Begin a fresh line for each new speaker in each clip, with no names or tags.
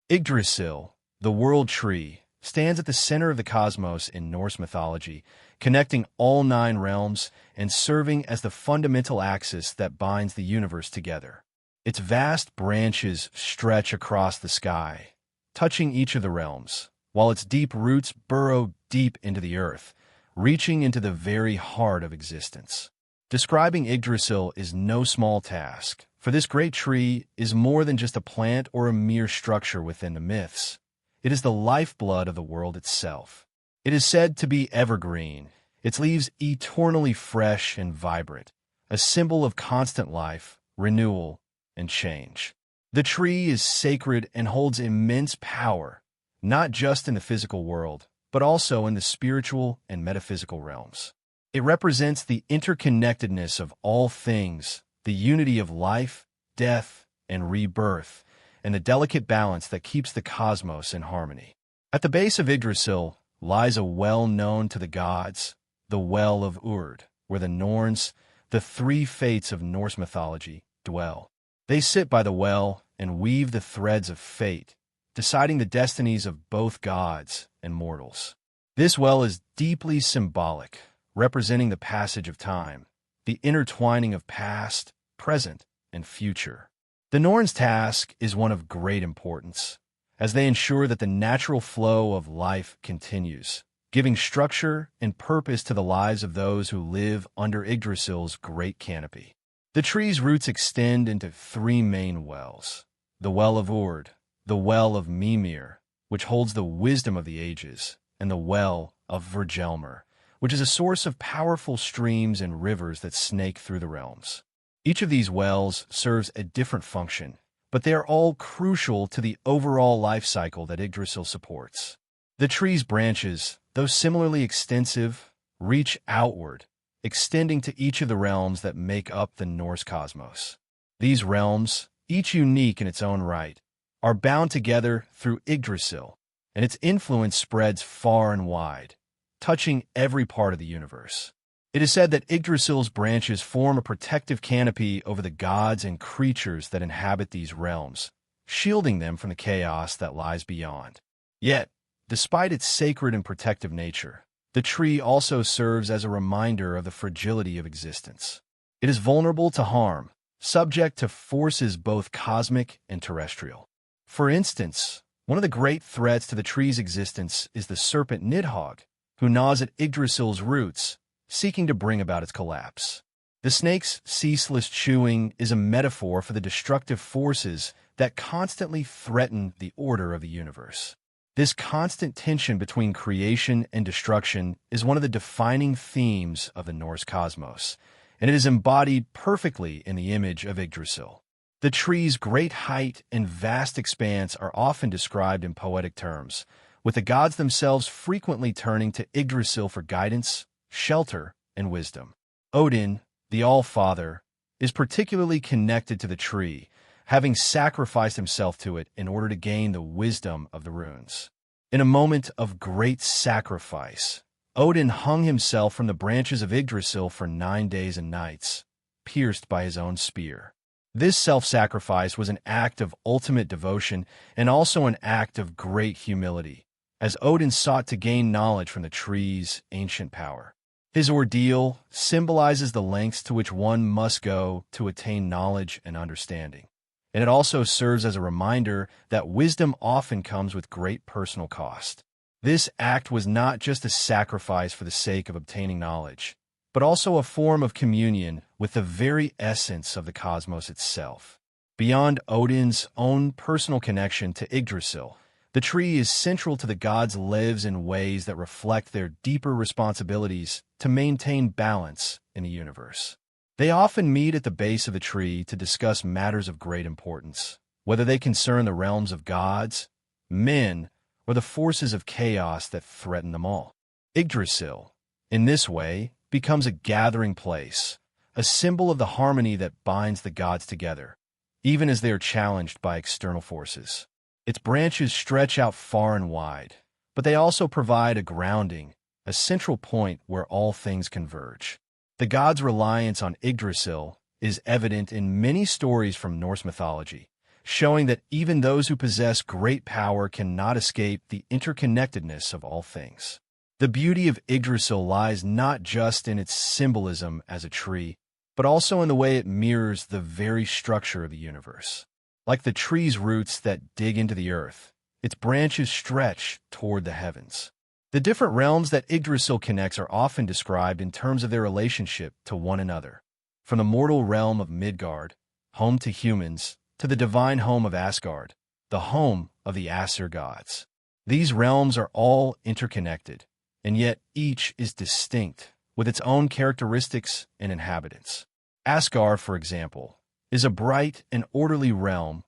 Yggdrasil, the world tree, stands at the center of the cosmos in Norse mythology, connecting all 9 realms and serving as the fundamental axis that binds the universe together. Its vast branches stretch across the sky, touching each of the realms, while its deep roots burrow deep into the earth, reaching into the very heart of existence. Describing Yggdrasil is no small task, for this great tree is more than just a plant or a mere structure within the myths. It is the lifeblood of the world itself. It is said to be evergreen, its leaves eternally fresh and vibrant, a symbol of constant life, renewal, and change. The tree is sacred and holds immense power, not just in the physical world, but also in the spiritual and metaphysical realms. It represents the interconnectedness of all things, the unity of life, death, and rebirth, and the delicate balance that keeps the cosmos in harmony. At the base of Yggdrasil lies a well known to the gods, the Well of Urd, where the Norns, the 3 fates of Norse mythology, dwell. They sit by the well and weave the threads of fate, deciding the destinies of both gods and mortals. This well is deeply symbolic, representing the passage of time, the intertwining of past, present, and future. The Norns' task is one of great importance, as they ensure that the natural flow of life continues, giving structure and purpose to the lives of those who live under Yggdrasil's great canopy. The tree's roots extend into 3 main wells: the Well of Urd, the Well of Mimir, which holds the wisdom of the ages, and the Well of Virgelmr, which is a source of powerful streams and rivers that snake through the realms. Each of these wells serves a different function, but they are all crucial to the overall life cycle that Yggdrasil supports. The tree's branches, though similarly extensive, reach outward, extending to each of the realms that make up the Norse cosmos. These realms, each unique in its own right, are bound together through Yggdrasil, and its influence spreads far and wide, touching every part of the universe. It is said that Yggdrasil's branches form a protective canopy over the gods and creatures that inhabit these realms, shielding them from the chaos that lies beyond. Yet, despite its sacred and protective nature, the tree also serves as a reminder of the fragility of existence. It is vulnerable to harm, subject to forces both cosmic and terrestrial. For instance, one of the great threats to the tree's existence is the serpent Nidhogg, who gnaws at Yggdrasil's roots, seeking to bring about its collapse. The snake's ceaseless chewing is a metaphor for the destructive forces that constantly threaten the order of the universe. This constant tension between creation and destruction is one of the defining themes of the Norse cosmos, and it is embodied perfectly in the image of Yggdrasil. The tree's great height and vast expanse are often described in poetic terms, with the gods themselves frequently turning to Yggdrasil for guidance, shelter, and wisdom. Odin, the All-Father, is particularly connected to the tree, having sacrificed himself to it in order to gain the wisdom of the runes. In a moment of great sacrifice, Odin hung himself from the branches of Yggdrasil for 9 days and nights, pierced by his own spear. This self-sacrifice was an act of ultimate devotion and also an act of great humility, as Odin sought to gain knowledge from the tree's ancient power. His ordeal symbolizes the lengths to which one must go to attain knowledge and understanding, and it also serves as a reminder that wisdom often comes with great personal cost. This act was not just a sacrifice for the sake of obtaining knowledge, but also a form of communion with the very essence of the cosmos itself. Beyond Odin's own personal connection to Yggdrasil, the tree is central to the gods' lives in ways that reflect their deeper responsibilities to maintain balance in the universe. They often meet at the base of the tree to discuss matters of great importance, whether they concern the realms of gods, men, or the forces of chaos that threaten them all. Yggdrasil, in this way, becomes a gathering place, a symbol of the harmony that binds the gods together, even as they are challenged by external forces. Its branches stretch out far and wide, but they also provide a grounding, a central point where all things converge. The gods' reliance on Yggdrasil is evident in many stories from Norse mythology, showing that even those who possess great power cannot escape the interconnectedness of all things. The beauty of Yggdrasil lies not just in its symbolism as a tree, but also in the way it mirrors the very structure of the universe. Like the tree's roots that dig into the earth, its branches stretch toward the heavens. The different realms that Yggdrasil connects are often described in terms of their relationship to one another. From the mortal realm of Midgard, home to humans, to the divine home of Asgard, the home of the Aesir gods. These realms are all interconnected, and yet each is distinct, with its own characteristics and inhabitants. Asgard, for example, is a bright and orderly realm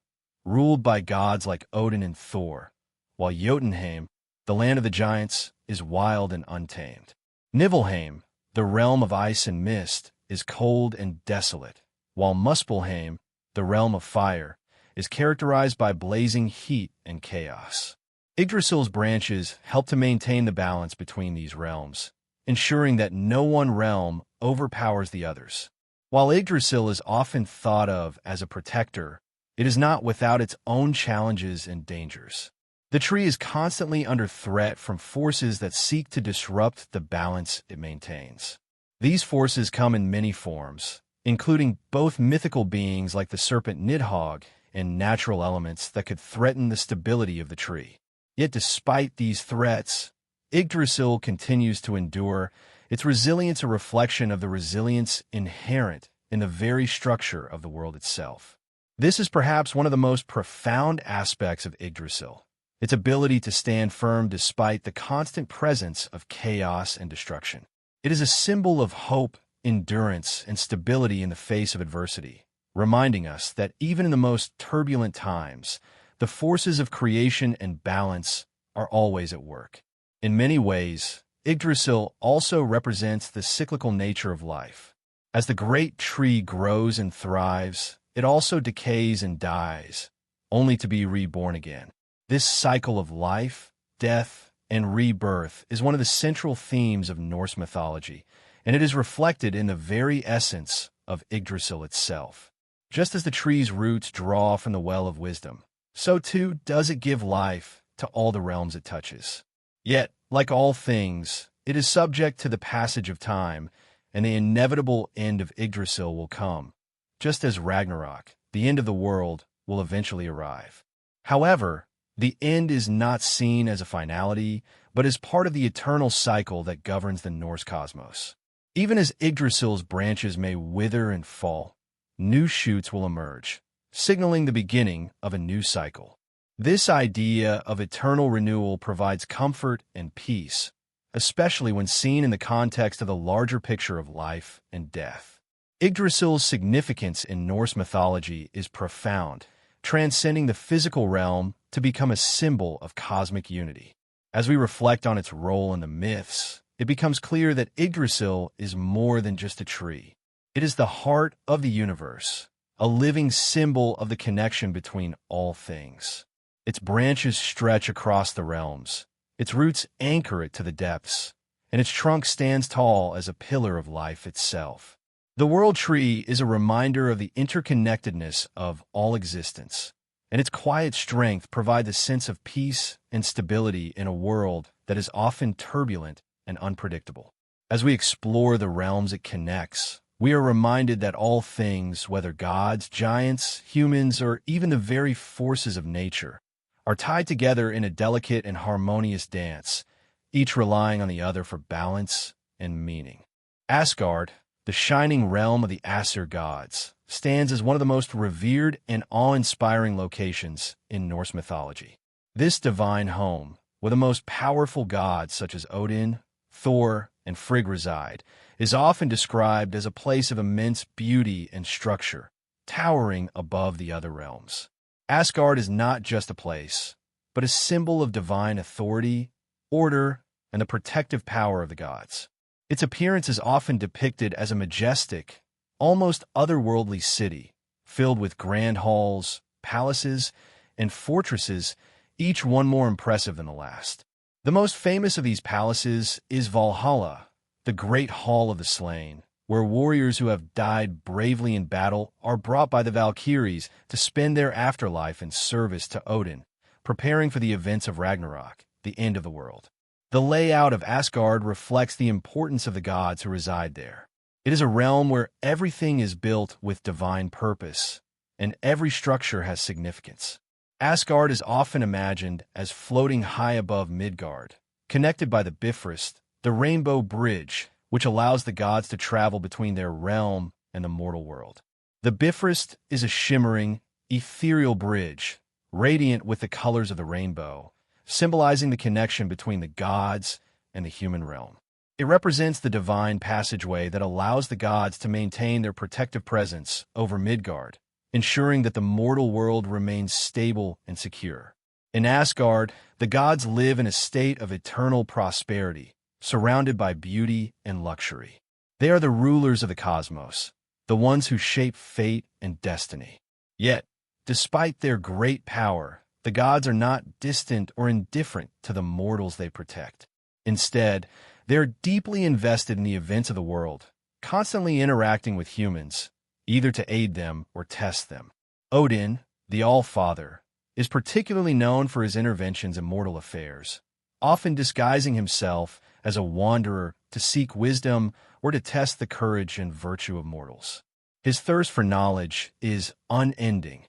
ruled by gods like Odin and Thor, while Jotunheim, the land of the giants, is wild and untamed. Niflheim, the realm of ice and mist, is cold and desolate, while Muspelheim, the realm of fire, is characterized by blazing heat and chaos. Yggdrasil's branches help to maintain the balance between these realms, ensuring that no one realm overpowers the others. While Yggdrasil is often thought of as a protector, it is not without its own challenges and dangers. The tree is constantly under threat from forces that seek to disrupt the balance it maintains. These forces come in many forms, including both mythical beings like the serpent Nidhogg and natural elements that could threaten the stability of the tree. Yet despite these threats, Yggdrasil continues to endure, its resilience a reflection of the resilience inherent in the very structure of the world itself. This is perhaps one of the most profound aspects of Yggdrasil, its ability to stand firm despite the constant presence of chaos and destruction. It is a symbol of hope, endurance, and stability in the face of adversity, reminding us that even in the most turbulent times, the forces of creation and balance are always at work. In many ways, Yggdrasil also represents the cyclical nature of life. As the great tree grows and thrives, it also decays and dies, only to be reborn again. This cycle of life, death, and rebirth is one of the central themes of Norse mythology, and it is reflected in the very essence of Yggdrasil itself. Just as the tree's roots draw from the well of wisdom, so too does it give life to all the realms it touches. Yet, like all things, it is subject to the passage of time, and the inevitable end of Yggdrasil will come, just as Ragnarok, the end of the world, will eventually arrive. However, the end is not seen as a finality, but as part of the eternal cycle that governs the Norse cosmos. Even as Yggdrasil's branches may wither and fall, new shoots will emerge, signaling the beginning of a new cycle. This idea of eternal renewal provides comfort and peace, especially when seen in the context of the larger picture of life and death. Yggdrasil's significance in Norse mythology is profound, transcending the physical realm to become a symbol of cosmic unity. As we reflect on its role in the myths, it becomes clear that Yggdrasil is more than just a tree. It is the heart of the universe, a living symbol of the connection between all things. Its branches stretch across the realms, its roots anchor it to the depths, and its trunk stands tall as a pillar of life itself. The world tree is a reminder of the interconnectedness of all existence, and its quiet strength provides a sense of peace and stability in a world that is often turbulent and unpredictable. As we explore the realms it connects, we are reminded that all things, whether gods, giants, humans, or even the very forces of nature, are tied together in a delicate and harmonious dance, each relying on the other for balance and meaning. Asgard, the shining realm of the Aesir gods, stands as one of the most revered and awe-inspiring locations in Norse mythology. This divine home, where the most powerful gods such as Odin, Thor, and Frigg reside, is often described as a place of immense beauty and structure, towering above the other realms. Asgard is not just a place, but a symbol of divine authority, order, and the protective power of the gods. Its appearance is often depicted as a majestic, almost otherworldly city, filled with grand halls, palaces, and fortresses, each one more impressive than the last. The most famous of these palaces is Valhalla, the great hall of the slain, where warriors who have died bravely in battle are brought by the Valkyries to spend their afterlife in service to Odin, preparing for the events of Ragnarok, the end of the world. The layout of Asgard reflects the importance of the gods who reside there. It is a realm where everything is built with divine purpose, and every structure has significance. Asgard is often imagined as floating high above Midgard, connected by the Bifrost, the Rainbow Bridge, which allows the gods to travel between their realm and the mortal world. The Bifrost is a shimmering, ethereal bridge, radiant with the colors of the rainbow, symbolizing the connection between the gods and the human realm. It represents the divine passageway that allows the gods to maintain their protective presence over Midgard, ensuring that the mortal world remains stable and secure. In Asgard, the gods live in a state of eternal prosperity, surrounded by beauty and luxury. They are the rulers of the cosmos, the ones who shape fate and destiny. Yet, despite their great power, the gods are not distant or indifferent to the mortals they protect. Instead, they are deeply invested in the events of the world, constantly interacting with humans, either to aid them or test them. Odin, the All-Father, is particularly known for his interventions in mortal affairs, often disguising himself as a wanderer to seek wisdom or to test the courage and virtue of mortals. His thirst for knowledge is unending,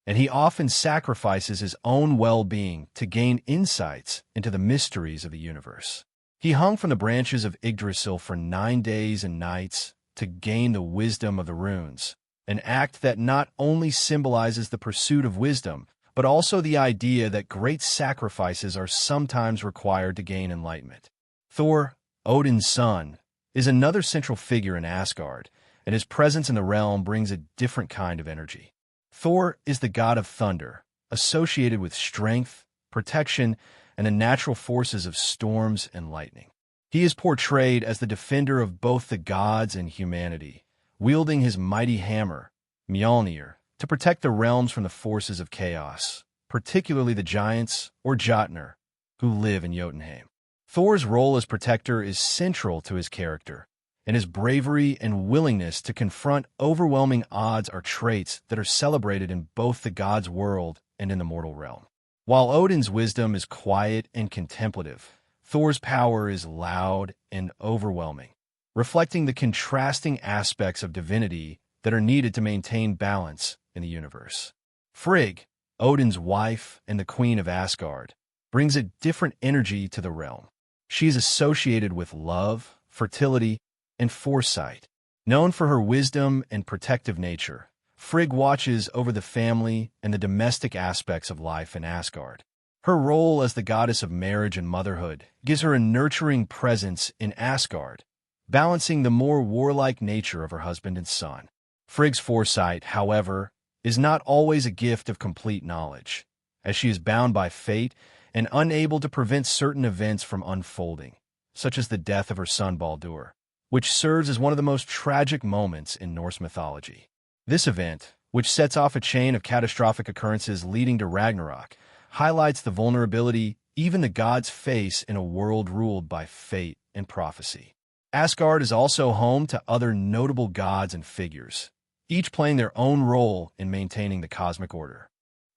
and he often sacrifices his own well-being to gain insights into the mysteries of the universe. He hung from the branches of Yggdrasil for 9 days and nights to gain the wisdom of the runes, an act that not only symbolizes the pursuit of wisdom, but also the idea that great sacrifices are sometimes required to gain enlightenment. Thor, Odin's son, is another central figure in Asgard, and his presence in the realm brings a different kind of energy. Thor is the god of thunder, associated with strength, protection, and the natural forces of storms and lightning. He is portrayed as the defender of both the gods and humanity, wielding his mighty hammer, Mjolnir, to protect the realms from the forces of chaos, particularly the giants, or Jotnar, who live in Jotunheim. Thor's role as protector is central to his character, and his bravery and willingness to confront overwhelming odds are traits that are celebrated in both the god's world and in the mortal realm. While Odin's wisdom is quiet and contemplative, Thor's power is loud and overwhelming, reflecting the contrasting aspects of divinity that are needed to maintain balance in the universe. Frigg, Odin's wife and the queen of Asgard, brings a different energy to the realm. She is associated with love, fertility, and foresight. Known for her wisdom and protective nature, Frigg watches over the family and the domestic aspects of life in Asgard. Her role as the goddess of marriage and motherhood gives her a nurturing presence in Asgard, balancing the more warlike nature of her husband and son. Frigg's foresight, however, is not always a gift of complete knowledge, as she is bound by fate and unable to prevent certain events from unfolding, such as the death of her son Baldur, which serves as one of the most tragic moments in Norse mythology. This event, which sets off a chain of catastrophic occurrences leading to Ragnarok, highlights the vulnerability even the gods face in a world ruled by fate and prophecy. Asgard is also home to other notable gods and figures, each playing their own role in maintaining the cosmic order.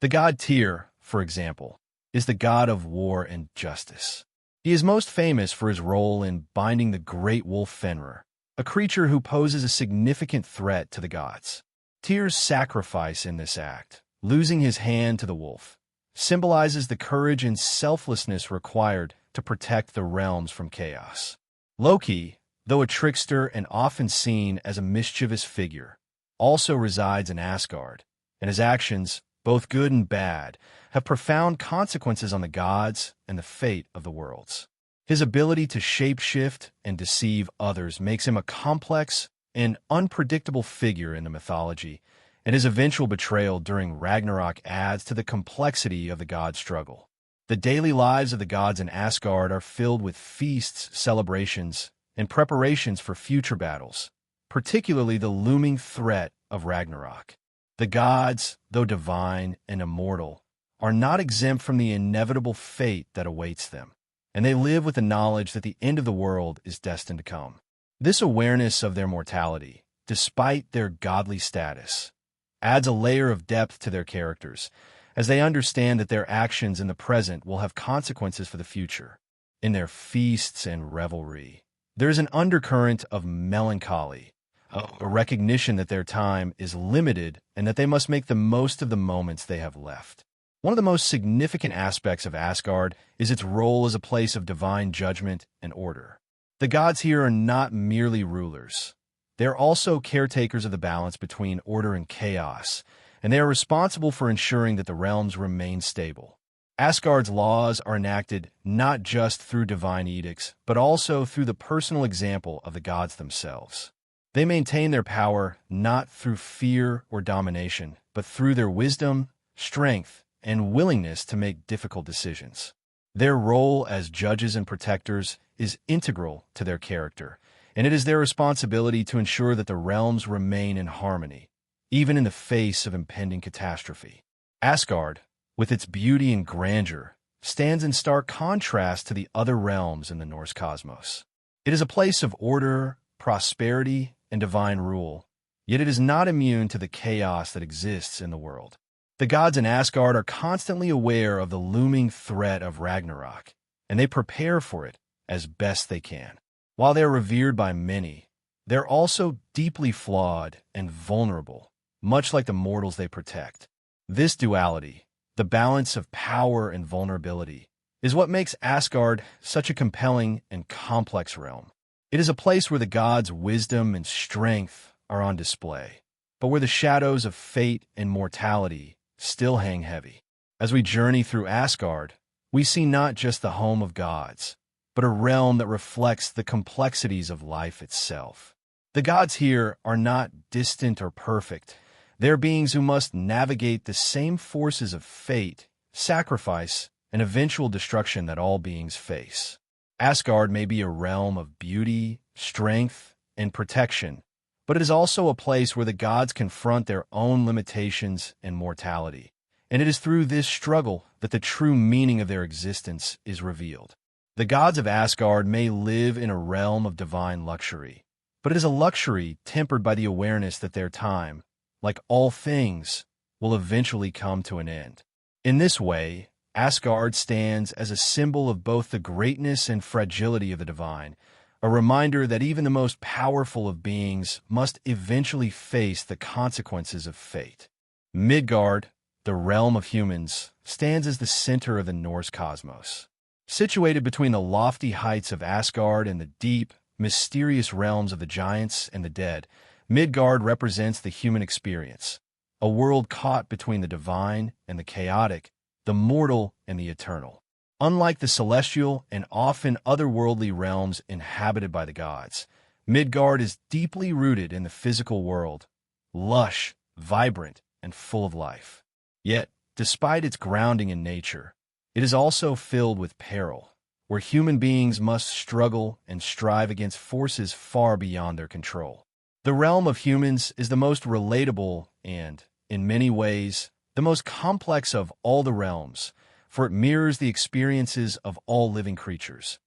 The god Tyr, for example, is the god of war and justice. He is most famous for his role in binding the great wolf Fenrir, a creature who poses a significant threat to the gods. Tyr's sacrifice in this act, losing his hand to the wolf, symbolizes the courage and selflessness required to protect the realms from chaos. Loki, though a trickster and often seen as a mischievous figure, also resides in Asgard, and his actions, both good and bad, have profound consequences on the gods and the fate of the worlds. His ability to shapeshift and deceive others makes him a complex and unpredictable figure in the mythology, and his eventual betrayal during Ragnarok adds to the complexity of the god struggle. The daily lives of the gods in Asgard are filled with feasts, celebrations, and preparations for future battles, particularly the looming threat of Ragnarok. The gods, though divine and immortal, are not exempt from the inevitable fate that awaits them, and they live with the knowledge that the end of the world is destined to come. This awareness of their mortality, despite their godly status, adds a layer of depth to their characters, as they understand that their actions in the present will have consequences for the future. In their feasts and revelry, there is an undercurrent of melancholy, a recognition that their time is limited and that they must make the most of the moments they have left. One of the most significant aspects of Asgard is its role as a place of divine judgment and order. The gods here are not merely rulers. They are also caretakers of the balance between order and chaos, and they are responsible for ensuring that the realms remain stable. Asgard's laws are enacted not just through divine edicts, but also through the personal example of the gods themselves. They maintain their power not through fear or domination, but through their wisdom, strength, and willingness to make difficult decisions. Their role as judges and protectors is integral to their character, and it is their responsibility to ensure that the realms remain in harmony, even in the face of impending catastrophe. Asgard, with its beauty and grandeur, stands in stark contrast to the other realms in the Norse cosmos. It is a place of order, prosperity, and divine rule, yet it is not immune to the chaos that exists in the world. The gods in Asgard are constantly aware of the looming threat of Ragnarok, and they prepare for it as best they can. While they are revered by many, they're also deeply flawed and vulnerable, much like the mortals they protect. This duality, the balance of power and vulnerability, is what makes Asgard such a compelling and complex realm. It is a place where the gods' wisdom and strength are on display, but where the shadows of fate and mortality still hang heavy. As we journey through Asgard, we see not just the home of gods, but a realm that reflects the complexities of life itself. The gods here are not distant or perfect. They're beings who must navigate the same forces of fate, sacrifice, and eventual destruction that all beings face. Asgard may be a realm of beauty, strength, and protection, but it is also a place where the gods confront their own limitations and mortality. And it is through this struggle that the true meaning of their existence is revealed. The gods of Asgard may live in a realm of divine luxury, but it is a luxury tempered by the awareness that their time, like all things, will eventually come to an end. In this way, Asgard stands as a symbol of both the greatness and fragility of the divine, a reminder that even the most powerful of beings must eventually face the consequences of fate. Midgard, the realm of humans, stands as the center of the Norse cosmos. Situated between the lofty heights of Asgard and the deep, mysterious realms of the giants and the dead, Midgard represents the human experience, a world caught between the divine and the chaotic, the mortal and the eternal. Unlike the celestial and often otherworldly realms inhabited by the gods, Midgard is deeply rooted in the physical world, lush, vibrant, and full of life. Yet, despite its grounding in nature, it is also filled with peril, where human beings must struggle and strive against forces far beyond their control. The realm of humans is the most relatable and, in many ways, the most complex of all the realms, for it mirrors the experiences of all living creatures: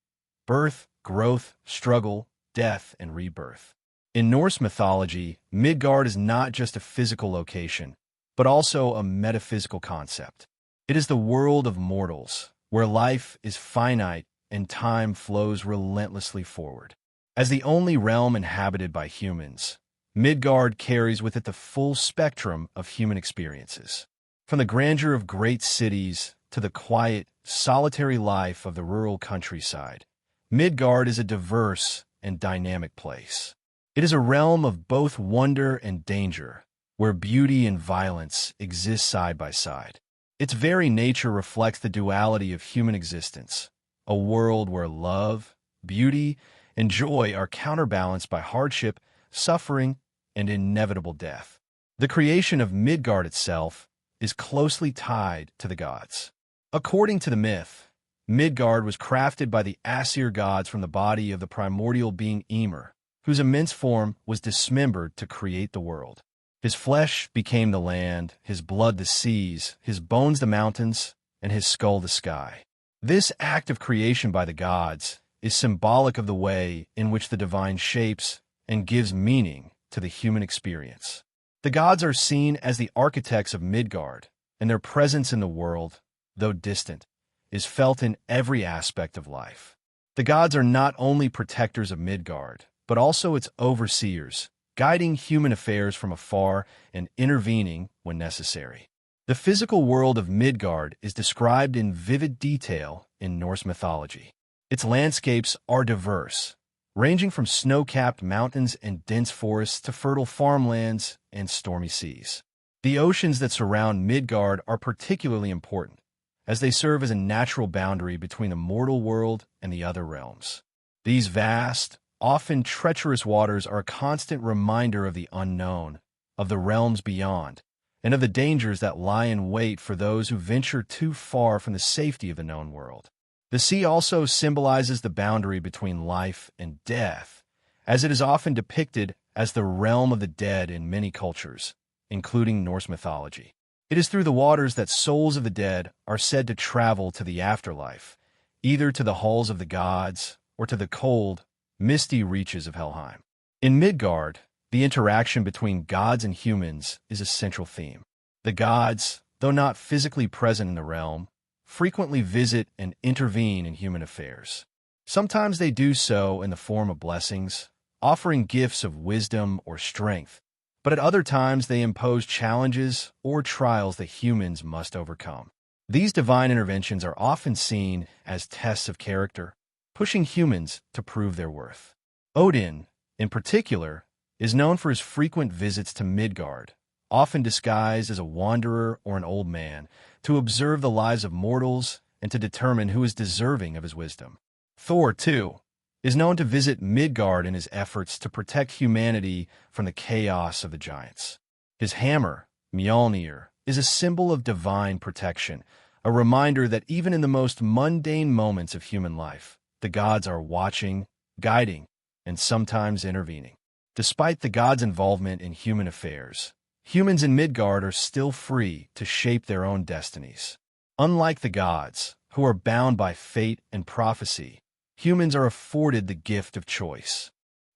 birth, growth, struggle, death, and rebirth. In Norse mythology, Midgard is not just a physical location, but also a metaphysical concept. It is the world of mortals, where life is finite and time flows relentlessly forward. As the only realm inhabited by humans, Midgard carries with it the full spectrum of human experiences. From the grandeur of great cities to the quiet, solitary life of the rural countryside, Midgard is a diverse and dynamic place. It is a realm of both wonder and danger, where beauty and violence exist side by side. Its very nature reflects the duality of human existence, a world where love, beauty, and joy are counterbalanced by hardship, suffering, and inevitable death. The creation of Midgard itself is closely tied to the gods. According to the myth, Midgard was crafted by the Aesir gods from the body of the primordial being Ymir, whose immense form was dismembered to create the world. His flesh became the land, his blood the seas, his bones the mountains, and his skull the sky. This act of creation by the gods is symbolic of the way in which the divine shapes and gives meaning to the human experience. The gods are seen as the architects of Midgard, and their presence in the world, though distant, is felt in every aspect of life. The gods are not only protectors of Midgard, but also its overseers, guiding human affairs from afar and intervening when necessary. The physical world of Midgard is described in vivid detail in Norse mythology. Its landscapes are diverse, ranging from snow-capped mountains and dense forests to fertile farmlands and stormy seas. The oceans that surround Midgard are particularly important, as they serve as a natural boundary between the mortal world and the other realms. These vast, often treacherous waters are a constant reminder of the unknown, of the realms beyond, and of the dangers that lie in wait for those who venture too far from the safety of the known world. The sea also symbolizes the boundary between life and death, as it is often depicted as the realm of the dead in many cultures, including Norse mythology. It is through the waters that souls of the dead are said to travel to the afterlife, either to the halls of the gods or to the cold, misty reaches of Helheim. In Midgard, the interaction between gods and humans is a central theme. The gods, though not physically present in the realm, frequently visit and intervene in human affairs. Sometimes they do so in the form of blessings, offering gifts of wisdom or strength, but at other times they impose challenges or trials that humans must overcome. These divine interventions are often seen as tests of character, pushing humans to prove their worth. Odin, in particular, is known for his frequent visits to Midgard, often disguised as a wanderer or an old man, to observe the lives of mortals and to determine who is deserving of his wisdom. Thor, too, is known to visit Midgard in his efforts to protect humanity from the chaos of the giants. His hammer, Mjolnir, is a symbol of divine protection, a reminder that even in the most mundane moments of human life, the gods are watching, guiding, and sometimes intervening. Despite the gods' involvement in human affairs, humans in Midgard are still free to shape their own destinies. Unlike the gods, who are bound by fate and prophecy, humans are afforded the gift of choice.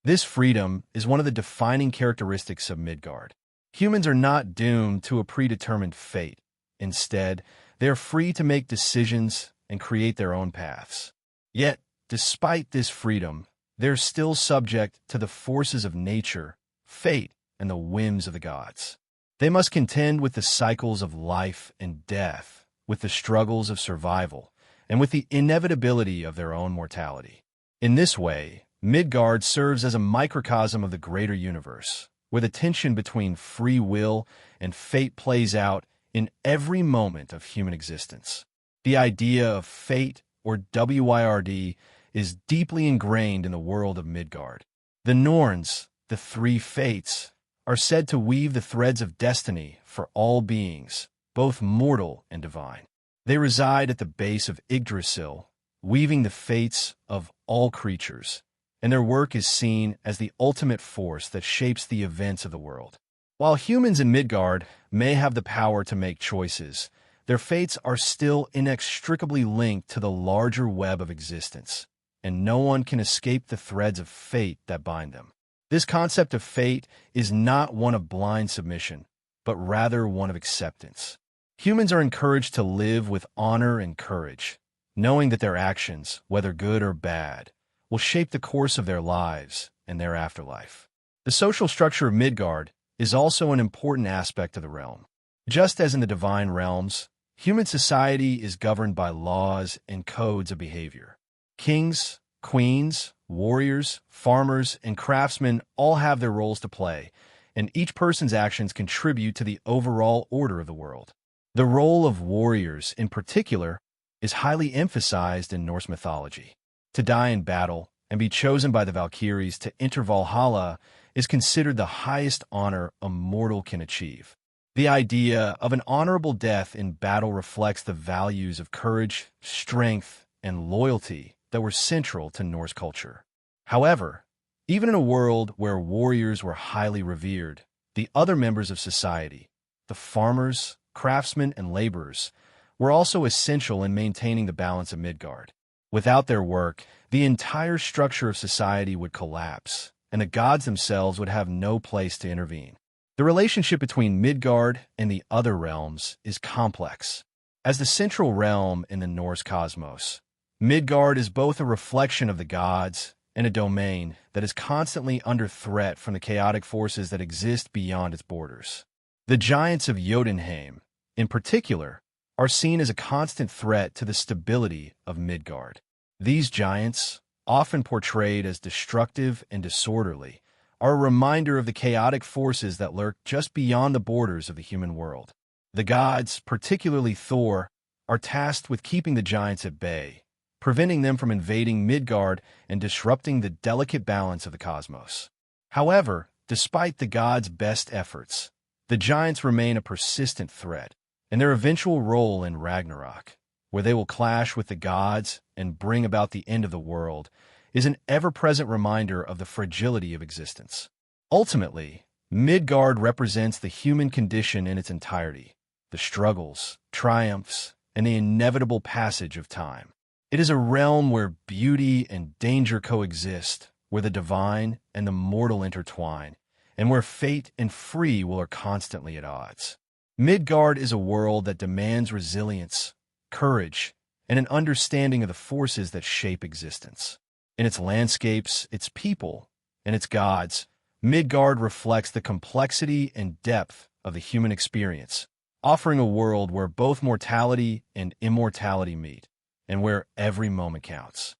This freedom is one of the defining characteristics of Midgard. Humans are not doomed to a predetermined fate. Instead, they are free to make decisions and create their own paths. Yet, despite this freedom, they're still subject to the forces of nature, fate, and the whims of the gods. They must contend with the cycles of life and death, with the struggles of survival, and with the inevitability of their own mortality. In this way, Midgard serves as a microcosm of the greater universe, where the tension between free will and fate plays out in every moment of human existence. The idea of fate, or WYRD, is deeply ingrained in the world of Midgard. The Norns, the three fates, are said to weave the threads of destiny for all beings, both mortal and divine. They reside at the base of Yggdrasil, weaving the fates of all creatures, and their work is seen as the ultimate force that shapes the events of the world. While humans in Midgard may have the power to make choices, their fates are still inextricably linked to the larger web of existence, and no one can escape the threads of fate that bind them. This concept of fate is not one of blind submission, but rather one of acceptance. Humans are encouraged to live with honor and courage, knowing that their actions, whether good or bad, will shape the course of their lives and their afterlife. The social structure of Midgard is also an important aspect of the realm. Just as in the divine realms, human society is governed by laws and codes of behavior. Kings, queens, warriors, farmers, and craftsmen all have their roles to play, and each person's actions contribute to the overall order of the world. The role of warriors, in particular, is highly emphasized in Norse mythology. To die in battle and be chosen by the Valkyries to enter Valhalla is considered the highest honor a mortal can achieve. The idea of an honorable death in battle reflects the values of courage, strength, and loyalty that were central to Norse culture. However, even in a world where warriors were highly revered, the other members of society, the farmers, craftsmen, and laborers, were also essential in maintaining the balance of Midgard. Without their work, the entire structure of society would collapse, and the gods themselves would have no place to intervene. The relationship between Midgard and the other realms is complex. As the central realm in the Norse cosmos, Midgard is both a reflection of the gods and a domain that is constantly under threat from the chaotic forces that exist beyond its borders. The giants of Jotunheim, in particular, are seen as a constant threat to the stability of Midgard. These giants, often portrayed as destructive and disorderly, are a reminder of the chaotic forces that lurk just beyond the borders of the human world. The gods, particularly Thor, are tasked with keeping the giants at bay, preventing them from invading Midgard and disrupting the delicate balance of the cosmos. However, despite the gods' best efforts, the giants remain a persistent threat, and their eventual role in Ragnarok, where they will clash with the gods and bring about the end of the world, is an ever-present reminder of the fragility of existence. Ultimately, Midgard represents the human condition in its entirety, the struggles, triumphs, and the inevitable passage of time. It is a realm where beauty and danger coexist, where the divine and the mortal intertwine, and where fate and free will are constantly at odds. Midgard is a world that demands resilience, courage, and an understanding of the forces that shape existence. In its landscapes, its people, and its gods, Midgard reflects the complexity and depth of the human experience, offering a world where both mortality and immortality meet, and where every moment counts.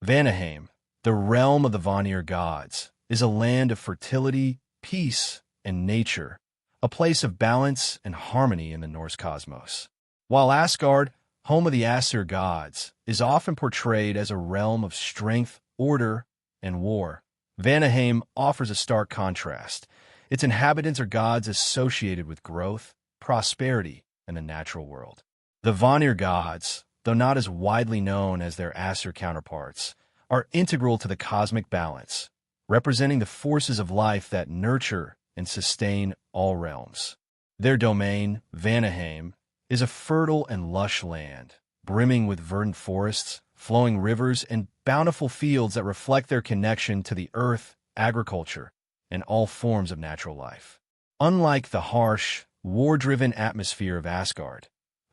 Vanaheim, the realm of the Vanir gods, is a land of fertility, peace, and nature, a place of balance and harmony in the Norse cosmos. While Asgard, home of the Aesir gods, is often portrayed as a realm of strength, order, and war, Vanaheim offers a stark contrast. Its inhabitants are gods associated with growth, prosperity, and the natural world. The Vanir gods, though not as widely known as their Aesir counterparts, are integral to the cosmic balance, representing the forces of life that nurture and sustain all realms. Their domain, Vanaheim, is a fertile and lush land, brimming with verdant forests, flowing rivers, and bountiful fields that reflect their connection to the earth, agriculture, and all forms of natural life. Unlike the harsh, war-driven atmosphere of Asgard,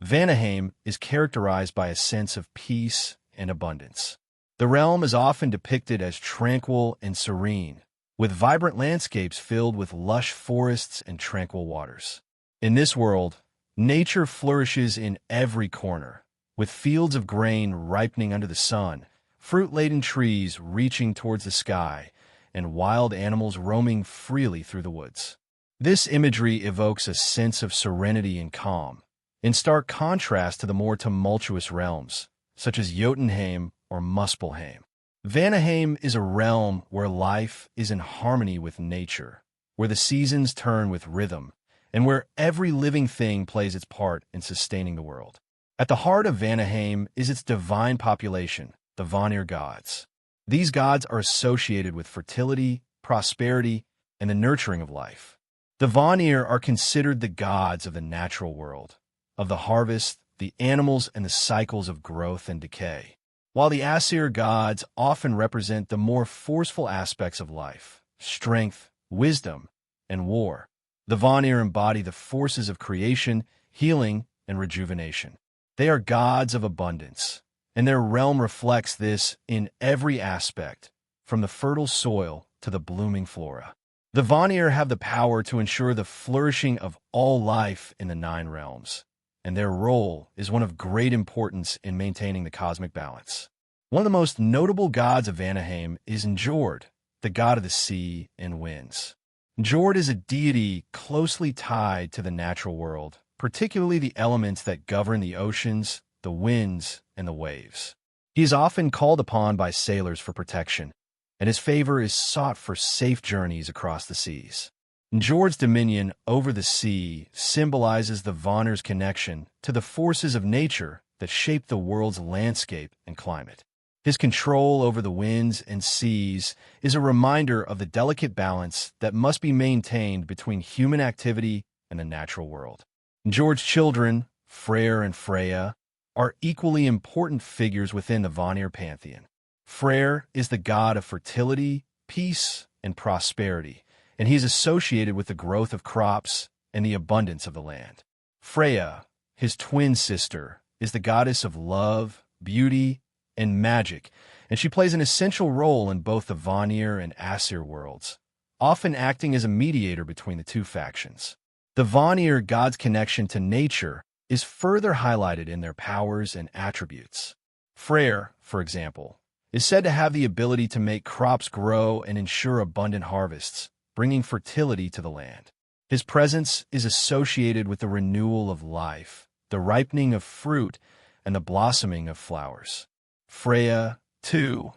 Vanaheim is characterized by a sense of peace and abundance. The realm is often depicted as tranquil and serene, with vibrant landscapes filled with lush forests and tranquil waters. In this world, nature flourishes in every corner, with fields of grain ripening under the sun, fruit-laden trees reaching towards the sky, and wild animals roaming freely through the woods. This imagery evokes a sense of serenity and calm, in stark contrast to the more tumultuous realms, such as Jotunheim or Muspelheim. Vanaheim is a realm where life is in harmony with nature, where the seasons turn with rhythm, and where every living thing plays its part in sustaining the world. At the heart of Vanaheim is its divine population, the Vanir gods. These gods are associated with fertility, prosperity, and the nurturing of life. The Vanir are considered the gods of the natural world, of the harvest, the animals, and the cycles of growth and decay. While the Aesir gods often represent the more forceful aspects of life, strength, wisdom, and war, the Vanir embody the forces of creation, healing, and rejuvenation. They are gods of abundance, and their realm reflects this in every aspect, from the fertile soil to the blooming flora. The Vanir have the power to ensure the flourishing of all life in the 9 realms, and their role is one of great importance in maintaining the cosmic balance. One of the most notable gods of Vanaheim is Njord, the god of the sea and winds. Njord is a deity closely tied to the natural world, particularly the elements that govern the oceans, the winds, and the waves. He is often called upon by sailors for protection, and his favor is sought for safe journeys across the seas. Njord's dominion over the sea symbolizes the Vanir's connection to the forces of nature that shape the world's landscape and climate. His control over the winds and seas is a reminder of the delicate balance that must be maintained between human activity and the natural world. Njord's children, Freyr and Freya, are equally important figures within the Vanir pantheon. Freyr is the god of fertility, peace, and prosperity, and he is associated with the growth of crops and the abundance of the land. Freya, his twin sister, is the goddess of love, beauty, and magic, and she plays an essential role in both the Vanir and Aesir worlds, often acting as a mediator between the two factions. The Vanir gods' connection to nature is further highlighted in their powers and attributes. Freyr, for example, is said to have the ability to make crops grow and ensure abundant harvests, bringing fertility to the land. His presence is associated with the renewal of life, the ripening of fruit, and the blossoming of flowers. Freya, too,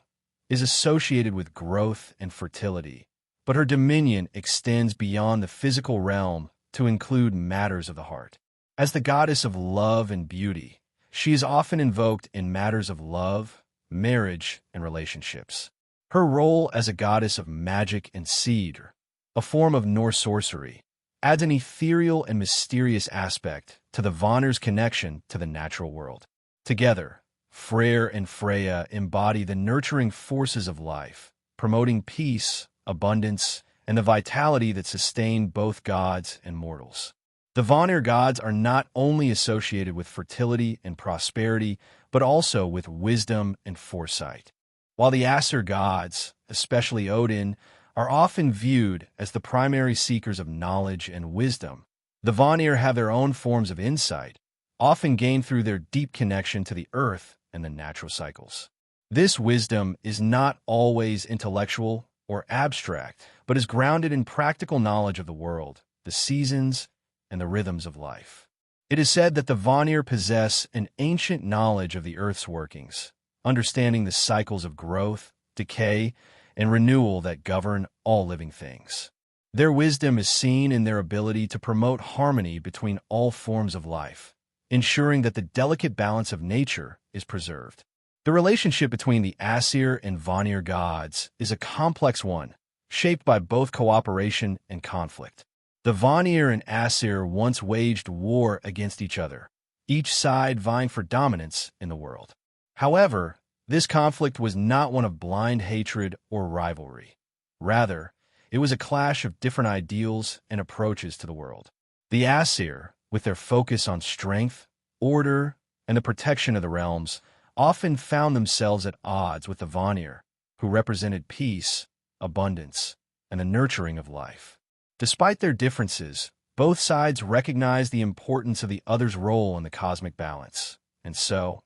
is associated with growth and fertility, but her dominion extends beyond the physical realm to include matters of the heart. As the goddess of love and beauty, she is often invoked in matters of love, marriage, and relationships. Her role as a goddess of magic and seed, a form of Norse sorcery, adds an ethereal and mysterious aspect to the Vanir's connection to the natural world. Together, Freyr and Freya embody the nurturing forces of life, promoting peace, abundance, and the vitality that sustain both gods and mortals. The Vanir gods are not only associated with fertility and prosperity, but also with wisdom and foresight. While the Aesir gods, especially Odin, are often viewed as the primary seekers of knowledge and wisdom, the Vanir have their own forms of insight, often gained through their deep connection to the earth and the natural cycles. This wisdom is not always intellectual or abstract, but is grounded in practical knowledge of the world, the seasons, and the rhythms of life. It is said that the Vanir possess an ancient knowledge of the earth's workings, understanding the cycles of growth, decay, and renewal that govern all living things. Their wisdom is seen in their ability to promote harmony between all forms of life, ensuring that the delicate balance of nature is preserved. The relationship between the Aesir and Vanir gods is a complex one, shaped by both cooperation and conflict. The Vanir and Aesir once waged war against each other, each side vying for dominance in the world. However, this conflict was not one of blind hatred or rivalry. Rather, it was a clash of different ideals and approaches to the world. The Aesir, with their focus on strength, order, and the protection of the realms, often found themselves at odds with the Vanir, who represented peace, abundance, and the nurturing of life. Despite their differences, both sides recognized the importance of the other's role in the cosmic balance, and so,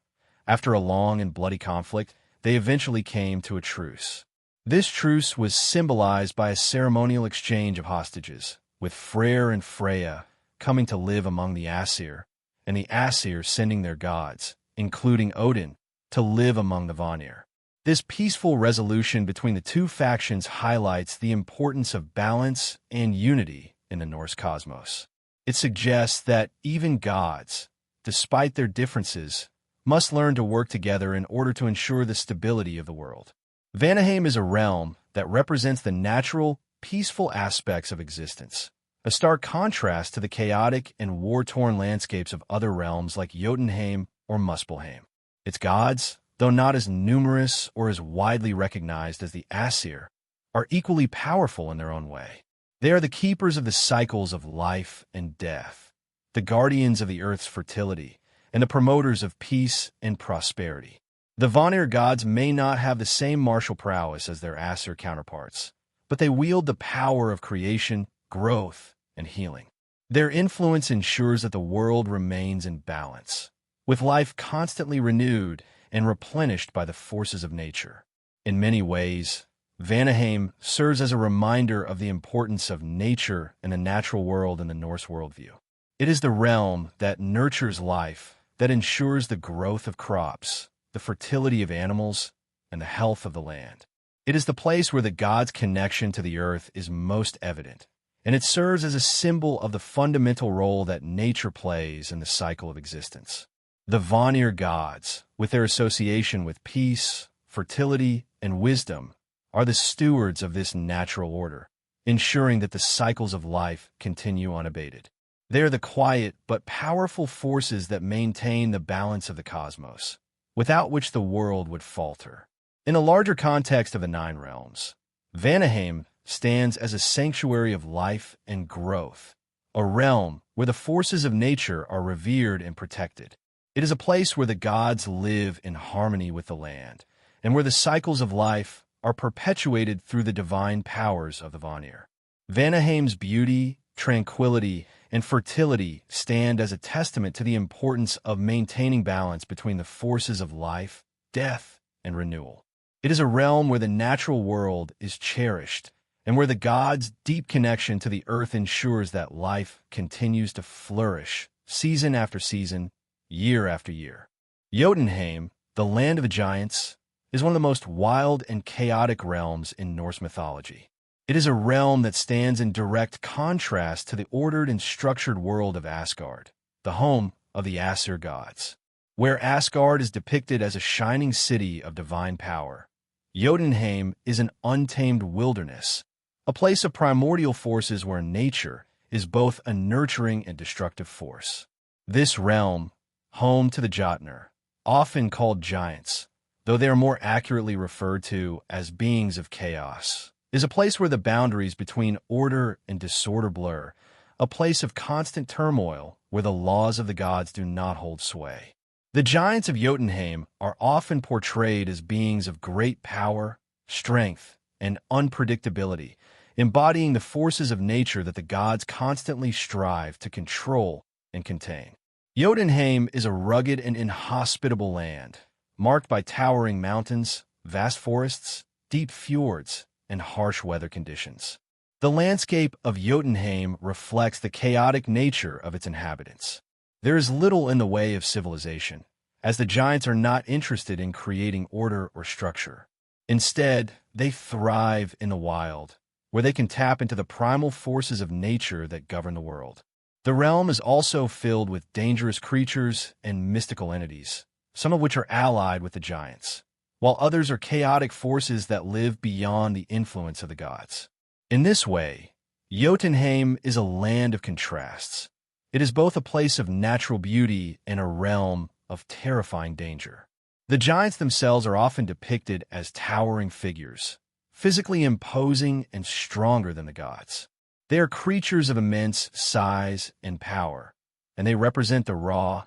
after a long and bloody conflict, they eventually came to a truce. This truce was symbolized by a ceremonial exchange of hostages, with Freyr and Freya coming to live among the Aesir, and the Aesir sending their gods, including Odin, to live among the Vanir. This peaceful resolution between the two factions highlights the importance of balance and unity in the Norse cosmos. It suggests that even gods, despite their differences, must learn to work together in order to ensure the stability of the world. Vanaheim is a realm that represents the natural, peaceful aspects of existence, a stark contrast to the chaotic and war-torn landscapes of other realms like Jotunheim or Muspelheim. Its gods, though not as numerous or as widely recognized as the Aesir, are equally powerful in their own way. They are the keepers of the cycles of life and death, the guardians of the earth's fertility, and the promoters of peace and prosperity. The Vanir gods may not have the same martial prowess as their Aesir counterparts, but they wield the power of creation, growth, and healing. Their influence ensures that the world remains in balance, with life constantly renewed and replenished by the forces of nature. In many ways, Vanaheim serves as a reminder of the importance of nature and the natural world in the Norse worldview. It is the realm that nurtures life, that ensures the growth of crops, the fertility of animals, and the health of the land. It is the place where the gods' connection to the earth is most evident, and it serves as a symbol of the fundamental role that nature plays in the cycle of existence. The Vanir gods, with their association with peace, fertility, and wisdom, are the stewards of this natural order, ensuring that the cycles of life continue unabated. They are the quiet but powerful forces that maintain the balance of the cosmos, without which the world would falter. In the larger context of the Nine Realms, Vanaheim stands as a sanctuary of life and growth, a realm where the forces of nature are revered and protected. It is a place where the gods live in harmony with the land, and where the cycles of life are perpetuated through the divine powers of the Vanir. Vanaheim's beauty, tranquility, and fertility stand as a testament to the importance of maintaining balance between the forces of life, death, and renewal. It is a realm where the natural world is cherished, and where the gods' deep connection to the earth ensures that life continues to flourish season after season, year after year. Jotunheim, the land of the giants, is one of the most wild and chaotic realms in Norse mythology. It is a realm that stands in direct contrast to the ordered and structured world of Asgard, the home of the Aesir gods. Where Asgard is depicted as a shining city of divine power, Jotunheim is an untamed wilderness, a place of primordial forces where nature is both a nurturing and destructive force. This realm, home to the Jotnar, often called giants, though they are more accurately referred to as beings of chaos, is a place where the boundaries between order and disorder blur, a place of constant turmoil where the laws of the gods do not hold sway. The giants of Jotunheim are often portrayed as beings of great power, strength, and unpredictability, embodying the forces of nature that the gods constantly strive to control and contain. Jotunheim is a rugged and inhospitable land, marked by towering mountains, vast forests, deep fjords, and harsh weather conditions. The landscape of Jotunheim reflects the chaotic nature of its inhabitants. There is little in the way of civilization, as the giants are not interested in creating order or structure. Instead, they thrive in the wild, where they can tap into the primal forces of nature that govern the world. The realm is also filled with dangerous creatures and mystical entities, some of which are allied with the giants, while others are chaotic forces that live beyond the influence of the gods. In this way, Jotunheim is a land of contrasts. It is both a place of natural beauty and a realm of terrifying danger. The giants themselves are often depicted as towering figures, physically imposing and stronger than the gods. They are creatures of immense size and power, and they represent the raw,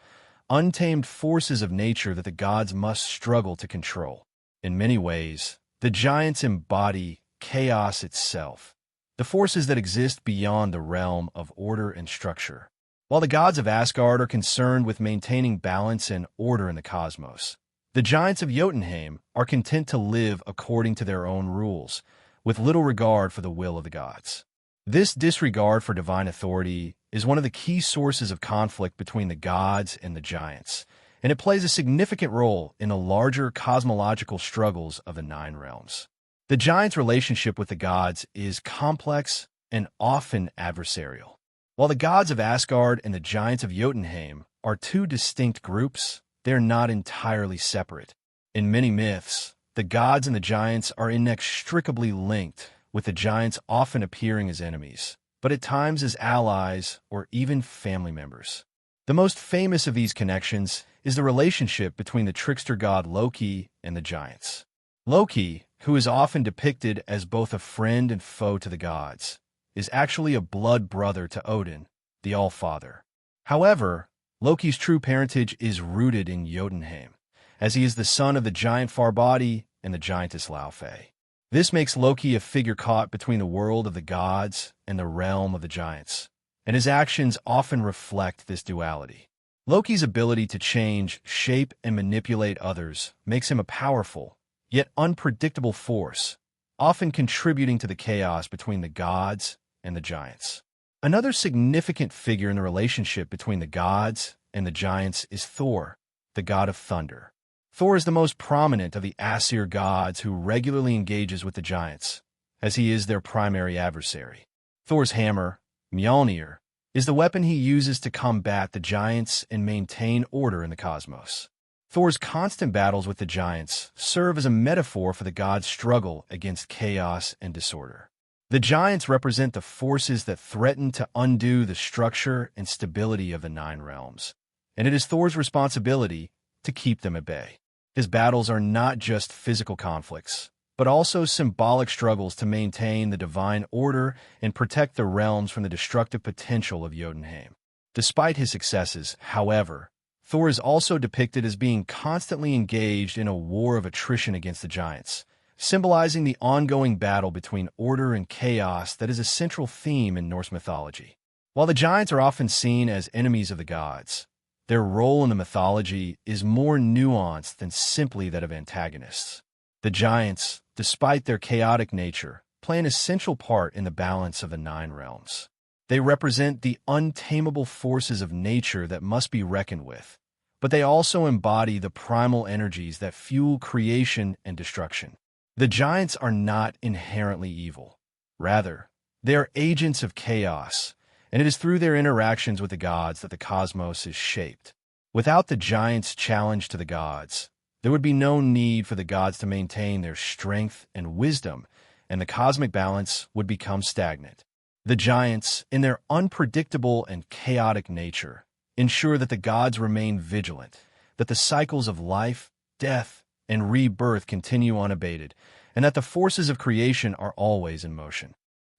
untamed forces of nature that the gods must struggle to control. In many ways, the giants embody chaos itself, the forces that exist beyond the realm of order and structure. While the gods of Asgard are concerned with maintaining balance and order in the cosmos, the giants of Jotunheim are content to live according to their own rules, with little regard for the will of the gods. This disregard for divine authority is one of the key sources of conflict between the gods and the giants, and it plays a significant role in the larger cosmological struggles of the Nine Realms. The giants' relationship with the gods is complex and often adversarial. While the gods of Asgard and the giants of Jotunheim are two distinct groups, they are not entirely separate. In many myths, the gods and the giants are inextricably linked, with the giants often appearing as enemies, but at times as allies or even family members. The most famous of these connections is the relationship between the trickster god Loki and the giants. Loki, who is often depicted as both a friend and foe to the gods, is actually a blood brother to Odin, the All-Father. However, Loki's true parentage is rooted in Jotunheim, as he is the son of the giant Farbati and the giantess Laufey. This makes Loki a figure caught between the world of the gods and the realm of the giants, and his actions often reflect this duality. Loki's ability to change, shape, and manipulate others makes him a powerful, yet unpredictable force, often contributing to the chaos between the gods and the giants. Another significant figure in the relationship between the gods and the giants is Thor, the god of thunder. Thor is the most prominent of the Aesir gods who regularly engages with the giants, as he is their primary adversary. Thor's hammer, Mjolnir, is the weapon he uses to combat the giants and maintain order in the cosmos. Thor's constant battles with the giants serve as a metaphor for the gods' struggle against chaos and disorder. The giants represent the forces that threaten to undo the structure and stability of the nine realms, and it is Thor's responsibility to keep them at bay. His battles are not just physical conflicts, but also symbolic struggles to maintain the divine order and protect the realms from the destructive potential of Jotunheim. Despite his successes, however, Thor is also depicted as being constantly engaged in a war of attrition against the giants, symbolizing the ongoing battle between order and chaos that is a central theme in Norse mythology. While the giants are often seen as enemies of the gods, their role in the mythology is more nuanced than simply that of antagonists. The giants, despite their chaotic nature, play an essential part in the balance of the nine realms. They represent the untamable forces of nature that must be reckoned with, but they also embody the primal energies that fuel creation and destruction. The giants are not inherently evil. Rather, they are agents of chaos, and it is through their interactions with the gods that the cosmos is shaped. Without the giants' challenge to the gods, there would be no need for the gods to maintain their strength and wisdom, and the cosmic balance would become stagnant. The giants, in their unpredictable and chaotic nature, ensure that the gods remain vigilant, that the cycles of life, death, and rebirth continue unabated, and that the forces of creation are always in motion.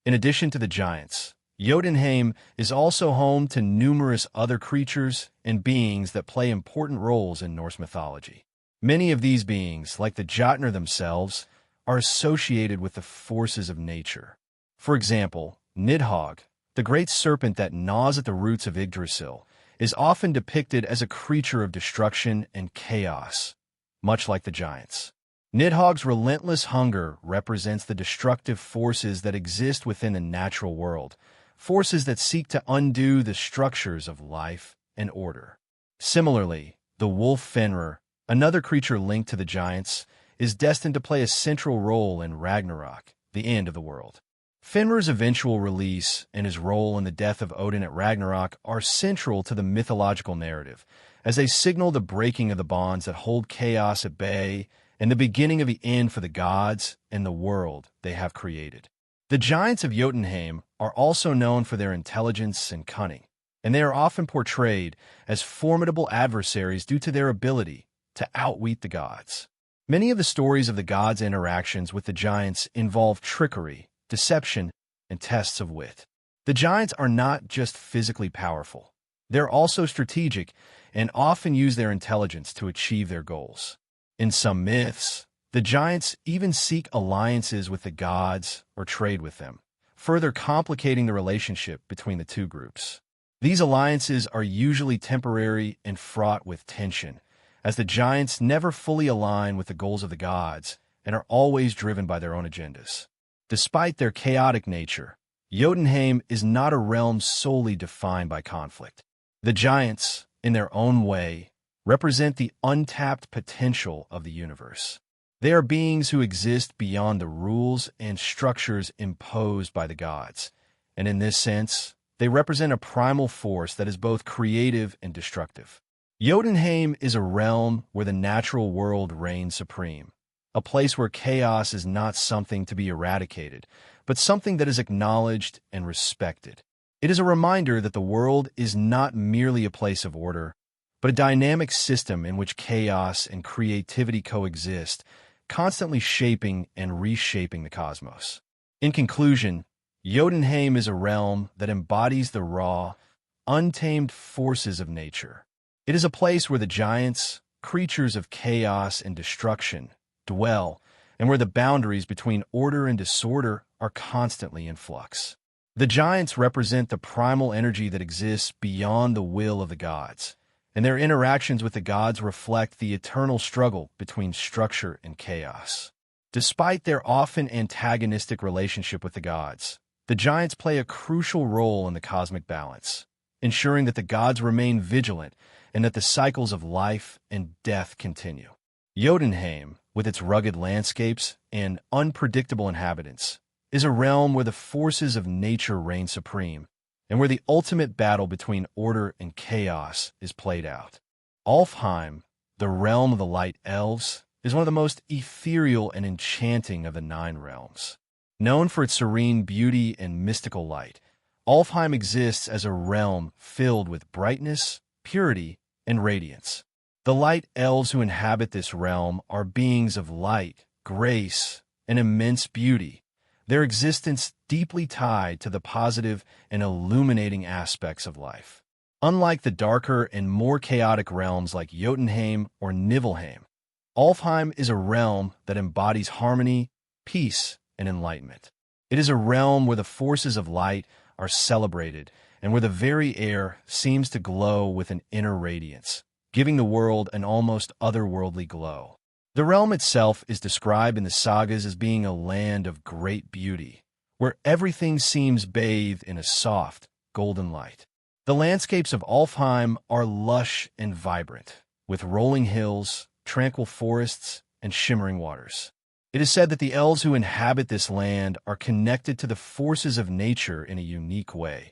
In addition to the giants, Jotunheim is also home to numerous other creatures and beings that play important roles in Norse mythology. Many of these beings, like the Jotnar themselves, are associated with the forces of nature. For example, Nidhogg, the great serpent that gnaws at the roots of Yggdrasil, is often depicted as a creature of destruction and chaos, much like the giants. Nidhogg's relentless hunger represents the destructive forces that exist within the natural world, forces that seek to undo the structures of life and order. Similarly, the wolf Fenrir, another creature linked to the giants, is destined to play a central role in Ragnarok, the end of the world. Fenrir's eventual release and his role in the death of Odin at Ragnarok are central to the mythological narrative, as they signal the breaking of the bonds that hold chaos at bay and the beginning of the end for the gods and the world they have created. The giants of Jotunheim are also known for their intelligence and cunning, and they are often portrayed as formidable adversaries due to their ability to outwit the gods. Many of the stories of the gods' interactions with the giants involve trickery, deception, and tests of wit. The giants are not just physically powerful. They're also strategic and often use their intelligence to achieve their goals. In some myths, the giants even seek alliances with the gods or trade with them, further complicating the relationship between the two groups. These alliances are usually temporary and fraught with tension, as the giants never fully align with the goals of the gods and are always driven by their own agendas. Despite their chaotic nature, Jotunheim is not a realm solely defined by conflict. The giants, in their own way, represent the untapped potential of the universe. They are beings who exist beyond the rules and structures imposed by the gods, and in this sense, they represent a primal force that is both creative and destructive. Jotunheim is a realm where the natural world reigns supreme, a place where chaos is not something to be eradicated, but something that is acknowledged and respected. It is a reminder that the world is not merely a place of order, but a dynamic system in which chaos and creativity coexist, constantly shaping and reshaping the cosmos. In conclusion, Jotunheim is a realm that embodies the raw, untamed forces of nature. It is a place where the giants, creatures of chaos and destruction, dwell, and where the boundaries between order and disorder are constantly in flux. The giants represent the primal energy that exists beyond the will of the gods, and their interactions with the gods reflect the eternal struggle between structure and chaos. Despite their often antagonistic relationship with the gods, the giants play a crucial role in the cosmic balance, ensuring that the gods remain vigilant and that the cycles of life and death continue. Jotunheim, with its rugged landscapes and unpredictable inhabitants, is a realm where the forces of nature reign supreme and where the ultimate battle between order and chaos is played out. Alfheim, the realm of the light elves, is one of the most ethereal and enchanting of the nine realms. Known for its serene beauty and mystical light, Alfheim exists as a realm filled with brightness, purity, and radiance. The light elves who inhabit this realm are beings of light, grace, and immense beauty, their existence deeply tied to the positive and illuminating aspects of life. Unlike the darker and more chaotic realms like Jotunheim or Niflheim, Alfheim is a realm that embodies harmony, peace, and enlightenment. It is a realm where the forces of light are celebrated and where the very air seems to glow with an inner radiance, giving the world an almost otherworldly glow. The realm itself is described in the sagas as being a land of great beauty, where everything seems bathed in a soft, golden light. The landscapes of Alfheim are lush and vibrant, with rolling hills, tranquil forests, and shimmering waters. It is said that the elves who inhabit this land are connected to the forces of nature in a unique way,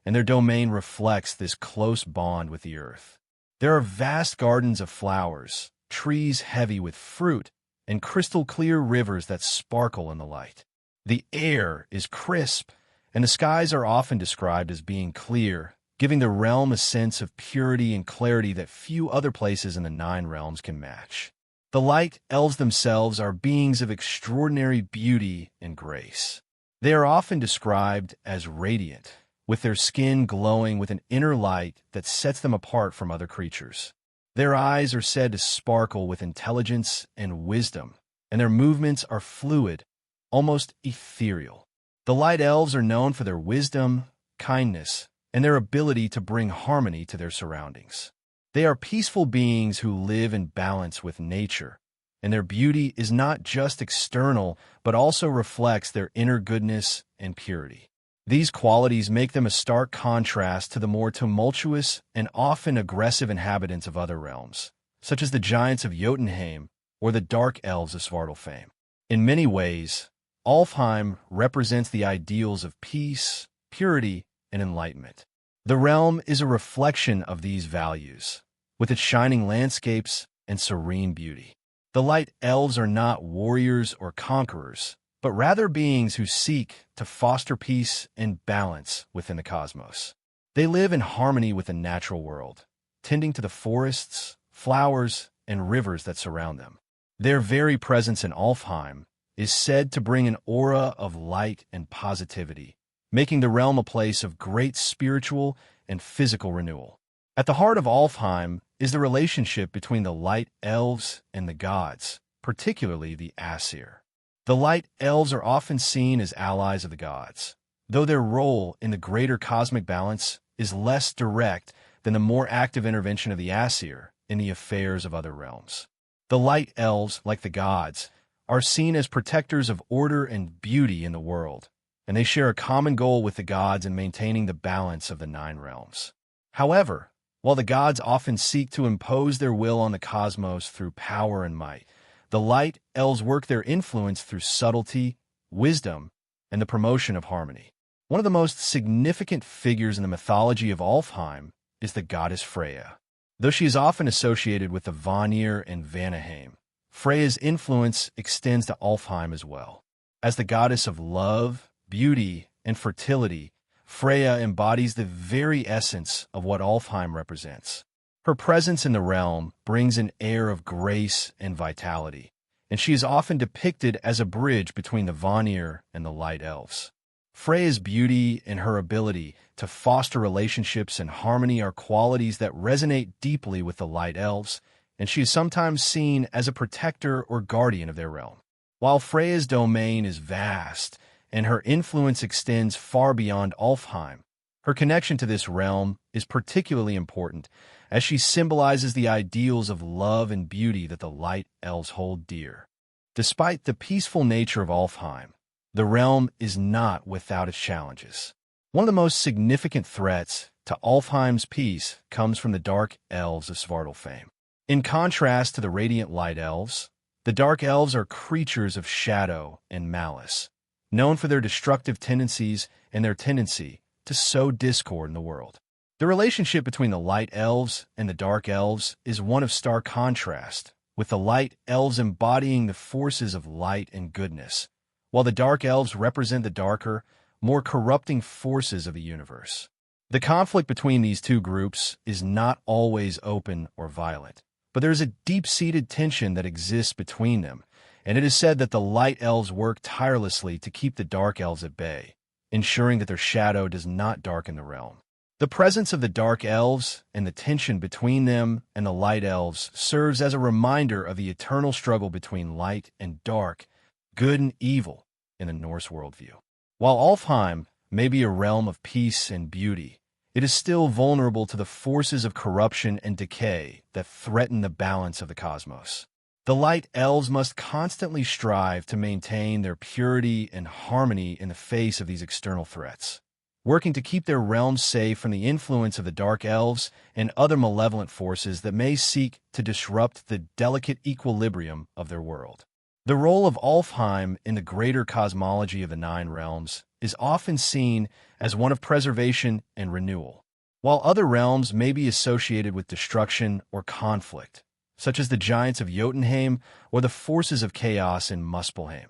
and their domain reflects this close bond with the earth. There are vast gardens of flowers, trees heavy with fruit, and crystal-clear rivers that sparkle in the light. The air is crisp, and the skies are often described as being clear, giving the realm a sense of purity and clarity that few other places in the Nine Realms can match. The light elves themselves are beings of extraordinary beauty and grace. They are often described as radiant, with their skin glowing with an inner light that sets them apart from other creatures. Their eyes are said to sparkle with intelligence and wisdom, and their movements are fluid, almost ethereal. The light elves are known for their wisdom, kindness, and their ability to bring harmony to their surroundings. They are peaceful beings who live in balance with nature, and their beauty is not just external, but also reflects their inner goodness and purity. These qualities make them a stark contrast to the more tumultuous and often aggressive inhabitants of other realms, such as the giants of Jotunheim or the dark elves of Svartalfheim. In many ways, Alfheim represents the ideals of peace, purity, and enlightenment. The realm is a reflection of these values, with its shining landscapes and serene beauty. The light elves are not warriors or conquerors, but rather beings who seek to foster peace and balance within the cosmos. They live in harmony with the natural world, tending to the forests, flowers, and rivers that surround them. Their very presence in Alfheim is said to bring an aura of light and positivity, making the realm a place of great spiritual and physical renewal. At the heart of Alfheim is the relationship between the light elves and the gods, particularly the Aesir. The light elves are often seen as allies of the gods, though their role in the greater cosmic balance is less direct than the more active intervention of the Aesir in the affairs of other realms. The light elves, like the gods, are seen as protectors of order and beauty in the world, and they share a common goal with the gods in maintaining the balance of the Nine Realms. However, while the gods often seek to impose their will on the cosmos through power and might, the light elves work their influence through subtlety, wisdom, and the promotion of harmony. One of the most significant figures in the mythology of Alfheim is the goddess Freya. Though she is often associated with the Vanir and Vanaheim, Freya's influence extends to Alfheim as well. As the goddess of love, beauty, and fertility, Freya embodies the very essence of what Alfheim represents. Her presence in the realm brings an air of grace and vitality, and she is often depicted as a bridge between the Vanir and the Light Elves. Freya's beauty and her ability to foster relationships and harmony are qualities that resonate deeply with the Light Elves, and she is sometimes seen as a protector or guardian of their realm. While Freya's domain is vast and her influence extends far beyond Alfheim, her connection to this realm is particularly important, as she symbolizes the ideals of love and beauty that the Light Elves hold dear. Despite the peaceful nature of Alfheim, the realm is not without its challenges. One of the most significant threats to Alfheim's peace comes from the dark elves of Svartalfheim. In contrast to the radiant Light Elves, the dark elves are creatures of shadow and malice, known for their destructive tendencies and their tendency to sow discord in the world. The relationship between the Light Elves and the Dark Elves is one of stark contrast, with the Light Elves embodying the forces of light and goodness, while the dark elves represent the darker, more corrupting forces of the universe. The conflict between these two groups is not always open or violent, but there is a deep-seated tension that exists between them, and it is said that the light elves work tirelessly to keep the dark elves at bay, ensuring that their shadow does not darken the realm. The presence of the dark elves and the tension between them and the light elves serves as a reminder of the eternal struggle between light and dark, good and evil, in the Norse worldview. While Alfheim may be a realm of peace and beauty, it is still vulnerable to the forces of corruption and decay that threaten the balance of the cosmos. The light elves must constantly strive to maintain their purity and harmony in the face of these external threats, working to keep their realms safe from the influence of the dark elves and other malevolent forces that may seek to disrupt the delicate equilibrium of their world. The role of Alfheim in the greater cosmology of the Nine Realms is often seen as one of preservation and renewal, while other realms may be associated with destruction or conflict, such as the giants of Jotunheim or the forces of chaos in Muspelheim.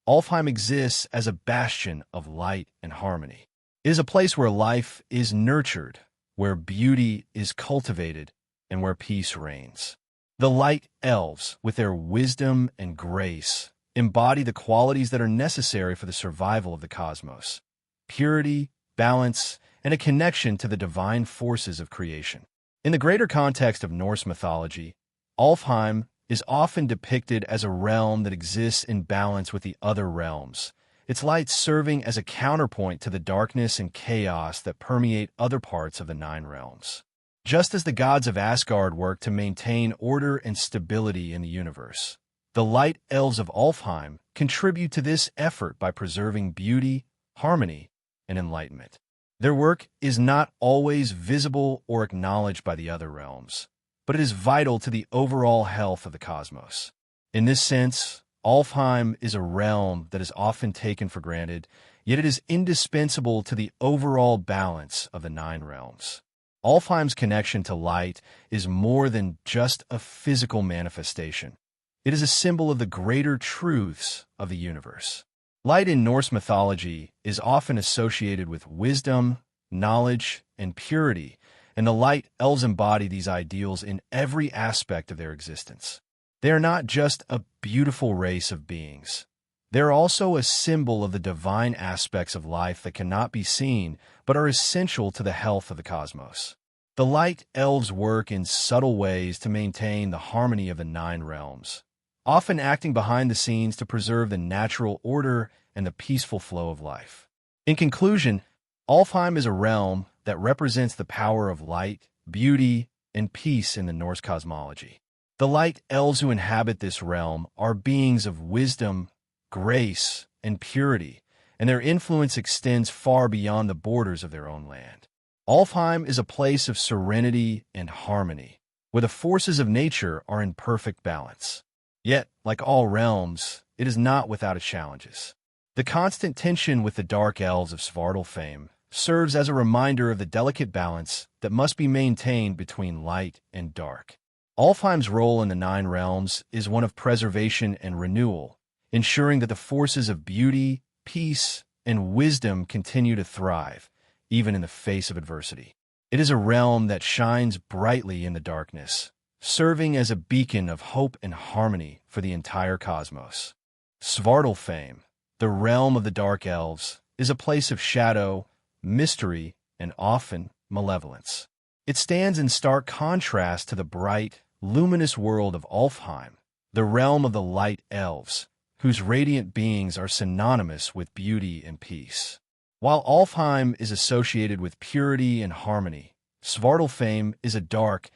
Alfheim exists as a bastion of light and harmony. It is a place where life is nurtured, where beauty is cultivated, and where peace reigns. The light elves, with their wisdom and grace, embody the qualities that are necessary for the survival of the cosmos: purity, balance, and a connection to the divine forces of creation. In the greater context of Norse mythology, Alfheim is often depicted as a realm that exists in balance with the other realms, its light serving as a counterpoint to the darkness and chaos that permeate other parts of the Nine Realms. Just as the gods of Asgard work to maintain order and stability in the universe, the light elves of Alfheim contribute to this effort by preserving beauty, harmony, and enlightenment. Their work is not always visible or acknowledged by the other realms, but it is vital to the overall health of the cosmos. In this sense, Alfheim is a realm that is often taken for granted, yet it is indispensable to the overall balance of the Nine Realms. Alfheim's connection to light is more than just a physical manifestation. It is a symbol of the greater truths of the universe. Light in Norse mythology is often associated with wisdom, knowledge, and purity, and the light elves embody these ideals in every aspect of their existence. They are not just a beautiful race of beings. They are also a symbol of the divine aspects of life that cannot be seen, but are essential to the health of the cosmos. The light elves work in subtle ways to maintain the harmony of the Nine Realms, often acting behind the scenes to preserve the natural order and the peaceful flow of life. In conclusion, Alfheim is a realm that represents the power of light, beauty, and peace in the Norse cosmology. The light elves who inhabit this realm are beings of wisdom, grace, and purity, and their influence extends far beyond the borders of their own land. Alfheim is a place of serenity and harmony, where the forces of nature are in perfect balance. Yet, like all realms, it is not without its challenges. The constant tension with the dark elves of Svartalfheim serves as a reminder of the delicate balance that must be maintained between light and dark. Alfheim's role in the Nine Realms is one of preservation and renewal, ensuring that the forces of beauty, peace, and wisdom continue to thrive, even in the face of adversity. It is a realm that shines brightly in the darkness, serving as a beacon of hope and harmony for the entire cosmos. Svartalfheim, the realm of the dark elves, is a place of shadow, mystery, and often malevolence. It stands in stark contrast to the bright, luminous world of Alfheim, the realm of the light elves, whose radiant beings are synonymous with beauty and peace. While Alfheim is associated with purity and harmony, Svartalfheim is a dark,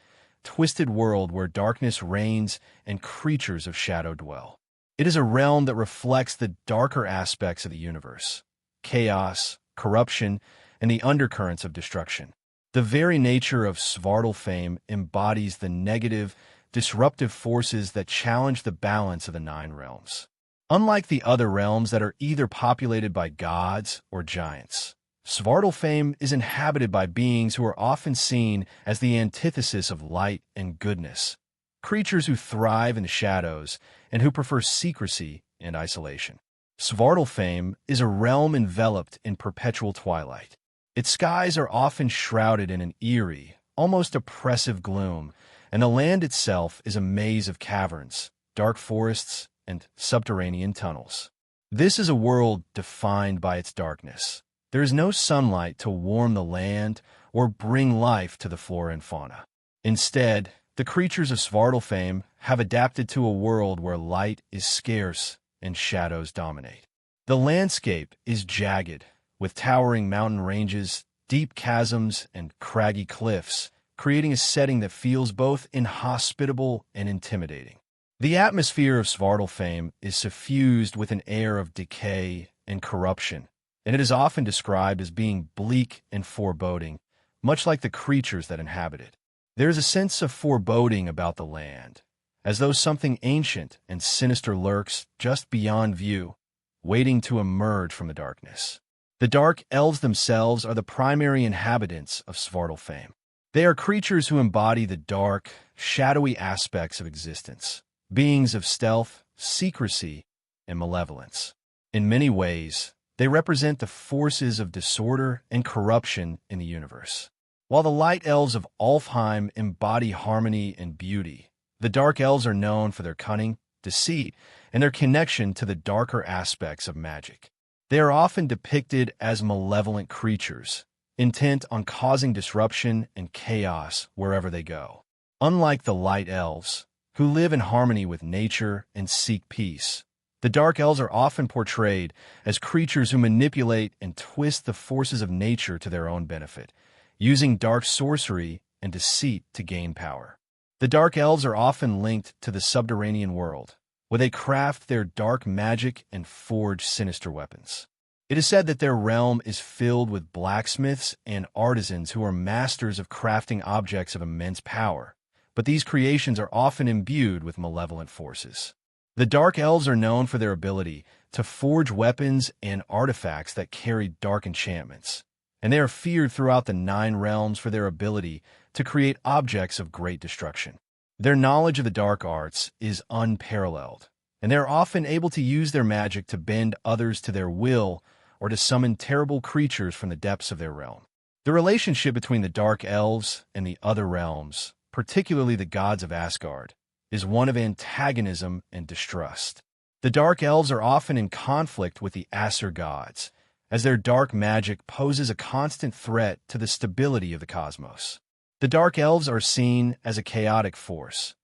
twisted world where darkness reigns and creatures of shadow dwell. It is a realm that reflects the darker aspects of the universe: chaos, corruption, and the undercurrents of destruction. The very nature of Svartalfheim embodies the negative, disruptive forces that challenge the balance of the Nine Realms. Unlike the other realms that are either populated by gods or giants, Svartalfheim is inhabited by beings who are often seen as the antithesis of light and goodness, creatures who thrive in the shadows and who prefer secrecy and isolation. Svartalfheim is a realm enveloped in perpetual twilight. Its skies are often shrouded in an eerie, almost oppressive gloom, and the land itself is a maze of caverns, dark forests, and subterranean tunnels. This is a world defined by its darkness. There is no sunlight to warm the land or bring life to the flora and fauna. Instead, the creatures of Svartalfheim have adapted to a world where light is scarce and shadows dominate. The landscape is jagged, with towering mountain ranges, deep chasms, and craggy cliffs, creating a setting that feels both inhospitable and intimidating. The atmosphere of Svartalfheim is suffused with an air of decay and corruption, and it is often described as being bleak and foreboding, much like the creatures that inhabit it. There is a sense of foreboding about the land, as though something ancient and sinister lurks just beyond view, waiting to emerge from the darkness. The dark elves themselves are the primary inhabitants of Svartalfheim. They are creatures who embody the dark, shadowy aspects of existence, beings of stealth, secrecy, and malevolence. In many ways, they represent the forces of disorder and corruption in the universe. While the light elves of Alfheim embody harmony and beauty, the dark elves are known for their cunning, deceit, and their connection to the darker aspects of magic. They are often depicted as malevolent creatures, intent on causing disruption and chaos wherever they go. Unlike the light elves, who live in harmony with nature and seek peace, the dark elves are often portrayed as creatures who manipulate and twist the forces of nature to their own benefit, using dark sorcery and deceit to gain power. The dark elves are often linked to the subterranean world, where they craft their dark magic and forge sinister weapons. It is said that their realm is filled with blacksmiths and artisans who are masters of crafting objects of immense power, but these creations are often imbued with malevolent forces. The dark elves are known for their ability to forge weapons and artifacts that carry dark enchantments, and they are feared throughout the 9 realms for their ability to create objects of great destruction. Their knowledge of the dark arts is unparalleled, and they are often able to use their magic to bend others to their will or to summon terrible creatures from the depths of their realm. The relationship between the dark elves and the other realms, particularly the gods of Asgard, is one of antagonism and distrust. The dark elves are often in conflict with the Asur gods, as their dark magic poses a constant threat to the stability of the cosmos. The dark elves are seen as a chaotic force,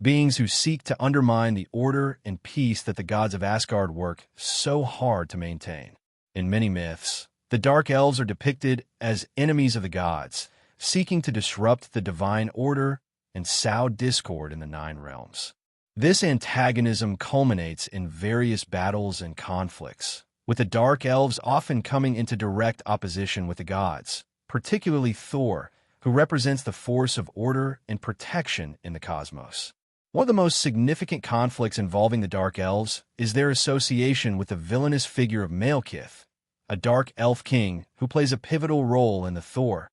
beings who seek to undermine the order and peace that the gods of Asgard work so hard to maintain. In many myths, the dark elves are depicted as enemies of the gods, seeking to disrupt the divine order and sow discord in the 9 realms. This antagonism culminates in various battles and conflicts, with the dark elves often coming into direct opposition with the gods, particularly Thor, who represents the force of order and protection in the cosmos. One of the most significant conflicts involving the dark elves is their association with the villainous figure of Malekith, a dark elf king who plays a pivotal role in the Thor,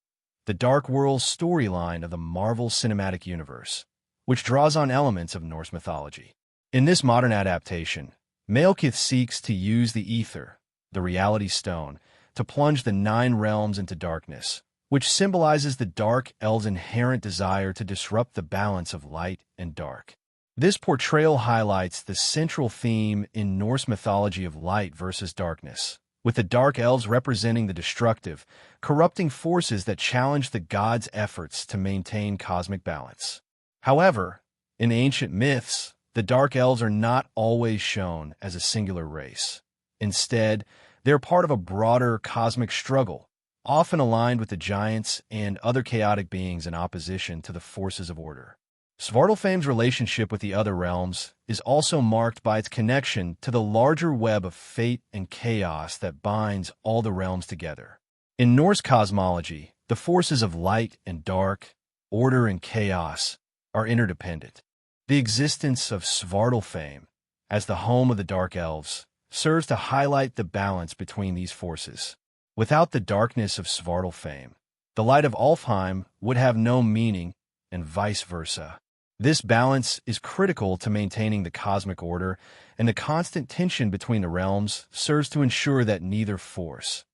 the Dark World storyline of the Marvel Cinematic Universe, which draws on elements of Norse mythology. In this modern adaptation, Malekith seeks to use the ether, the reality stone, to plunge the 9 realms into darkness, which symbolizes the dark elves' inherent desire to disrupt the balance of light and dark. This portrayal highlights the central theme in Norse mythology of light versus darkness, with the dark elves representing the destructive, corrupting forces that challenge the gods' efforts to maintain cosmic balance. However, in ancient myths, the dark elves are not always shown as a singular race. Instead, they're part of a broader cosmic struggle, often aligned with the giants and other chaotic beings in opposition to the forces of order. Svartalfheim's relationship with the other realms is also marked by its connection to the larger web of fate and chaos that binds all the realms together. In Norse cosmology, the forces of light and dark, order and chaos, are interdependent. The existence of Svartalfheim, as the home of the dark elves, serves to highlight the balance between these forces. Without the darkness of Svartalfheim, the light of Alfheim would have no meaning, and vice versa. This balance is critical to maintaining the cosmic order, and the constant tension between the realms serves to ensure that neither force,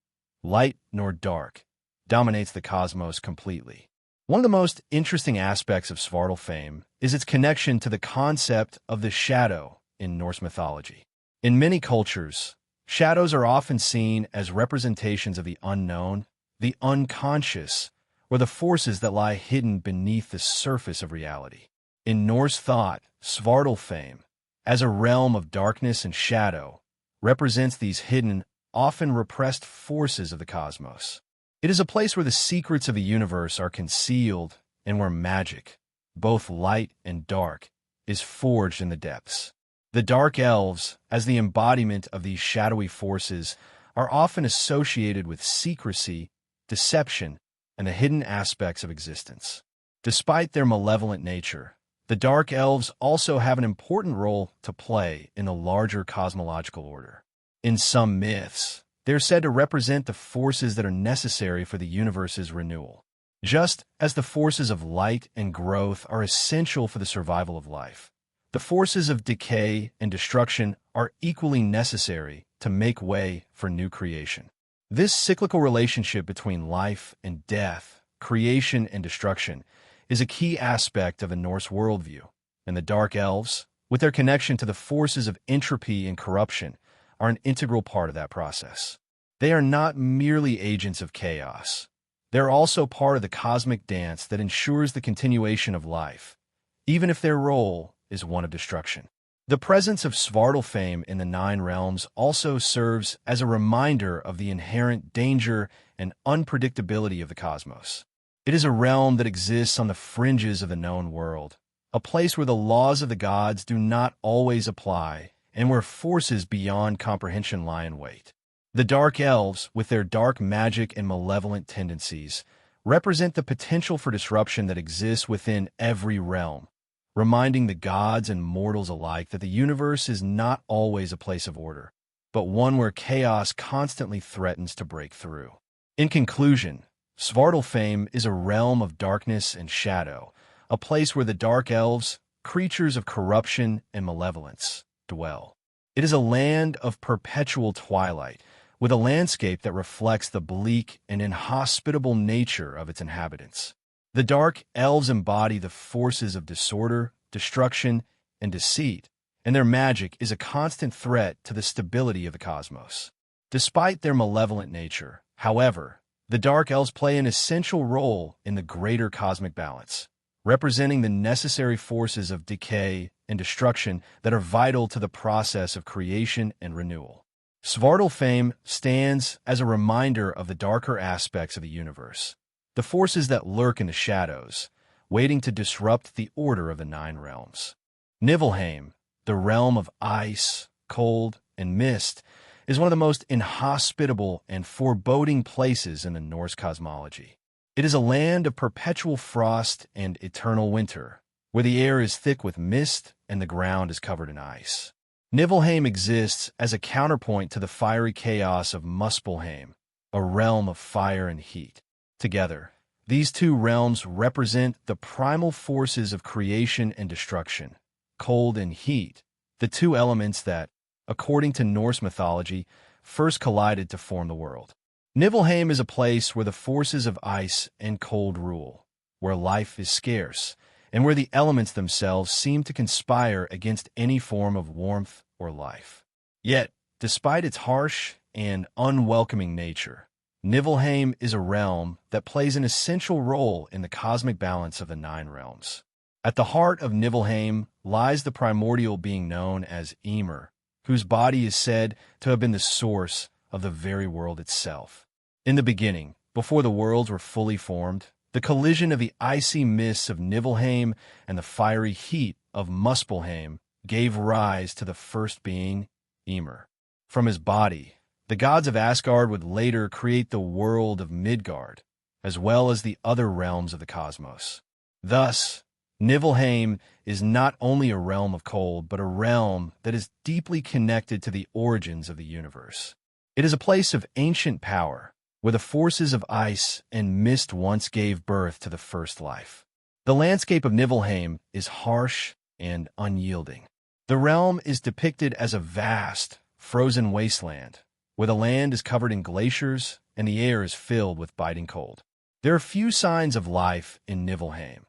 light nor dark, dominates the cosmos completely. One of the most interesting aspects of Svartalfheim is its connection to the concept of the shadow in Norse mythology. In many cultures, shadows are often seen as representations of the unknown, the unconscious, or the forces that lie hidden beneath the surface of reality. In Norse thought, Svartalfheim, as a realm of darkness and shadow, represents these hidden, often repressed forces of the cosmos. It is a place where the secrets of the universe are concealed and where magic, both light and dark, is forged in the depths. The dark elves, as the embodiment of these shadowy forces, are often associated with secrecy, deception, and the hidden aspects of existence. Despite their malevolent nature, the dark elves also have an important role to play in the larger cosmological order. In some myths, they're said to represent the forces that are necessary for the universe's renewal. Just as the forces of light and growth are essential for the survival of life, the forces of decay and destruction are equally necessary to make way for new creation. This cyclical relationship between life and death, creation and destruction, is a key aspect of the Norse worldview, and the Dark Elves, with their connection to the forces of entropy and corruption, are an integral part of that process. They are not merely agents of chaos. They're also part of the cosmic dance that ensures the continuation of life, even if their role is one of destruction. The presence of Svartalfheim in the Nine Realms also serves as a reminder of the inherent danger and unpredictability of the cosmos. It is a realm that exists on the fringes of the known world, a place where the laws of the gods do not always apply and where forces beyond comprehension lie in wait. The Dark Elves, with their dark magic and malevolent tendencies, represent the potential for disruption that exists within every realm, reminding the gods and mortals alike that the universe is not always a place of order, but one where chaos constantly threatens to break through. In conclusion, Svartalfheim is a realm of darkness and shadow, a place where the Dark Elves, creatures of corruption and malevolence, dwell. It is a land of perpetual twilight, with a landscape that reflects the bleak and inhospitable nature of its inhabitants. The Dark Elves embody the forces of disorder, destruction, and deceit, and their magic is a constant threat to the stability of the cosmos. Despite their malevolent nature, however, the Dark Elves play an essential role in the greater cosmic balance, representing the necessary forces of decay and destruction that are vital to the process of creation and renewal. Svartalfheim stands as a reminder of the darker aspects of the universe, the forces that lurk in the shadows, waiting to disrupt the order of the Nine Realms. Niflheim, the realm of ice, cold, and mist, is one of the most inhospitable and foreboding places in the Norse cosmology. It is a land of perpetual frost and eternal winter, where the air is thick with mist and the ground is covered in ice. Niflheim exists as a counterpoint to the fiery chaos of Muspelheim, a realm of fire and heat. Together, these two realms represent the primal forces of creation and destruction, cold and heat, the two elements that, according to Norse mythology, first collided to form the world. Niflheim is a place where the forces of ice and cold rule, where life is scarce, and where the elements themselves seem to conspire against any form of warmth or life. Yet, despite its harsh and unwelcoming nature, Niflheim is a realm that plays an essential role in the cosmic balance of the Nine Realms. At the heart of Niflheim lies the primordial being known as Ymir, whose body is said to have been the source of the very world itself. In the beginning, before the worlds were fully formed, the collision of the icy mists of Niflheim and the fiery heat of Muspelheim gave rise to the first being, Ymir. From his body, the gods of Asgard would later create the world of Midgard, as well as the other realms of the cosmos. Thus, Niflheim is not only a realm of cold, but a realm that is deeply connected to the origins of the universe. It is a place of ancient power, where the forces of ice and mist once gave birth to the first life. The landscape of Niflheim is harsh and unyielding. The realm is depicted as a vast, frozen wasteland, where the land is covered in glaciers and the air is filled with biting cold. There are few signs of life in Niflheim,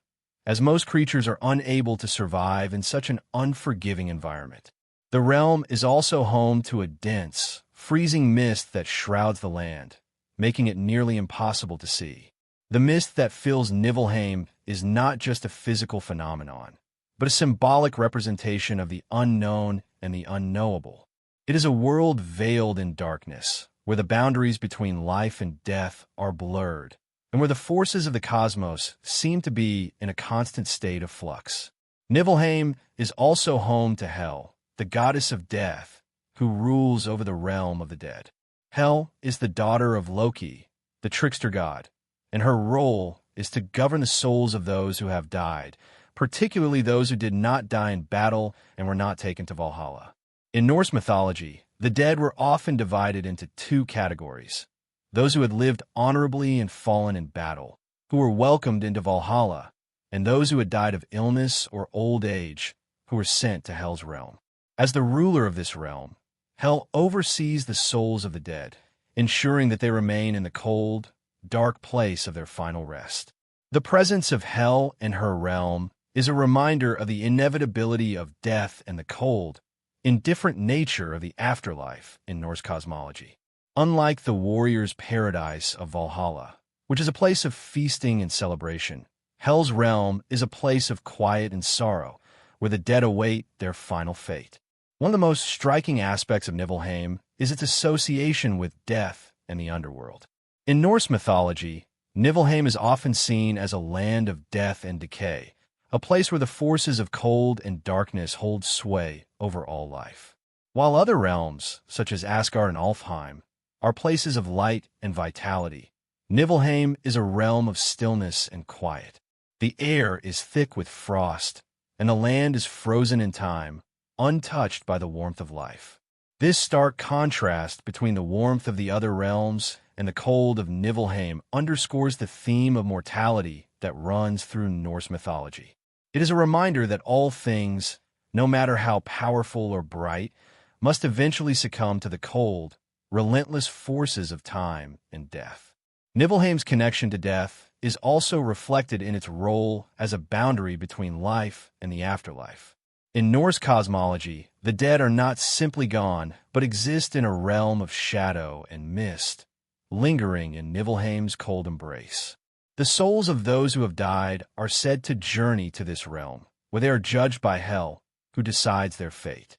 as most creatures are unable to survive in such an unforgiving environment. The realm is also home to a dense, freezing mist that shrouds the land, making it nearly impossible to see. The mist that fills Niflheim is not just a physical phenomenon, but a symbolic representation of the unknown and the unknowable. It is a world veiled in darkness, where the boundaries between life and death are blurred, and where the forces of the cosmos seem to be in a constant state of flux. Niflheim is also home to Hel, the goddess of death, who rules over the realm of the dead. Hel is the daughter of Loki, the trickster god, and her role is to govern the souls of those who have died, particularly those who did not die in battle and were not taken to Valhalla. In Norse mythology, the dead were often divided into two categories: those who had lived honorably and fallen in battle, who were welcomed into Valhalla, and those who had died of illness or old age, who were sent to Hel's realm. As the ruler of this realm, Hel oversees the souls of the dead, ensuring that they remain in the cold, dark place of their final rest. The presence of Hel in her realm is a reminder of the inevitability of death and the cold, indifferent nature of the afterlife in Norse cosmology. Unlike the warrior's paradise of Valhalla, which is a place of feasting and celebration, Hel's realm is a place of quiet and sorrow, where the dead await their final fate. One of the most striking aspects of Niflheim is its association with death and the underworld. In Norse mythology, Niflheim is often seen as a land of death and decay, a place where the forces of cold and darkness hold sway over all life. While other realms, such as Asgard and Alfheim, are places of light and vitality, Niflheim is a realm of stillness and quiet. The air is thick with frost, and the land is frozen in time, untouched by the warmth of life. This stark contrast between the warmth of the other realms and the cold of Niflheim underscores the theme of mortality that runs through Norse mythology. It is a reminder that all things, no matter how powerful or bright, must eventually succumb to the cold, relentless forces of time and death. Niflheim's connection to death is also reflected in its role as a boundary between life and the afterlife. In Norse cosmology, the dead are not simply gone, but exist in a realm of shadow and mist, lingering in Niflheim's cold embrace. The souls of those who have died are said to journey to this realm, where they are judged by Hel, who decides their fate.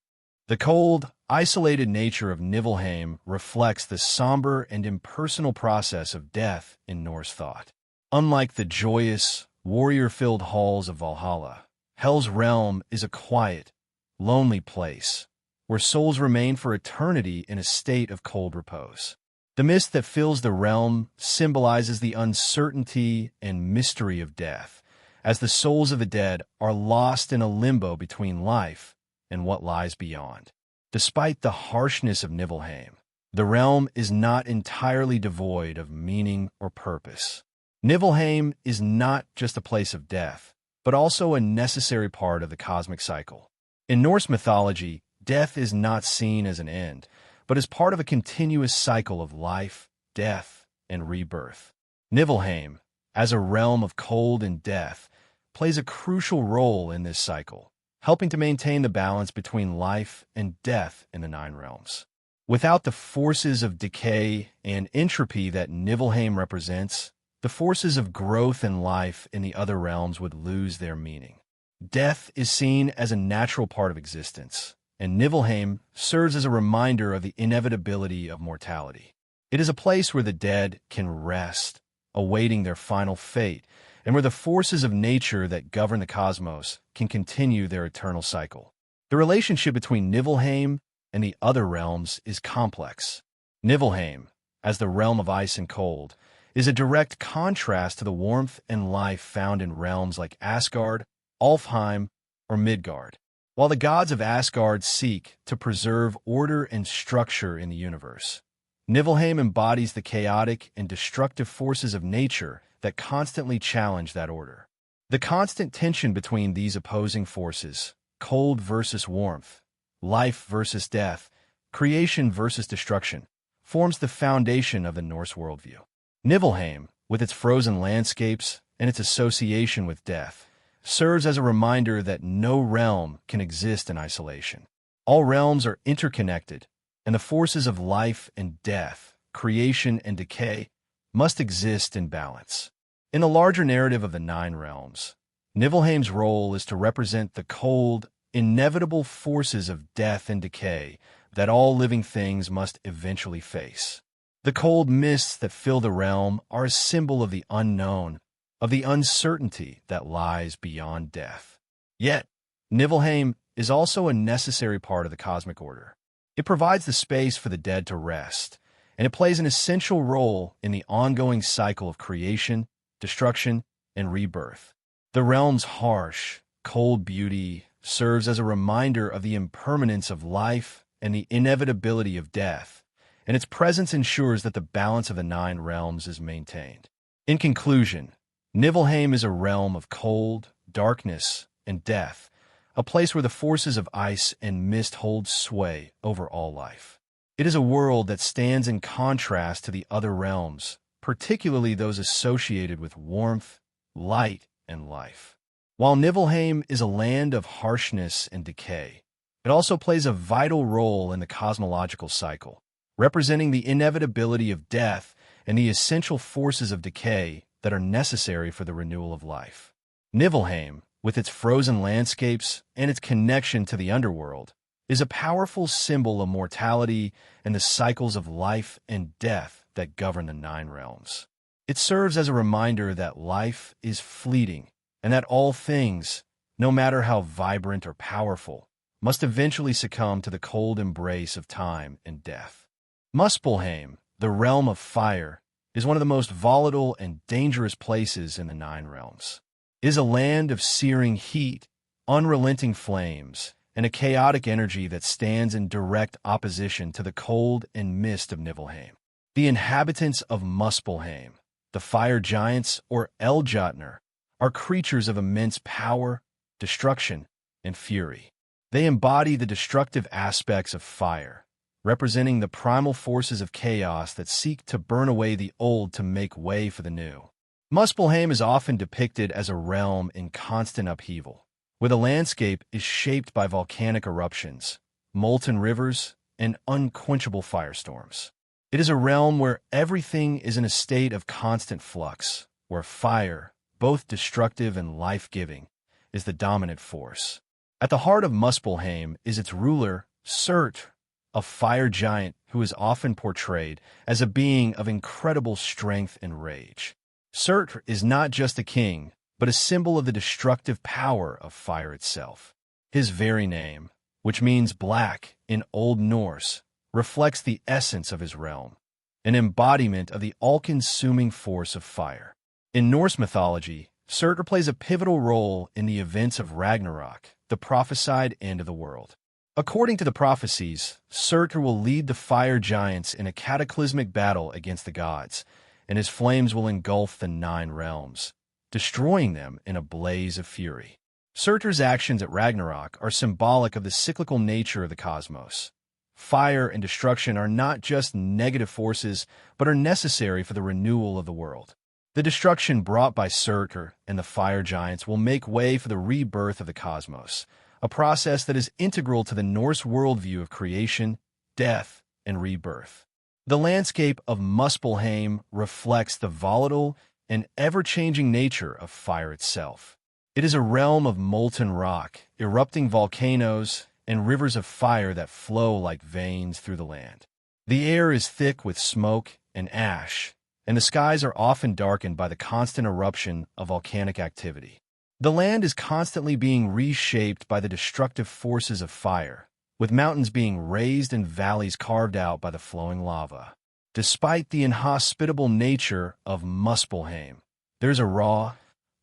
The cold, isolated nature of Niflheim reflects the somber and impersonal process of death in Norse thought. Unlike the joyous, warrior-filled halls of Valhalla, Hel's realm is a quiet, lonely place, where souls remain for eternity in a state of cold repose. The mist that fills the realm symbolizes the uncertainty and mystery of death, as the souls of the dead are lost in a limbo between life and what lies beyond. Despite the harshness of Niflheim, the realm is not entirely devoid of meaning or purpose. Niflheim is not just a place of death, but also a necessary part of the cosmic cycle. In Norse mythology, death is not seen as an end, but as part of a continuous cycle of life, death, and rebirth. Niflheim, as a realm of cold and death, plays a crucial role in this cycle, helping to maintain the balance between life and death in the Nine Realms. Without the forces of decay and entropy that Niflheim represents, the forces of growth and life in the other realms would lose their meaning. Death is seen as a natural part of existence, and Niflheim serves as a reminder of the inevitability of mortality. It is a place where the dead can rest, awaiting their final fate, and where the forces of nature that govern the cosmos can continue their eternal cycle. The relationship between Niflheim and the other realms is complex. Niflheim, as the realm of ice and cold, is a direct contrast to the warmth and life found in realms like Asgard, Alfheim, or Midgard. While the gods of Asgard seek to preserve order and structure in the universe, Niflheim embodies the chaotic and destructive forces of nature that constantly challenge that order. The constant tension between these opposing forces, cold versus warmth, life versus death, creation versus destruction, forms the foundation of the Norse worldview. Niflheim, with its frozen landscapes and its association with death, serves as a reminder that no realm can exist in isolation. All realms are interconnected, and the forces of life and death, creation and decay, must exist in balance. In the larger narrative of the Nine Realms, Niflheim's role is to represent the cold, inevitable forces of death and decay that all living things must eventually face. The cold mists that fill the realm are a symbol of the unknown, of the uncertainty that lies beyond death. Yet, Niflheim is also a necessary part of the cosmic order. It provides the space for the dead to rest, and it plays an essential role in the ongoing cycle of creation, destruction, and rebirth. The realm's harsh, cold beauty serves as a reminder of the impermanence of life and the inevitability of death, and its presence ensures that the balance of the Nine Realms is maintained. In conclusion, Niflheim is a realm of cold, darkness, and death, a place where the forces of ice and mist hold sway over all life. It is a world that stands in contrast to the other realms, particularly those associated with warmth, light, and life. While Niflheim is a land of harshness and decay, it also plays a vital role in the cosmological cycle, representing the inevitability of death and the essential forces of decay that are necessary for the renewal of life. Niflheim, with its frozen landscapes and its connection to the underworld, is a powerful symbol of mortality and the cycles of life and death that govern the Nine Realms. It serves as a reminder that life is fleeting and that all things, no matter how vibrant or powerful, must eventually succumb to the cold embrace of time and death. Muspelheim, the realm of fire, is one of the most volatile and dangerous places in the Nine Realms. It is a land of searing heat, unrelenting flames, and a chaotic energy that stands in direct opposition to the cold and mist of Niflheim. The inhabitants of Muspelheim, the fire giants or Eldjotnar, are creatures of immense power, destruction, and fury. They embody the destructive aspects of fire, representing the primal forces of chaos that seek to burn away the old to make way for the new. Muspelheim is often depicted as a realm in constant upheaval, where the landscape is shaped by volcanic eruptions, molten rivers, and unquenchable firestorms. It is a realm where everything is in a state of constant flux, where fire, both destructive and life-giving, is the dominant force. At the heart of Muspelheim is its ruler, Surt, a fire giant who is often portrayed as a being of incredible strength and rage. Surt is not just a king, but a symbol of the destructive power of fire itself. His very name, which means black in Old Norse, reflects the essence of his realm, an embodiment of the all-consuming force of fire. In Norse mythology, Surtur plays a pivotal role in the events of Ragnarok, the prophesied end of the world. According to the prophecies, Surtur will lead the fire giants in a cataclysmic battle against the gods, and his flames will engulf the Nine Realms, destroying them in a blaze of fury. Surtur's actions at Ragnarok are symbolic of the cyclical nature of the cosmos. Fire and destruction are not just negative forces, but are necessary for the renewal of the world. The destruction brought by Surtur and the fire giants will make way for the rebirth of the cosmos, a process that is integral to the Norse worldview of creation, death, and rebirth. The landscape of Muspelheim reflects the volatile and ever-changing nature of fire itself. It is a realm of molten rock, erupting volcanoes, and rivers of fire that flow like veins through the land. The air is thick with smoke and ash, and the skies are often darkened by the constant eruption of volcanic activity. The land is constantly being reshaped by the destructive forces of fire, with mountains being raised and valleys carved out by the flowing lava. Despite the inhospitable nature of Muspelheim, there's a raw,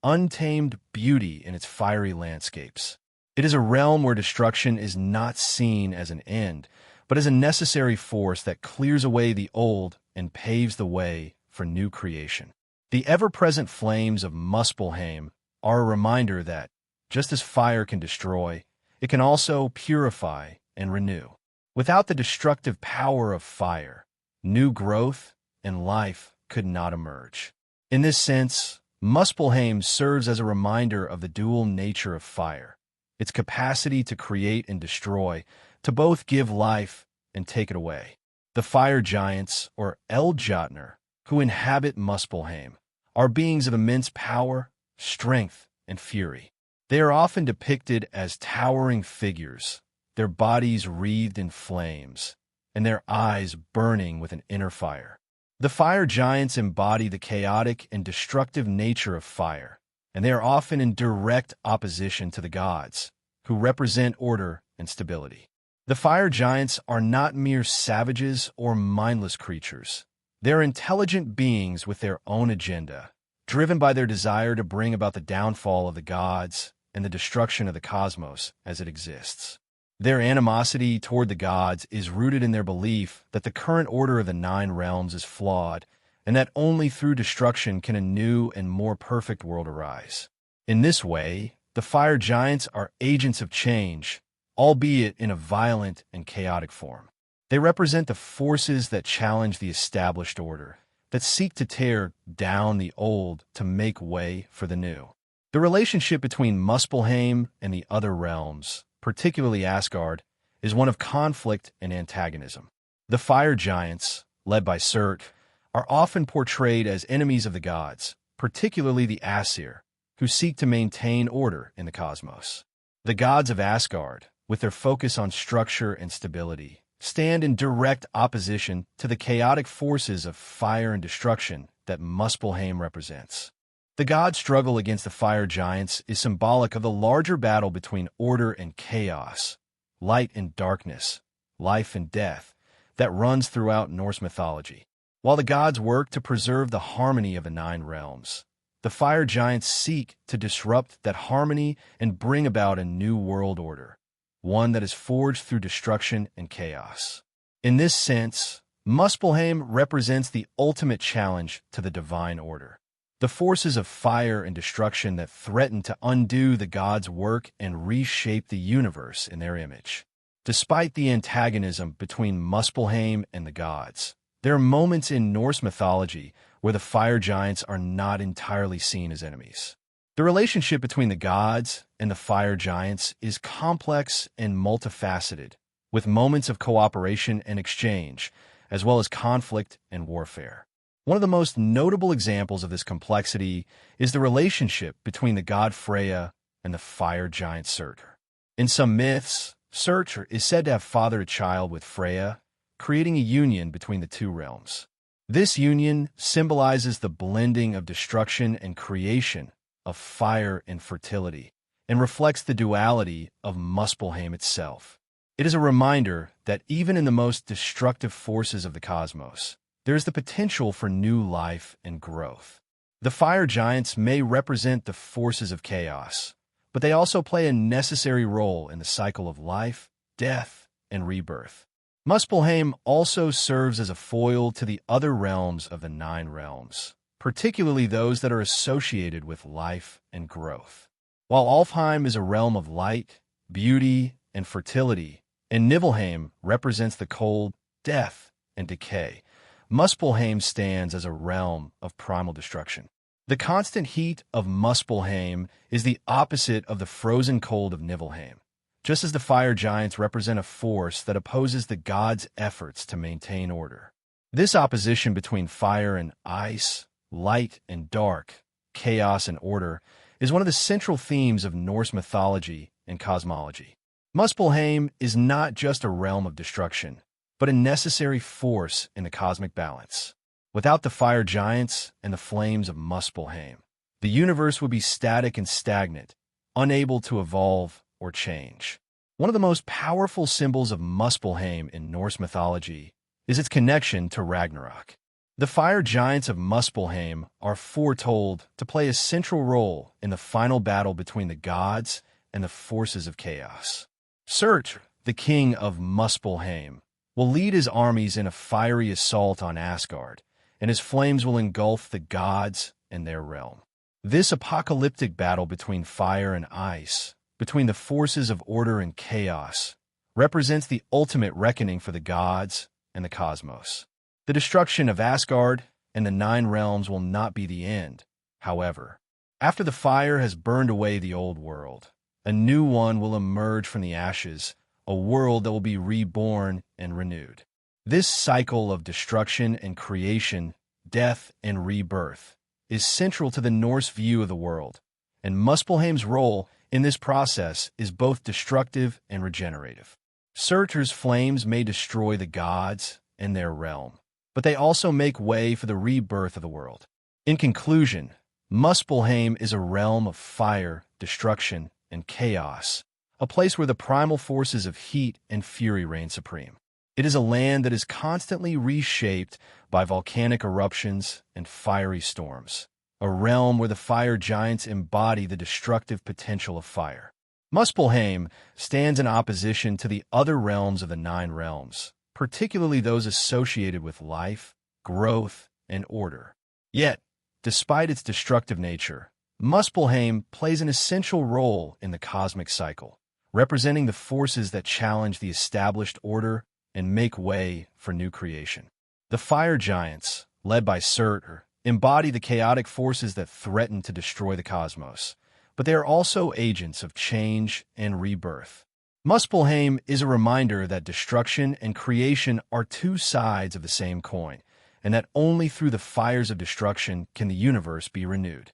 untamed beauty in its fiery landscapes. It is a realm where destruction is not seen as an end, but as a necessary force that clears away the old and paves the way for new creation. The ever-present flames of Muspelheim are a reminder that, just as fire can destroy, it can also purify and renew. Without the destructive power of fire, new growth and life could not emerge. In this sense, Muspelheim serves as a reminder of the dual nature of fire, its capacity to create and destroy, to both give life and take it away. The fire giants, or Eldjotnar, who inhabit Muspelheim, are beings of immense power, strength, and fury. They are often depicted as towering figures, their bodies wreathed in flames, and their eyes burning with an inner fire. The fire giants embody the chaotic and destructive nature of fire, and they are often in direct opposition to the gods, who represent order and stability. The fire giants are not mere savages or mindless creatures. They are intelligent beings with their own agenda, driven by their desire to bring about the downfall of the gods and the destruction of the cosmos as it exists. Their animosity toward the gods is rooted in their belief that the current order of the 9 realms is flawed, and that only through destruction can a new and more perfect world arise. In this way, the fire giants are agents of change, albeit in a violent and chaotic form. They represent the forces that challenge the established order, that seek to tear down the old to make way for the new. The relationship between Muspelheim and the other realms, particularly Asgard, is one of conflict and antagonism. The fire giants, led by Surt, are often portrayed as enemies of the gods, particularly the Aesir, who seek to maintain order in the cosmos. The gods of Asgard, with their focus on structure and stability, stand in direct opposition to the chaotic forces of fire and destruction that Muspelheim represents. The god's struggle against the fire giants is symbolic of the larger battle between order and chaos, light and darkness, life and death, that runs throughout Norse mythology. While the gods work to preserve the harmony of the 9 realms, the fire giants seek to disrupt that harmony and bring about a new world order, one that is forged through destruction and chaos. In this sense, Muspelheim represents the ultimate challenge to the divine order. The forces of fire and destruction that threaten to undo the gods' work and reshape the universe in their image. Despite the antagonism between Muspelheim and the gods, there are moments in Norse mythology where the fire giants are not entirely seen as enemies. The relationship between the gods and the fire giants is complex and multifaceted, with moments of cooperation and exchange, as well as conflict and warfare. One of the most notable examples of this complexity is the relationship between the god Freya and the fire giant Surtur. In some myths, Surtur is said to have fathered a child with Freya, creating a union between the 2 realms. This union symbolizes the blending of destruction and creation, of fire and fertility, and reflects the duality of Muspelheim itself. It is a reminder that even in the most destructive forces of the cosmos, there is the potential for new life and growth. The fire giants may represent the forces of chaos, but they also play a necessary role in the cycle of life, death, and rebirth. Muspelheim also serves as a foil to the other realms of the 9 realms, particularly those that are associated with life and growth. While Alfheim is a realm of light, beauty, and fertility, and Niflheim represents the cold, death, and decay, Muspelheim stands as a realm of primal destruction. The constant heat of Muspelheim is the opposite of the frozen cold of Niflheim, just as the fire giants represent a force that opposes the gods' efforts to maintain order. This opposition between fire and ice, light and dark, chaos and order, is one of the central themes of Norse mythology and cosmology. Muspelheim is not just a realm of destruction, but a necessary force in the cosmic balance. Without the fire giants and the flames of Muspelheim, the universe would be static and stagnant, unable to evolve or change. One of the most powerful symbols of Muspelheim in Norse mythology is its connection to Ragnarok. The fire giants of Muspelheim are foretold to play a central role in the final battle between the gods and the forces of chaos. Surtur, the king of Muspelheim, will lead his armies in a fiery assault on Asgard, and his flames will engulf the gods and their realm. This apocalyptic battle between fire and ice, between the forces of order and chaos, represents the ultimate reckoning for the gods and the cosmos. The destruction of Asgard and the Nine Realms will not be the end, however. After the fire has burned away the old world, a new one will emerge from the ashes, a world that will be reborn and renewed. This cycle of destruction and creation, death and rebirth, is central to the Norse view of the world, and Muspelheim's role in this process is both destructive and regenerative. Surtur's flames may destroy the gods and their realm, but they also make way for the rebirth of the world. In conclusion, Muspelheim is a realm of fire, destruction, and chaos, a place where the primal forces of heat and fury reign supreme. It is a land that is constantly reshaped by volcanic eruptions and fiery storms, a realm where the fire giants embody the destructive potential of fire. Muspelheim stands in opposition to the other realms of the Nine Realms, particularly those associated with life, growth, and order. Yet, despite its destructive nature, Muspelheim plays an essential role in the cosmic cycle, representing the forces that challenge the established order and make way for new creation. The fire giants, led by Surtur, embody the chaotic forces that threaten to destroy the cosmos, but they are also agents of change and rebirth. Muspelheim is a reminder that destruction and creation are two sides of the same coin, and that only through the fires of destruction can the universe be renewed.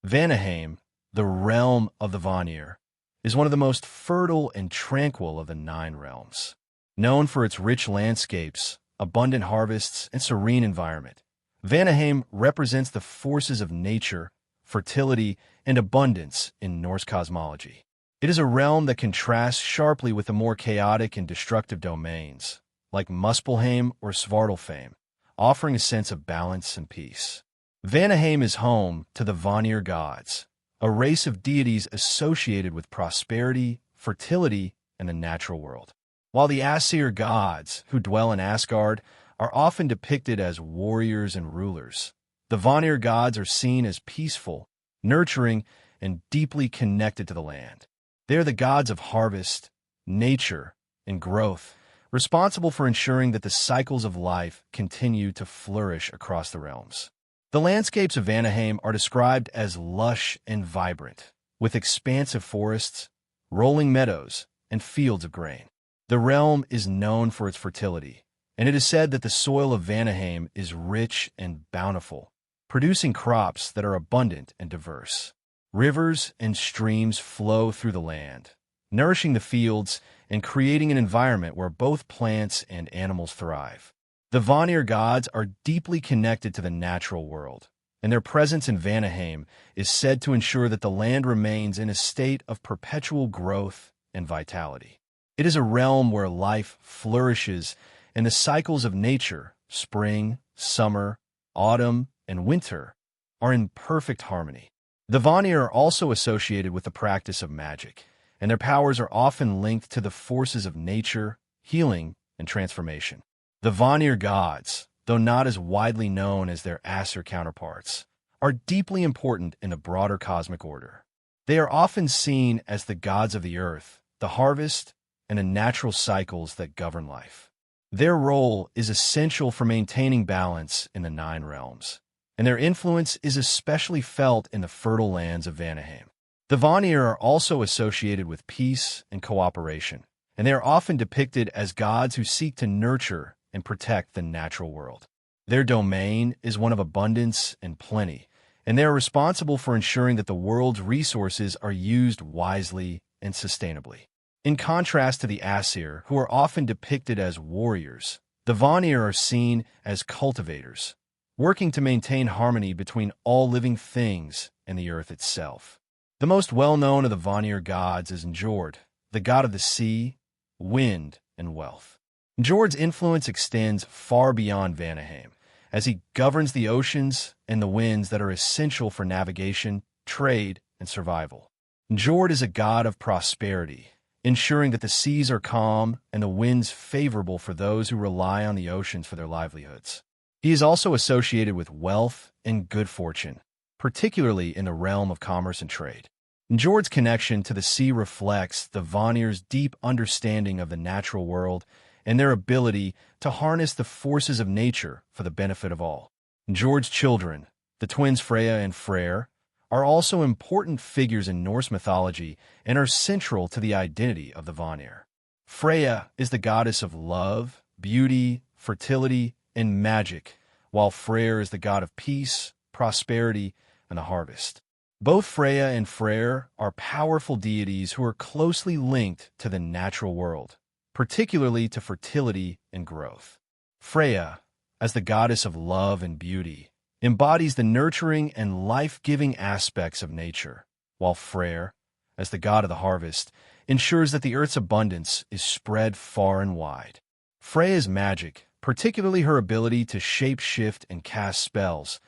Vanaheim, the realm of the Vanir, is one of the most fertile and tranquil of the Nine Realms. Known for its rich landscapes, abundant harvests, and serene environment, Vanaheim represents the forces of nature, fertility, and abundance in Norse cosmology. It is a realm that contrasts sharply with the more chaotic and destructive domains, like Muspelheim or Svartalfheim, offering a sense of balance and peace. Vanaheim is home to the Vanir gods, a race of deities associated with prosperity, fertility, and the natural world. While the Aesir gods, who dwell in Asgard, are often depicted as warriors and rulers, the Vanir gods are seen as peaceful, nurturing, and deeply connected to the land. They are the gods of harvest, nature, and growth, responsible for ensuring that the cycles of life continue to flourish across the realms. The landscapes of Vanaheim are described as lush and vibrant, with expansive forests, rolling meadows, and fields of grain. The realm is known for its fertility, and it is said that the soil of Vanaheim is rich and bountiful, producing crops that are abundant and diverse. Rivers and streams flow through the land, nourishing the fields and creating an environment where both plants and animals thrive. The Vanir gods are deeply connected to the natural world, and their presence in Vanaheim is said to ensure that the land remains in a state of perpetual growth and vitality. It is a realm where life flourishes and the cycles of nature, spring, summer, autumn, and winter, are in perfect harmony. The Vanir are also associated with the practice of magic, and their powers are often linked to the forces of nature, healing, and transformation. The Vanir gods, though not as widely known as their Aesir counterparts, are deeply important in the broader cosmic order. They are often seen as the gods of the earth, the harvest, and the natural cycles that govern life. Their role is essential for maintaining balance in the Nine Realms, and their influence is especially felt in the fertile lands of Vanaheim. The Vanir are also associated with peace and cooperation, and they are often depicted as gods who seek to nurture and protect the natural world. Their domain is one of abundance and plenty, and they are responsible for ensuring that the world's resources are used wisely and sustainably. In contrast to the Aesir, who are often depicted as warriors, the Vanir are seen as cultivators, working to maintain harmony between all living things and the earth itself. The most well-known of the Vanir gods is Njord, the god of the sea, wind, and wealth. Njord's influence extends far beyond Vanaheim, as he governs the oceans and the winds that are essential for navigation, trade, and survival. Njord is a god of prosperity, ensuring that the seas are calm and the winds favorable for those who rely on the oceans for their livelihoods. He is also associated with wealth and good fortune, particularly in the realm of commerce and trade. Njord's connection to the sea reflects the Vanir's deep understanding of the natural world and their ability to harness the forces of nature for the benefit of all. Njord's children, the twins Freya and Freyr, are also important figures in Norse mythology and are central to the identity of the Vanir. Freya is the goddess of love, beauty, fertility, and magic, while Freyr is the god of peace, prosperity, and the harvest. Both Freya and Freyr are powerful deities who are closely linked to the natural world, particularly to fertility and growth. Freya, as the goddess of love and beauty, embodies the nurturing and life-giving aspects of nature, while Freyr, as the god of the harvest, ensures that the earth's abundance is spread far and wide. Freya's magic, particularly her ability to shape-shift and cast spells,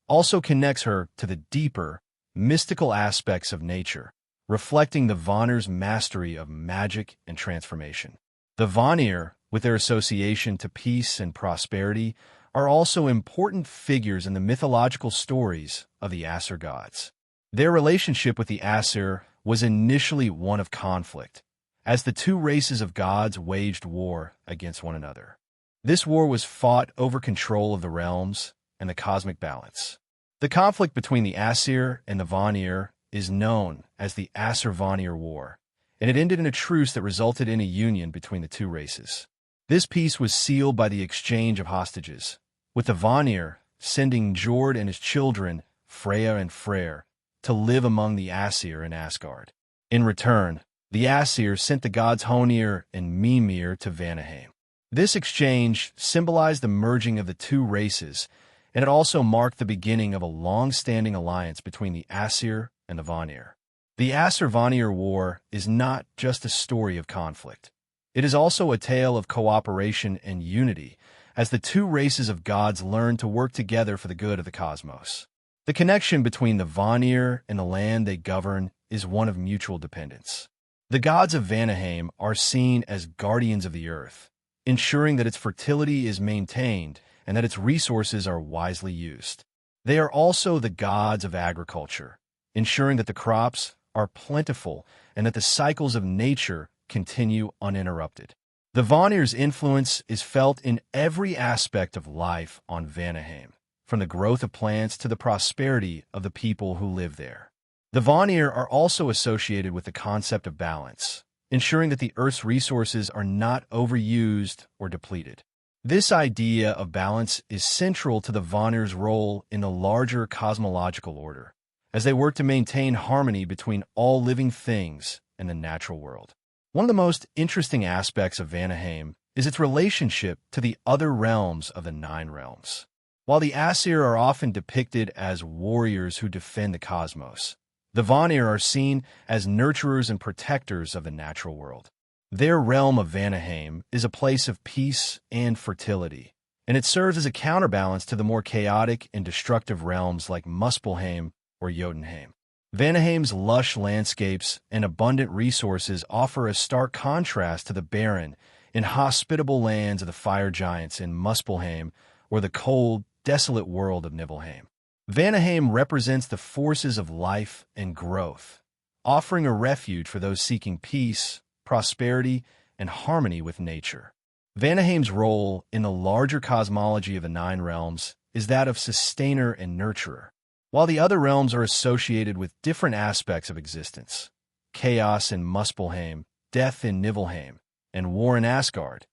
also connects her to the deeper, mystical aspects of nature, reflecting the Vanir's mastery of magic and transformation. The Vanir, with their association to peace and prosperity, are also important figures in the mythological stories of the Aesir gods. Their relationship with the Aesir was initially one of conflict, as the two races of gods waged war against one another. This war was fought over control of the realms and the cosmic balance. The conflict between the Aesir and the Vanir is known as the Aesir-Vanir War, and it ended in a truce that resulted in a union between the two races. This peace was sealed by the exchange of hostages, with the Vanir sending Njord and his children, Freya and Freyr, to live among the Aesir in Asgard. In return, the Aesir sent the gods Honir and Mimir to Vanaheim. This exchange symbolized the merging of the two races, and it also marked the beginning of a long-standing alliance between the Aesir and the Vanir. The Aesir-Vanir War is not just a story of conflict. It is also a tale of cooperation and unity, as the two races of gods learn to work together for the good of the cosmos. The connection between the Vanir and the land they govern is one of mutual dependence. The gods of Vanaheim are seen as guardians of the earth, ensuring that its fertility is maintained and that its resources are wisely used. They are also the gods of agriculture, ensuring that the crops are plentiful and that the cycles of nature continue uninterrupted. The Vanir's influence is felt in every aspect of life on Vanaheim, from the growth of plants to the prosperity of the people who live there. The Vanir are also associated with the concept of balance, ensuring that the Earth's resources are not overused or depleted. This idea of balance is central to the Vanir's role in the larger cosmological order, as they work to maintain harmony between all living things and the natural world. One of the most interesting aspects of Vanaheim is its relationship to the other realms of the Nine Realms. While the Aesir are often depicted as warriors who defend the cosmos, the Vanir are seen as nurturers and protectors of the natural world. Their realm of Vanaheim is a place of peace and fertility, and it serves as a counterbalance to the more chaotic and destructive realms like Muspelheim or Jotunheim. Vanaheim's lush landscapes and abundant resources offer a stark contrast to the barren, inhospitable lands of the fire giants in Muspelheim or the cold, desolate world of Niflheim. Vanaheim represents the forces of life and growth, offering a refuge for those seeking peace, prosperity, and harmony with nature. Vanaheim's role in the larger cosmology of the Nine Realms is that of sustainer and nurturer. While the other realms are associated with different aspects of existence, chaos in Muspelheim, death in Niflheim, and war in Asgard,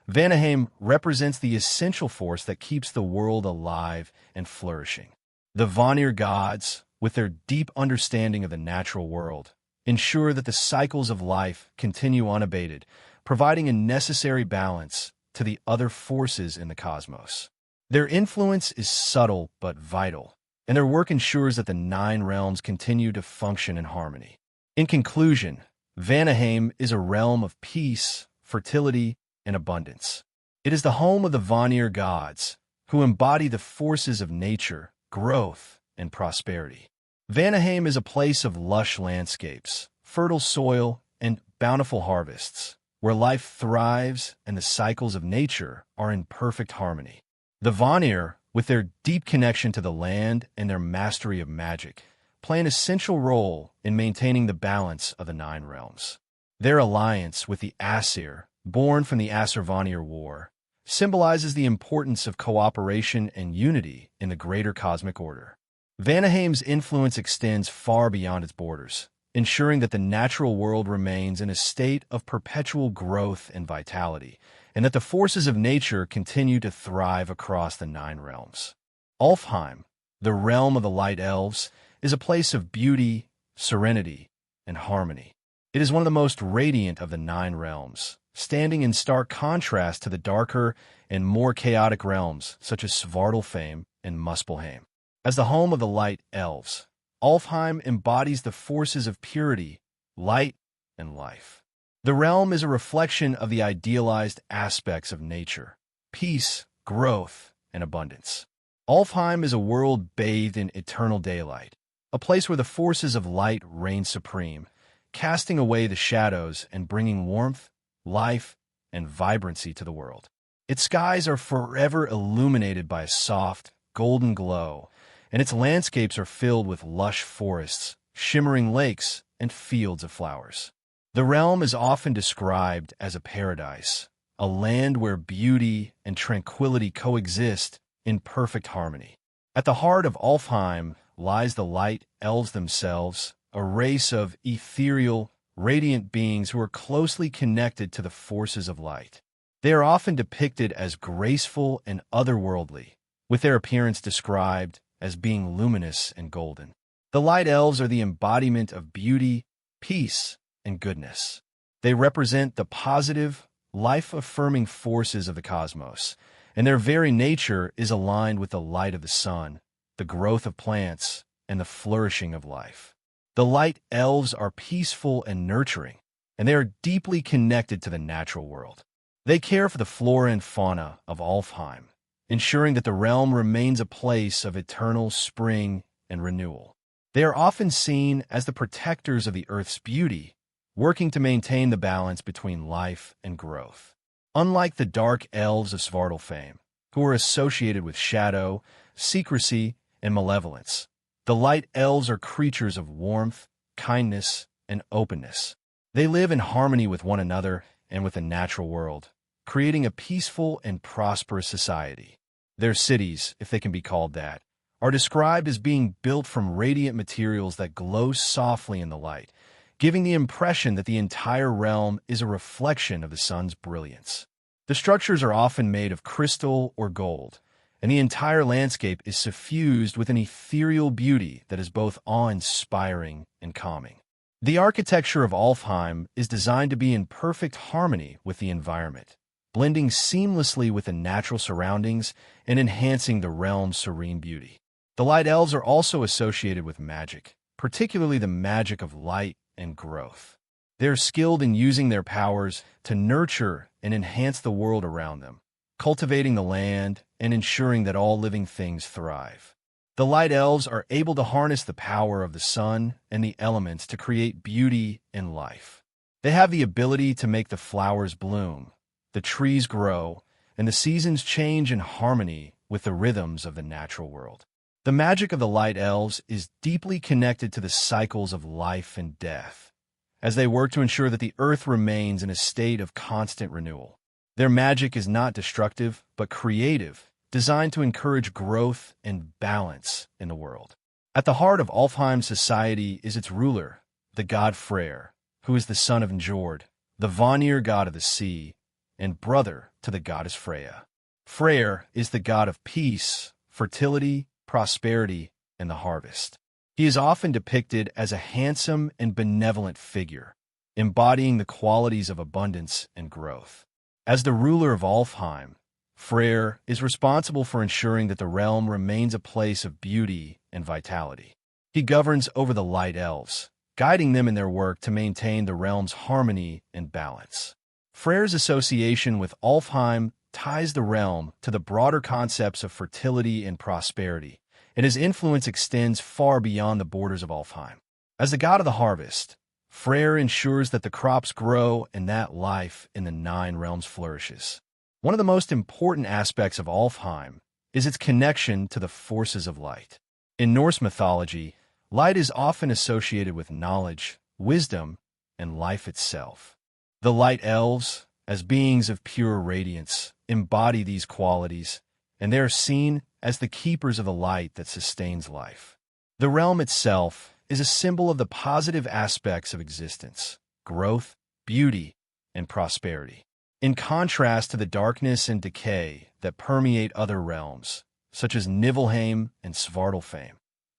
Vanaheim represents the essential force that keeps the world alive and flourishing. The Vanir gods, with their deep understanding of the natural world, ensure that the cycles of life continue unabated, providing a necessary balance to the other forces in the cosmos. Their influence is subtle but vital, and their work ensures that the Nine Realms continue to function in harmony. In conclusion, Vanaheim is a realm of peace, fertility, and abundance. It is the home of the Vanir gods, who embody the forces of nature, growth, and prosperity. Vanaheim is a place of lush landscapes, fertile soil, and bountiful harvests, where life thrives and the cycles of nature are in perfect harmony. The Vanir, with their deep connection to the land and their mastery of magic, play an essential role in maintaining the balance of the nine realms. Their alliance with the Aesir, born from the Aesir-Vanir War, symbolizes the importance of cooperation and unity in the greater cosmic order. Vanaheim's influence extends far beyond its borders, ensuring that the natural world remains in a state of perpetual growth and vitality, and that the forces of nature continue to thrive across the nine realms. Alfheim, the realm of the light elves, is a place of beauty, serenity, and harmony. It is one of the most radiant of the nine realms, standing in stark contrast to the darker and more chaotic realms such as Svartalfheim and Muspelheim. As the home of the light elves, Alfheim embodies the forces of purity, light, and life. The realm is a reflection of the idealized aspects of nature: peace, growth, and abundance. Alfheim is a world bathed in eternal daylight, a place where the forces of light reign supreme, casting away the shadows and bringing warmth, life, and vibrancy to the world. Its skies are forever illuminated by a soft, golden glow, and its landscapes are filled with lush forests, shimmering lakes, and fields of flowers. The realm is often described as a paradise, a land where beauty and tranquility coexist in perfect harmony. At the heart of Alfheim lies the light elves themselves, a race of ethereal, radiant beings who are closely connected to the forces of light. They are often depicted as graceful and otherworldly, with their appearance described as being luminous and golden. The light elves are the embodiment of beauty, peace, and goodness. They represent the positive, life-affirming forces of the cosmos, and their very nature is aligned with the light of the sun, the growth of plants, and the flourishing of life. The light elves are peaceful and nurturing, and they are deeply connected to the natural world. They care for the flora and fauna of Alfheim, ensuring that the realm remains a place of eternal spring and renewal. They are often seen as the protectors of the earth's beauty, working to maintain the balance between life and growth. Unlike the dark elves of Svartalfheim, who are associated with shadow, secrecy, and malevolence, the light elves are creatures of warmth, kindness, and openness. They live in harmony with one another and with the natural world, creating a peaceful and prosperous society. Their cities, if they can be called that, are described as being built from radiant materials that glow softly in the light, giving the impression that the entire realm is a reflection of the sun's brilliance. The structures are often made of crystal or gold, and the entire landscape is suffused with an ethereal beauty that is both awe-inspiring and calming. The architecture of Alfheim is designed to be in perfect harmony with the environment, blending seamlessly with the natural surroundings and enhancing the realm's serene beauty. The light elves are also associated with magic, particularly the magic of light and growth. They are skilled in using their powers to nurture and enhance the world around them, cultivating the land and ensuring that all living things thrive. The light elves are able to harness the power of the sun and the elements to create beauty and life. They have the ability to make the flowers bloom, the trees grow, and the seasons change in harmony with the rhythms of the natural world. The magic of the light elves is deeply connected to the cycles of life and death, as they work to ensure that the earth remains in a state of constant renewal. Their magic is not destructive, but creative, designed to encourage growth and balance in the world. At the heart of Alfheim society is its ruler, the god Freyr, who is the son of Njord, the Vanir god of the sea, and brother to the goddess Freya. Freyr is the god of peace, fertility, prosperity, and the harvest. He is often depicted as a handsome and benevolent figure, embodying the qualities of abundance and growth. As the ruler of Alfheim, Freyr is responsible for ensuring that the realm remains a place of beauty and vitality. He governs over the light elves, guiding them in their work to maintain the realm's harmony and balance. Freyr's association with Alfheim ties the realm to the broader concepts of fertility and prosperity, and his influence extends far beyond the borders of Alfheim. As the god of the harvest, Freyr ensures that the crops grow and that life in the nine realms flourishes. One of the most important aspects of Alfheim is its connection to the forces of light. In Norse mythology, light is often associated with knowledge, wisdom, and life itself. The light elves, as beings of pure radiance, embody these qualities, and they are seen as the keepers of the light that sustains life. The realm itself is a symbol of the positive aspects of existence: growth, beauty, and prosperity. In contrast to the darkness and decay that permeate other realms, such as Niflheim and Svartalfheim,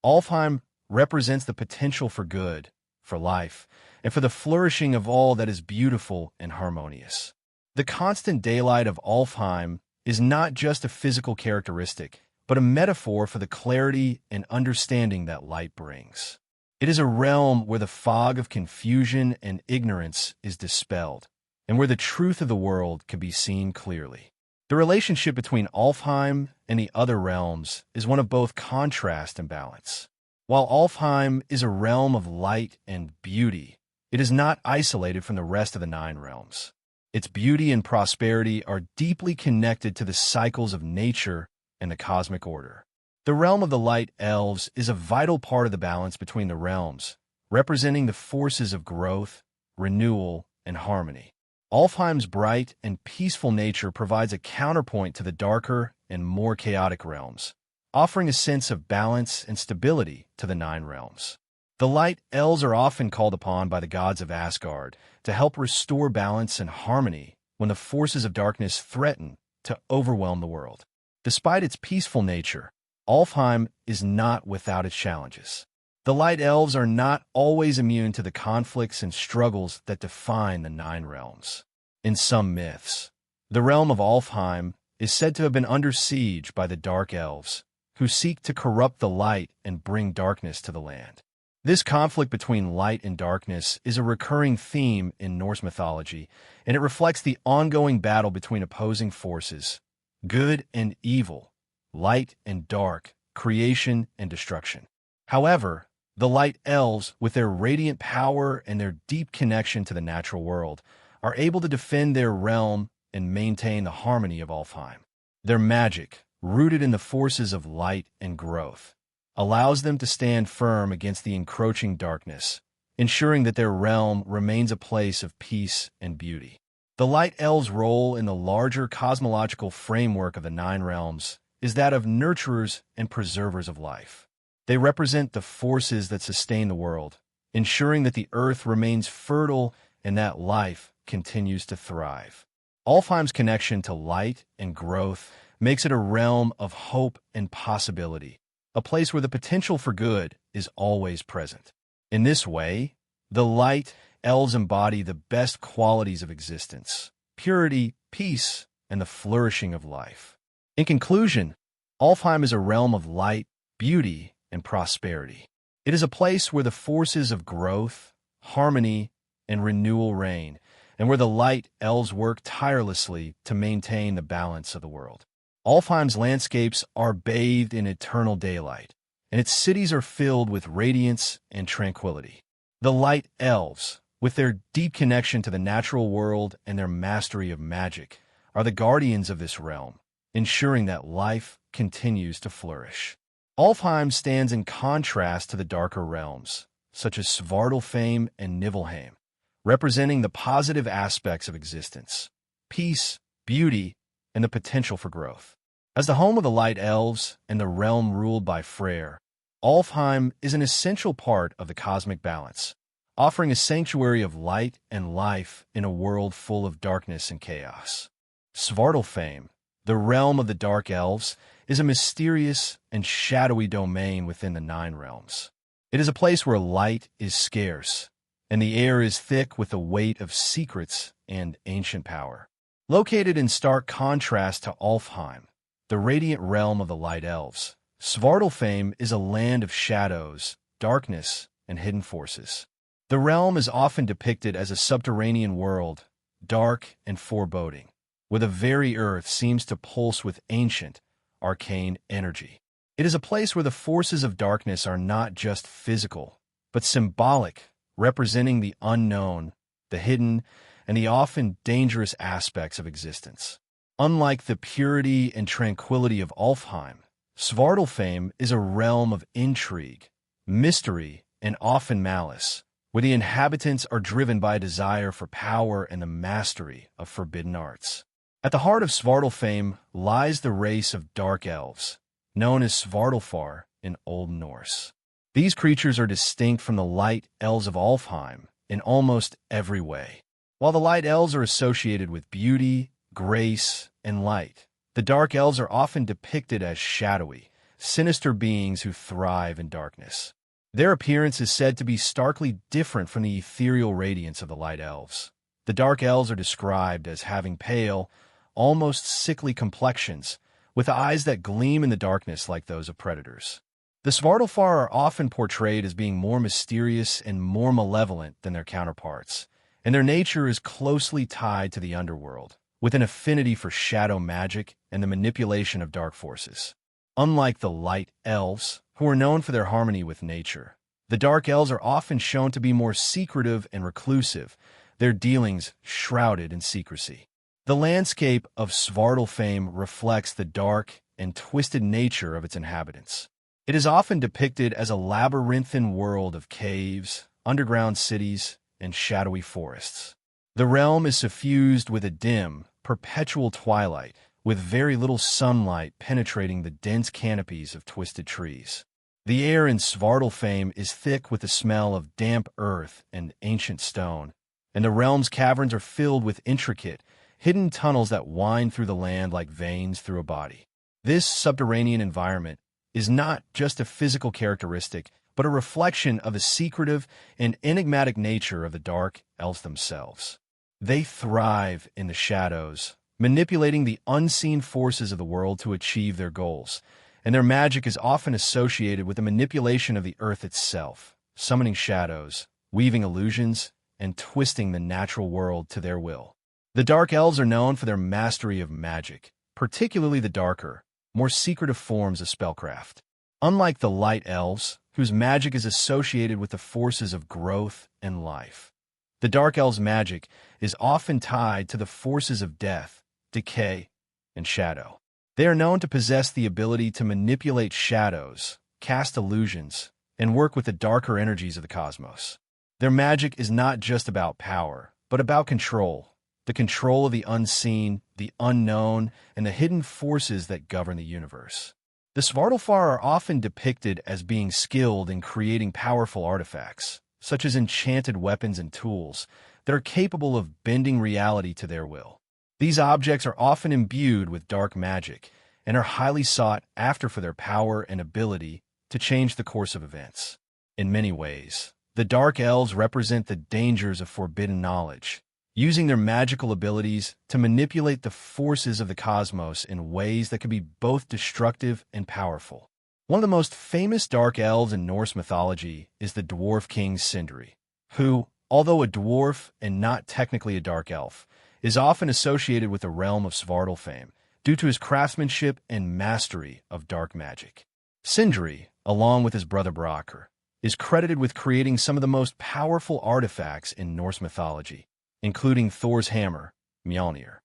Alfheim represents the potential for good, for life, and for the flourishing of all that is beautiful and harmonious. The constant daylight of Alfheim is not just a physical characteristic, but a metaphor for the clarity and understanding that light brings. It is a realm where the fog of confusion and ignorance is dispelled, and where the truth of the world can be seen clearly. The relationship between Alfheim and the other realms is one of both contrast and balance. While Alfheim is a realm of light and beauty, it is not isolated from the rest of the 9 realms. Its beauty and prosperity are deeply connected to the cycles of nature and the cosmic order. The realm of the light elves is a vital part of the balance between the realms, representing the forces of growth, renewal, and harmony. Alfheim's bright and peaceful nature provides a counterpoint to the darker and more chaotic realms, offering a sense of balance and stability to the 9 realms. The light elves are often called upon by the gods of Asgard to help restore balance and harmony when the forces of darkness threaten to overwhelm the world. Despite its peaceful nature, Alfheim is not without its challenges. The light elves are not always immune to the conflicts and struggles that define the 9 realms. In some myths, the realm of Alfheim is said to have been under siege by the dark elves, who seek to corrupt the light and bring darkness to the land. This conflict between light and darkness is a recurring theme in Norse mythology, and it reflects the ongoing battle between opposing forces: good and evil, light and dark, creation and destruction. However, the light elves, with their radiant power and their deep connection to the natural world, are able to defend their realm and maintain the harmony of Alfheim. Their magic, rooted in the forces of light and growth, allows them to stand firm against the encroaching darkness, ensuring that their realm remains a place of peace and beauty. The light elves' role in the larger cosmological framework of the 9 realms is that of nurturers and preservers of life. They represent the forces that sustain the world, ensuring that the earth remains fertile and that life continues to thrive. Alfheim's connection to light and growth makes it a realm of hope and possibility, a place where the potential for good is always present. In this way, the light elves embody the best qualities of existence: purity, peace, and the flourishing of life. In conclusion, Alfheim is a realm of light, beauty, and prosperity. It is a place where the forces of growth, harmony, and renewal reign, and where the light elves work tirelessly to maintain the balance of the world. Alfheim's landscapes are bathed in eternal daylight, and its cities are filled with radiance and tranquility. The light elves, with their deep connection to the natural world and their mastery of magic, are the guardians of this realm, ensuring that life continues to flourish. Alfheim stands in contrast to the darker realms, such as Svartalfheim and Niflheim, representing the positive aspects of existence: peace, beauty, and the potential for growth. As the home of the light elves and the realm ruled by Freyr, Alfheim is an essential part of the cosmic balance, offering a sanctuary of light and life in a world full of darkness and chaos. Svartalfheim, the realm of the dark elves, is a mysterious and shadowy domain within the 9 realms. It is a place where light is scarce, and the air is thick with the weight of secrets and ancient power. Located in stark contrast to Alfheim, the radiant realm of the light elves, Svartalfheim is a land of shadows, darkness, and hidden forces. The realm is often depicted as a subterranean world, dark and foreboding, where the very earth seems to pulse with ancient, arcane energy. It is a place where the forces of darkness are not just physical, but symbolic, representing the unknown, the hidden, and the often dangerous aspects of existence. Unlike the purity and tranquility of Alfheim, Svartalfheim is a realm of intrigue, mystery, and often malice, where the inhabitants are driven by a desire for power and the mastery of forbidden arts. At the heart of Svartalfheim lies the race of dark elves, known as Svartalfar in Old Norse. These creatures are distinct from the light elves of Alfheim in almost every way. While the light elves are associated with beauty, grace, and light, the dark elves are often depicted as shadowy, sinister beings who thrive in darkness. Their appearance is said to be starkly different from the ethereal radiance of the light elves. The dark elves are described as having pale, almost sickly complexions, with eyes that gleam in the darkness like those of predators. The Svartalfar are often portrayed as being more mysterious and more malevolent than their counterparts, and their nature is closely tied to the underworld, with an affinity for shadow magic and the manipulation of dark forces. Unlike the light elves, who are known for their harmony with nature, the dark elves are often shown to be more secretive and reclusive, their dealings shrouded in secrecy. The landscape of Svartalfheim reflects the dark and twisted nature of its inhabitants. It is often depicted as a labyrinthine world of caves, underground cities, and shadowy forests. The realm is suffused with a dim, perpetual twilight, with very little sunlight penetrating the dense canopies of twisted trees. The air in Svartalfheim is thick with the smell of damp earth and ancient stone, and the realm's caverns are filled with intricate, hidden tunnels that wind through the land like veins through a body. This subterranean environment is not just a physical characteristic, but a reflection of the secretive and enigmatic nature of the dark elves themselves. They thrive in the shadows, manipulating the unseen forces of the world to achieve their goals, and their magic is often associated with the manipulation of the earth itself, summoning shadows, weaving illusions, and twisting the natural world to their will. The dark elves are known for their mastery of magic, particularly the darker, more secretive forms of spellcraft. Unlike the light elves, whose magic is associated with the forces of growth and life, the dark elves' magic is often tied to the forces of death, decay, and shadow. They are known to possess the ability to manipulate shadows, cast illusions, and work with the darker energies of the cosmos. Their magic is not just about power, but about control, the control of the unseen, the unknown, and the hidden forces that govern the universe. The Svartalfar are often depicted as being skilled in creating powerful artifacts, such as enchanted weapons and tools, that are capable of bending reality to their will. These objects are often imbued with dark magic and are highly sought after for their power and ability to change the course of events. In many ways, the Dark Elves represent the dangers of forbidden knowledge, using their magical abilities to manipulate the forces of the cosmos in ways that can be both destructive and powerful. One of the most famous Dark Elves in Norse mythology is the dwarf king Sindri, who, although a dwarf and not technically a dark elf, is often associated with the realm of Svartalfheim due to his craftsmanship and mastery of dark magic. Sindri, along with his brother Brakr, is credited with creating some of the most powerful artifacts in Norse mythology, including Thor's hammer, Mjolnir.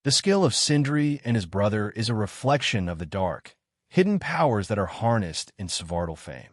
The skill of Sindri and his brother is a reflection of the dark, hidden powers that are harnessed in Svartalfheim,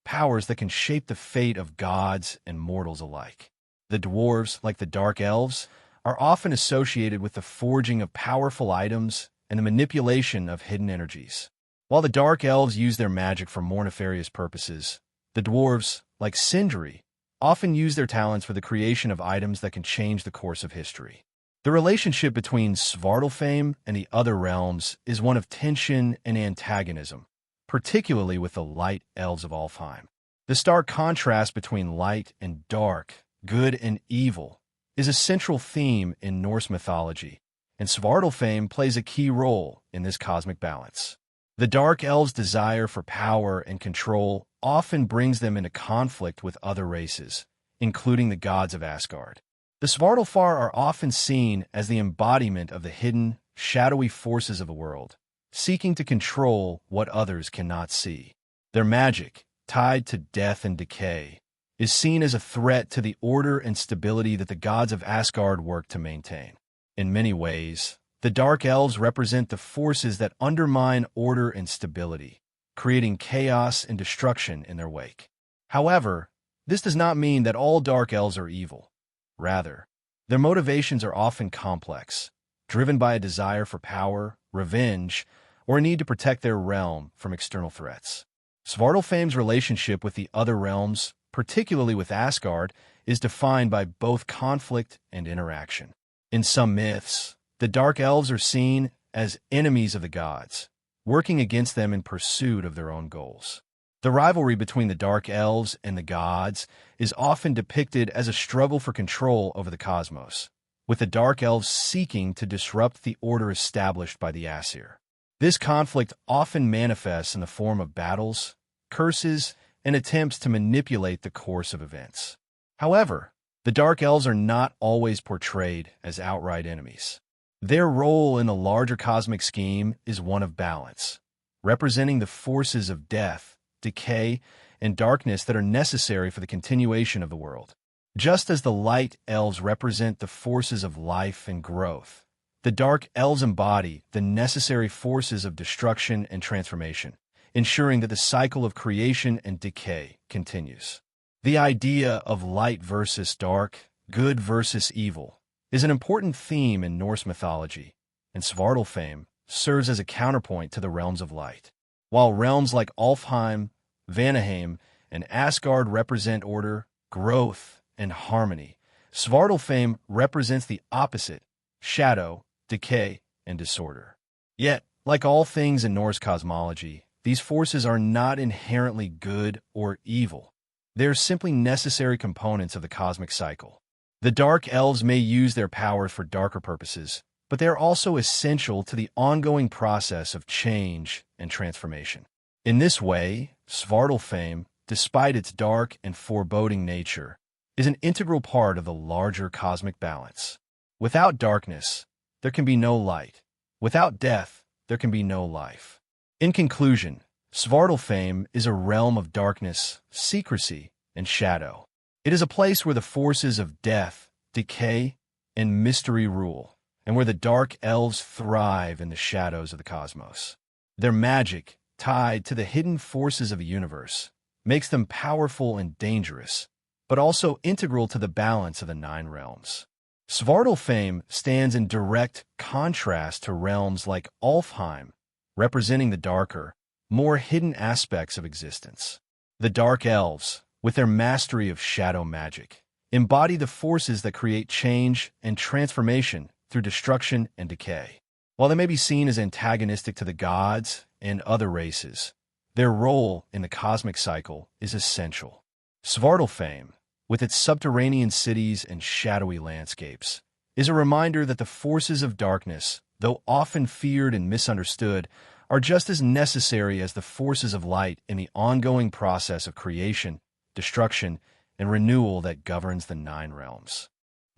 powers that can shape the fate of gods and mortals alike. The dwarves, like the Dark Elves, are often associated with the forging of powerful items and the manipulation of hidden energies. While the Dark Elves use their magic for more nefarious purposes, the dwarves, like Sindri, often use their talents for the creation of items that can change the course of history. The relationship between Svartalfheim and the other realms is one of tension and antagonism, particularly with the light elves of Alfheim. The stark contrast between light and dark, good and evil, is a central theme in Norse mythology, and Svartalfheim plays a key role in this cosmic balance. The Dark Elves' desire for power and control often brings them into conflict with other races, including the gods of Asgard. The Svartalfar are often seen as the embodiment of the hidden, shadowy forces of the world, seeking to control what others cannot see. Their magic, tied to death and decay, is seen as a threat to the order and stability that the gods of Asgard work to maintain. In many ways, The dark elves represent the forces that undermine order and stability, creating chaos and destruction in their wake. However, this does not mean that all dark elves are evil. Rather, their motivations are often complex, driven by a desire for power, revenge, or a need to protect their realm from external threats. Svartalfheim's relationship with the other realms, particularly with Asgard, is defined by both conflict and interaction. In some myths, the dark elves are seen as enemies of the gods, working against them in pursuit of their own goals. The rivalry between the dark elves and the gods is often depicted as a struggle for control over the cosmos, with the dark elves seeking to disrupt the order established by the Aesir. This conflict often manifests in the form of battles, curses, and attempts to manipulate the course of events. However, the dark elves are not always portrayed as outright enemies. Their role in the larger cosmic scheme is one of balance, representing the forces of death, decay, and darkness that are necessary for the continuation of the world. Just as the light elves represent the forces of life and growth, the dark elves embody the necessary forces of destruction and transformation, ensuring that the cycle of creation and decay continues. The idea of light versus dark, good versus evil, is an important theme in Norse mythology, and Svartalfheim serves as a counterpoint to the realms of light. While realms like Alfheim, Vanaheim, and Asgard represent order, growth, and harmony, Svartalfheim represents the opposite: shadow, decay, and disorder. Yet, like all things in Norse cosmology, these forces are not inherently good or evil. They are simply necessary components of the cosmic cycle. The dark elves may use their powers for darker purposes, but they are also essential to the ongoing process of change and transformation. In this way, Svartalfheim, despite its dark and foreboding nature, is an integral part of the larger cosmic balance. Without darkness, there can be no light. Without death, there can be no life. In conclusion, Svartalfheim is a realm of darkness, secrecy, and shadow. It is a place where the forces of death, decay, and mystery rule, and where the dark elves thrive in the shadows of the cosmos. Their magic, tied to the hidden forces of the universe, makes them powerful and dangerous, but also integral to the balance of the 9 realms. Svartalfheim stands in direct contrast to realms like Alfheim, representing the darker, more hidden aspects of existence. The dark elves, with their mastery of shadow magic, embody the forces that create change and transformation through destruction and decay. While they may be seen as antagonistic to the gods and other races, their role in the cosmic cycle is essential. Svartalfheim, with its subterranean cities and shadowy landscapes, is a reminder that the forces of darkness, though often feared and misunderstood, are just as necessary as the forces of light in the ongoing process of creation, destruction, and renewal that governs the 9 realms.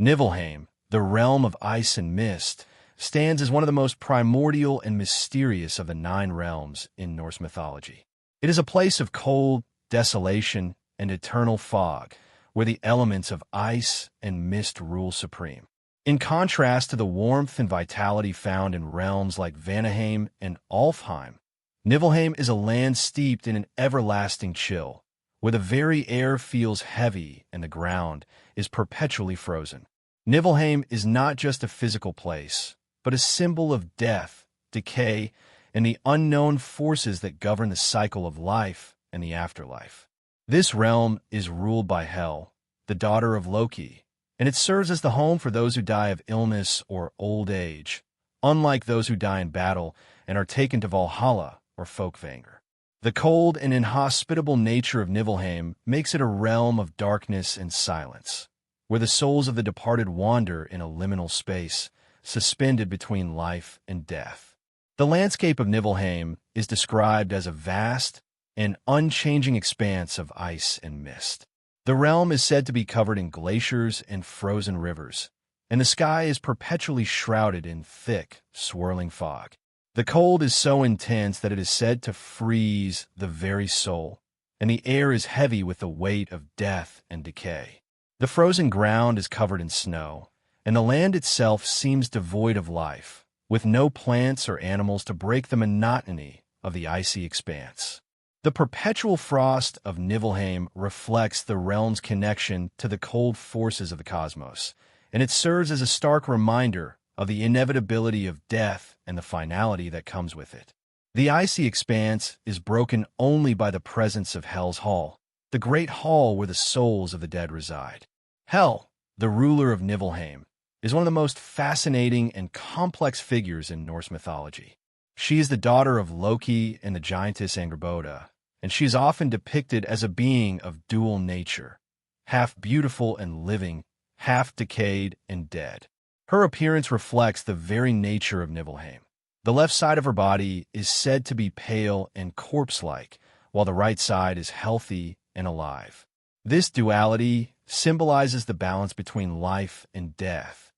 Niflheim, the realm of ice and mist, stands as one of the most primordial and mysterious of the 9 realms in Norse mythology. It is a place of cold, desolation, and eternal fog, where the elements of ice and mist rule supreme. In contrast to the warmth and vitality found in realms like Vanaheim and Alfheim, Niflheim is a land steeped in an everlasting chill, where the very air feels heavy and the ground is perpetually frozen. Niflheim is not just a physical place, but a symbol of death, decay, and the unknown forces that govern the cycle of life and the afterlife. This realm is ruled by Hel, the daughter of Loki, and it serves as the home for those who die of illness or old age, unlike those who die in battle and are taken to Valhalla or Folkvanger. The cold and inhospitable nature of Niflheim makes it a realm of darkness and silence, where the souls of the departed wander in a liminal space, suspended between life and death. The landscape of Niflheim is described as a vast and unchanging expanse of ice and mist. The realm is said to be covered in glaciers and frozen rivers, and the sky is perpetually shrouded in thick, swirling fog. The cold is so intense that it is said to freeze the very soul, and the air is heavy with the weight of death and decay. The frozen ground is covered in snow, and the land itself seems devoid of life, with no plants or animals to break the monotony of the icy expanse. The perpetual frost of Niflheim reflects the realm's connection to the cold forces of the cosmos, and it serves as a stark reminder of the inevitability of death and the finality that comes with it. The icy expanse is broken only by the presence of Hel's Hall, the great hall where the souls of the dead reside. Hel, the ruler of Niflheim, is one of the most fascinating and complex figures in Norse mythology. She is the daughter of Loki and the giantess Angrboda, and she is often depicted as a being of dual nature, half beautiful and living, half decayed and dead. Her appearance reflects the very nature of Niflheim. The left side of her body is said to be pale and corpse-like, while the right side is healthy and alive. This duality symbolizes the balance between life and death,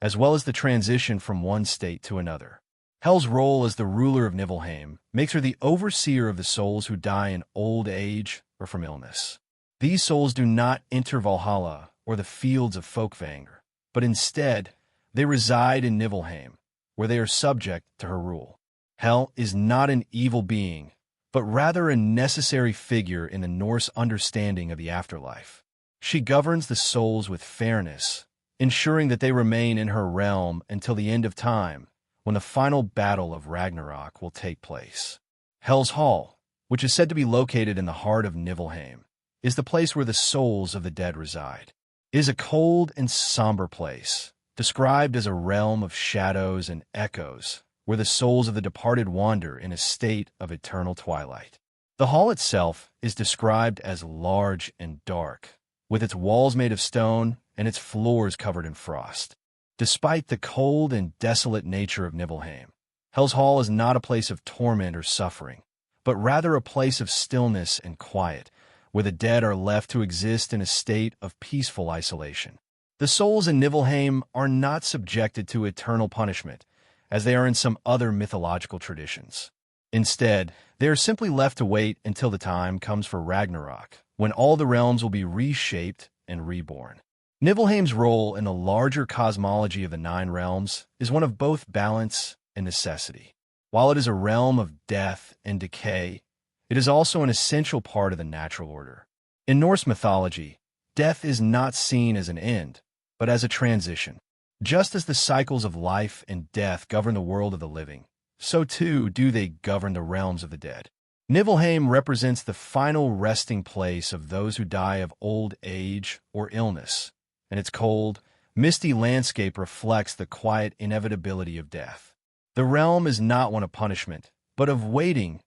as well as the transition from one state to another. Hel's role as the ruler of Niflheim makes her the overseer of the souls who die in old age or from illness. These souls do not enter Valhalla or the fields of Folkvanger, but instead, they reside in Niflheim, where they are subject to her rule. Hel is not an evil being, but rather a necessary figure in the Norse understanding of the afterlife. She governs the souls with fairness, ensuring that they remain in her realm until the end of time, when the final battle of Ragnarok will take place. Hel's Hall, which is said to be located in the heart of Niflheim, is the place where the souls of the dead reside. It is a cold and somber place, described as a realm of shadows and echoes, where the souls of the departed wander in a state of eternal twilight. The hall itself is described as large and dark, with its walls made of stone and its floors covered in frost. Despite the cold and desolate nature of Niflheim, Hel's Hall is not a place of torment or suffering, but rather a place of stillness and quiet, where the dead are left to exist in a state of peaceful isolation. The souls in Niflheim are not subjected to eternal punishment, as they are in some other mythological traditions. Instead, they are simply left to wait until the time comes for Ragnarok, when all the realms will be reshaped and reborn. Niflheim's role in the larger cosmology of the Nine Realms is one of both balance and necessity. While it is a realm of death and decay, it is also an essential part of the natural order. In Norse mythology, death is not seen as an end, but as a transition. Just as the cycles of life and death govern the world of the living, so too do they govern the realms of the dead. Niflheim represents the final resting place of those who die of old age or illness, and its cold, misty landscape reflects the quiet inevitability of death. The realm is not one of punishment, but of waiting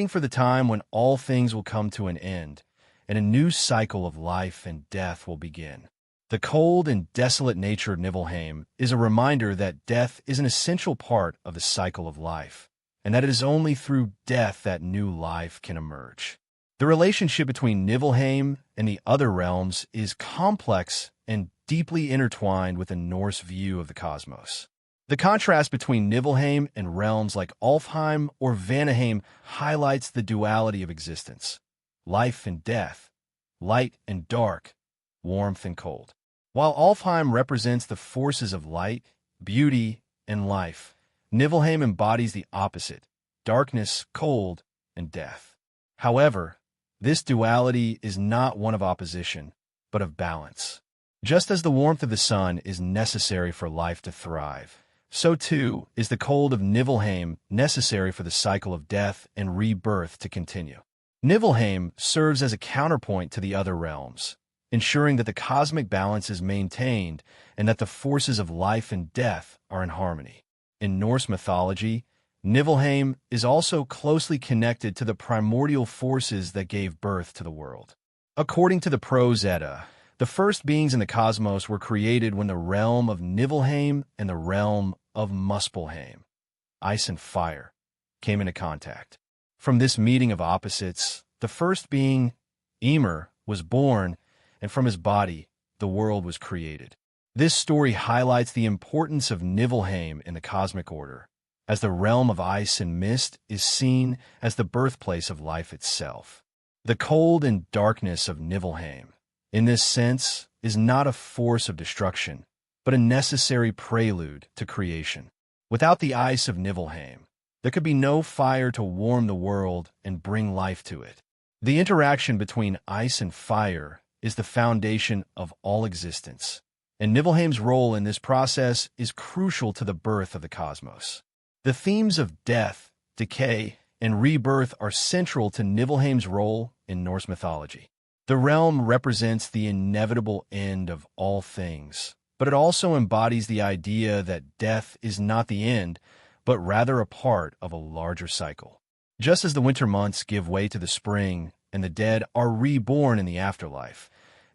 for the time when all things will come to an end, and a new cycle of life and death will begin. The cold and desolate nature of Niflheim is a reminder that death is an essential part of the cycle of life, and that it is only through death that new life can emerge. The relationship between Niflheim and the other realms is complex and deeply intertwined with the Norse view of the cosmos. The contrast between Niflheim and realms like Alfheim or Vanaheim highlights the duality of existence: life and death, light and dark, warmth and cold. While Alfheim represents the forces of light, beauty, and life, Niflheim embodies the opposite: darkness, cold, and death. However, this duality is not one of opposition, but of balance. Just as the warmth of the sun is necessary for life to thrive, so too is the cold of Niflheim necessary for the cycle of death and rebirth to continue. Niflheim serves as a counterpoint to the other realms, ensuring that the cosmic balance is maintained and that the forces of life and death are in harmony. In Norse mythology, Niflheim is also closely connected to the primordial forces that gave birth to the world. According to the Prose Edda, the first beings in the cosmos were created when the realm of Niflheim and the realm of Muspelheim, ice and fire, came into contact. From this meeting of opposites, the first being, Ymir, was born, and from his body, the world was created. This story highlights the importance of Niflheim in the cosmic order, as the realm of ice and mist is seen as the birthplace of life itself. The cold and darkness of Niflheim, in this sense, is not a force of destruction, but a necessary prelude to creation. Without the ice of Niflheim, there could be no fire to warm the world and bring life to it. The interaction between ice and fire is the foundation of all existence, and Niflheim's role in this process is crucial to the birth of the cosmos. The themes of death, decay, and rebirth are central to Niflheim's role in Norse mythology. The realm represents the inevitable end of all things, but it also embodies the idea that death is not the end, but rather a part of a larger cycle. Just as the winter months give way to the spring and the dead are reborn in the afterlife,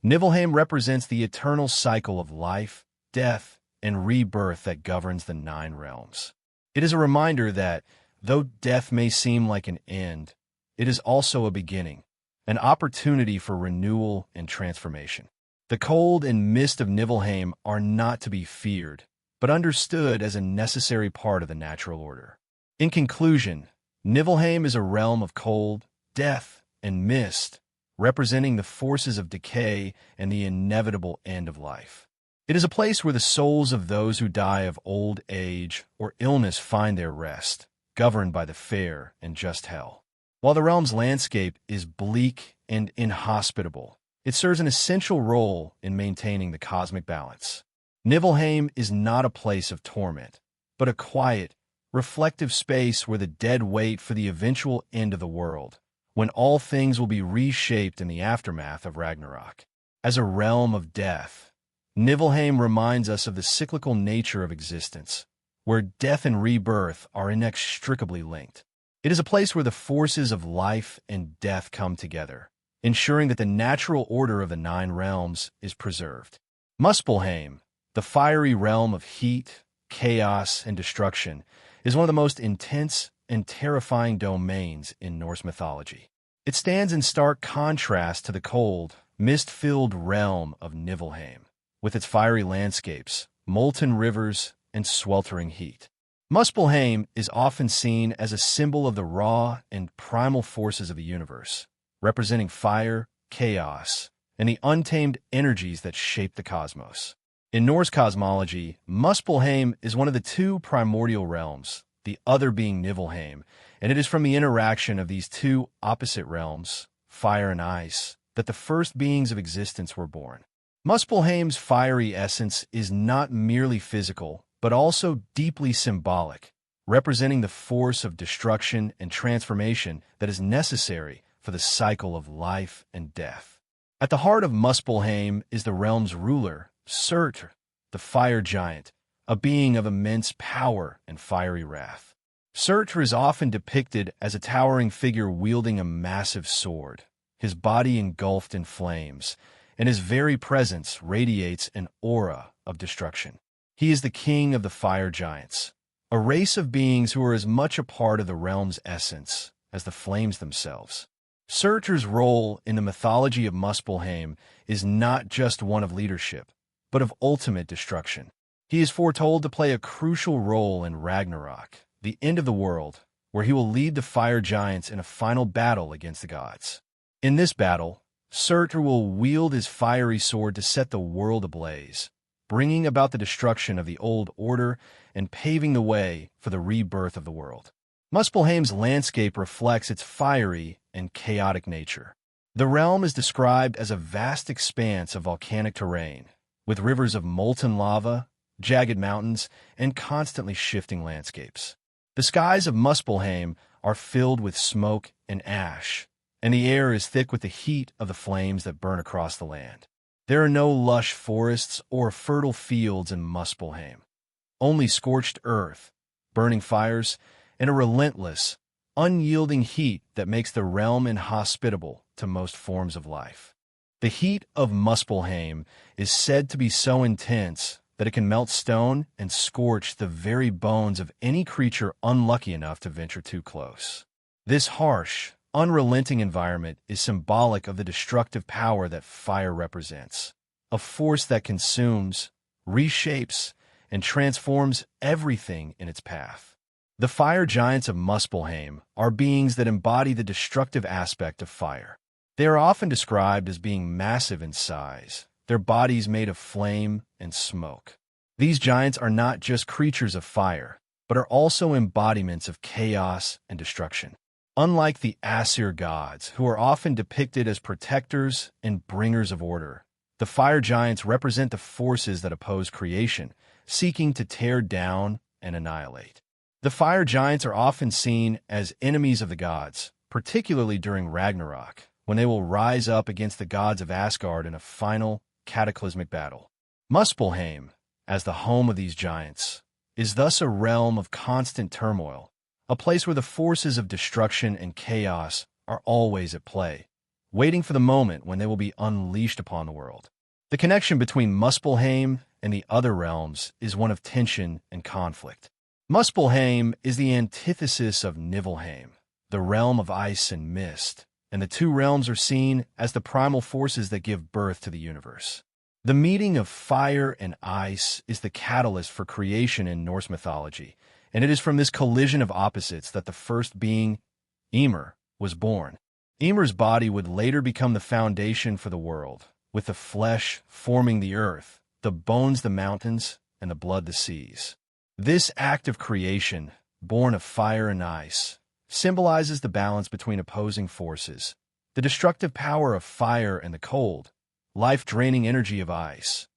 Niflheim represents the eternal cycle of life, death, and rebirth that governs the 9 realms. It is a reminder that, though death may seem like an end, it is also a beginning, an opportunity for renewal and transformation. The cold and mist of Niflheim are not to be feared, but understood as a necessary part of the natural order. In conclusion, Niflheim is a realm of cold, death, and mist, representing the forces of decay and the inevitable end of life. It is a place where the souls of those who die of old age or illness find their rest, governed by the fair and just hell. While the realm's landscape is bleak and inhospitable, it serves an essential role in maintaining the cosmic balance. Niflheim is not a place of torment, but a quiet, reflective space where the dead wait for the eventual end of the world, when all things will be reshaped in the aftermath of Ragnarok. As a realm of death, Niflheim reminds us of the cyclical nature of existence, where death and rebirth are inextricably linked. It is a place where the forces of life and death come together, ensuring that the natural order of the 9 realms is preserved. Muspelheim, the fiery realm of heat, chaos, and destruction, is one of the most intense and terrifying domains in Norse mythology. It stands in stark contrast to the cold, mist-filled realm of Niflheim, with its fiery landscapes, molten rivers, and sweltering heat. Muspelheim is often seen as a symbol of the raw and primal forces of the universe, representing fire, chaos, and the untamed energies that shape the cosmos. In Norse cosmology, Muspelheim is one of the 2 primordial realms, the other being Niflheim, and it is from the interaction of these 2 opposite realms, fire and ice, that the first beings of existence were born. Muspelheim's fiery essence is not merely physical, but also deeply symbolic, representing the force of destruction and transformation that is necessary for the cycle of life and death. At the heart of Muspelheim is the realm's ruler, Surtr, the fire giant, a being of immense power and fiery wrath. Surtr is often depicted as a towering figure wielding a massive sword, his body engulfed in flames, and his very presence radiates an aura of destruction. He is the king of the fire giants, a race of beings who are as much a part of the realm's essence as the flames themselves. Surtr's role in the mythology of Muspelheim is not just one of leadership, but of ultimate destruction. He is foretold to play a crucial role in Ragnarok, the end of the world, where he will lead the fire giants in a final battle against the gods. In this battle, Surtr will wield his fiery sword to set the world ablaze, bringing about the destruction of the old order and paving the way for the rebirth of the world. Muspelheim's landscape reflects its fiery and chaotic nature. The realm is described as a vast expanse of volcanic terrain, with rivers of molten lava, jagged mountains, and constantly shifting landscapes. The skies of Muspelheim are filled with smoke and ash, and the air is thick with the heat of the flames that burn across the land. There are no lush forests or fertile fields in Muspelheim, only scorched earth, burning fires, and a relentless, unyielding heat that makes the realm inhospitable to most forms of life. The heat of Muspelheim is said to be so intense that it can melt stone and scorch the very bones of any creature unlucky enough to venture too close. This harsh, unrelenting environment is symbolic of the destructive power that fire represents, a force that consumes, reshapes, and transforms everything in its path. The fire giants of Muspelheim are beings that embody the destructive aspect of fire. They are often described as being massive in size, their bodies made of flame and smoke. These giants are not just creatures of fire, but are also embodiments of chaos and destruction. Unlike the Aesir gods, who are often depicted as protectors and bringers of order, the fire giants represent the forces that oppose creation, seeking to tear down and annihilate. The fire giants are often seen as enemies of the gods, particularly during Ragnarok, when they will rise up against the gods of Asgard in a final, cataclysmic battle. Muspelheim, as the home of these giants, is thus a realm of constant turmoil, a place where the forces of destruction and chaos are always at play, waiting for the moment when they will be unleashed upon the world. The connection between Muspelheim and the other realms is one of tension and conflict. Muspelheim is the antithesis of Niflheim, the realm of ice and mist, and the two realms are seen as the primal forces that give birth to the universe. The meeting of fire and ice is the catalyst for creation in Norse mythology, and it is from this collision of opposites that the first being, Ymir, was born. Ymir's body would later become the foundation for the world, with the flesh forming the earth, the bones the mountains, and the blood the seas. This act of creation, born of fire and ice, symbolizes the balance between opposing forces, the destructive power of fire and the cold, life-draining energy of ice,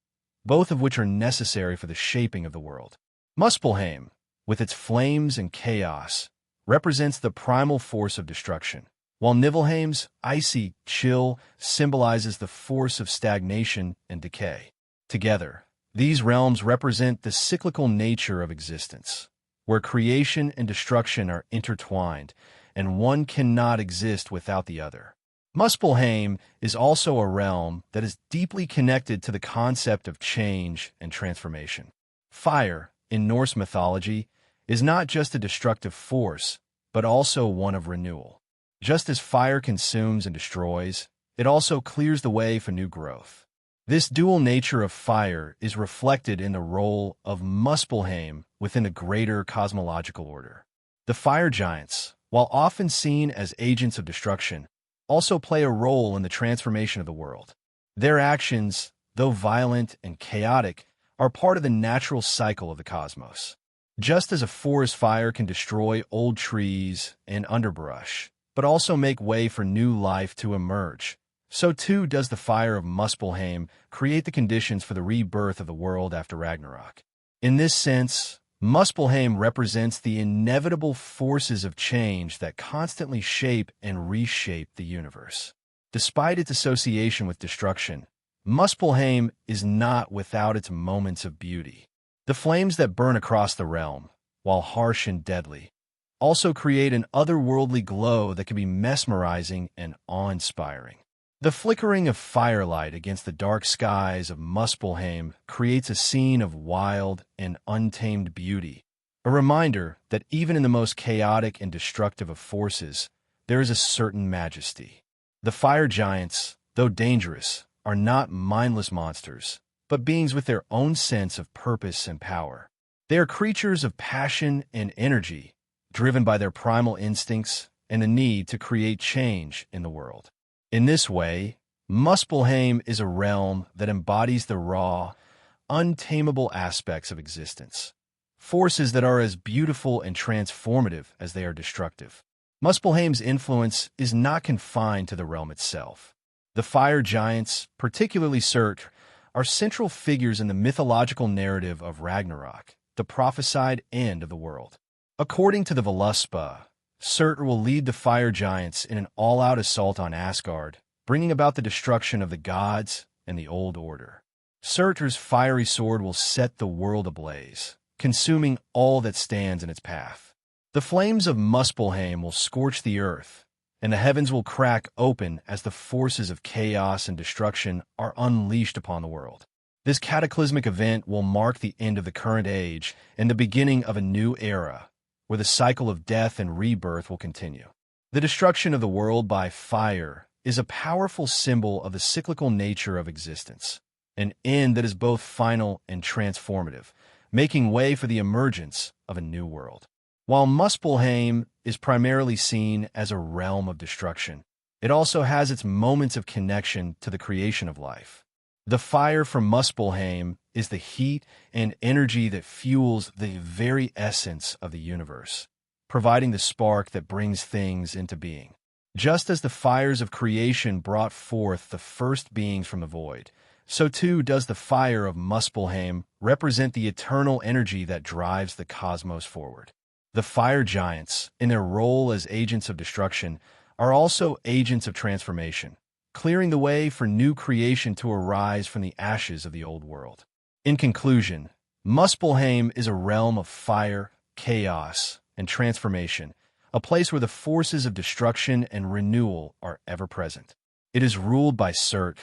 both of which are necessary for the shaping of the world. Muspelheim, with its flames and chaos, represents the primal force of destruction, while Niflheim's icy chill symbolizes the force of stagnation and decay. Together, these realms represent the cyclical nature of existence, where creation and destruction are intertwined, and one cannot exist without the other. Muspelheim is also a realm that is deeply connected to the concept of change and transformation. Fire, in Norse mythology, is not just a destructive force, but also one of renewal. Just as fire consumes and destroys, it also clears the way for new growth. This dual nature of fire is reflected in the role of Muspelheim within a greater cosmological order. The fire giants, while often seen as agents of destruction, also play a role in the transformation of the world. Their actions, though violent and chaotic, are part of the natural cycle of the cosmos. Just as a forest fire can destroy old trees and underbrush, but also make way for new life to emerge, so too does the fire of Muspelheim create the conditions for the rebirth of the world after Ragnarok. In this sense, Muspelheim represents the inevitable forces of change that constantly shape and reshape the universe. Despite its association with destruction, Muspelheim is not without its moments of beauty. The flames that burn across the realm, while harsh and deadly, also create an otherworldly glow that can be mesmerizing and awe-inspiring. The flickering of firelight against the dark skies of Muspelheim creates a scene of wild and untamed beauty, a reminder that even in the most chaotic and destructive of forces, there is a certain majesty. The fire giants, though dangerous, are not mindless monsters, but beings with their own sense of purpose and power. They are creatures of passion and energy, driven by their primal instincts and the need to create change in the world. In this way, Muspelheim is a realm that embodies the raw, untamable aspects of existence, forces that are as beautiful and transformative as they are destructive. Muspelheim's influence is not confined to the realm itself. The fire giants, particularly Surt, are central figures in the mythological narrative of Ragnarok, the prophesied end of the world. According to the Voluspa, Surtur will lead the fire giants in an all-out assault on Asgard, bringing about the destruction of the gods and the old order. Surtur's fiery sword will set the world ablaze, consuming all that stands in its path. The flames of Muspelheim will scorch the earth, and the heavens will crack open as the forces of chaos and destruction are unleashed upon the world. This cataclysmic event will mark the end of the current age and the beginning of a new era, where the cycle of death and rebirth will continue. The destruction of the world by fire is a powerful symbol of the cyclical nature of existence, an end that is both final and transformative, making way for the emergence of a new world. While Muspelheim is primarily seen as a realm of destruction, it also has its moments of connection to the creation of life. The fire from Muspelheim is the heat and energy that fuels the very essence of the universe, providing the spark that brings things into being. Just as the fires of creation brought forth the first beings from the void, so too does the fire of Muspelheim represent the eternal energy that drives the cosmos forward. The fire giants, in their role as agents of destruction, are also agents of transformation, clearing the way for new creation to arise from the ashes of the old world. In conclusion, Muspelheim is a realm of fire, chaos, and transformation, a place where the forces of destruction and renewal are ever present. It is ruled by Surt,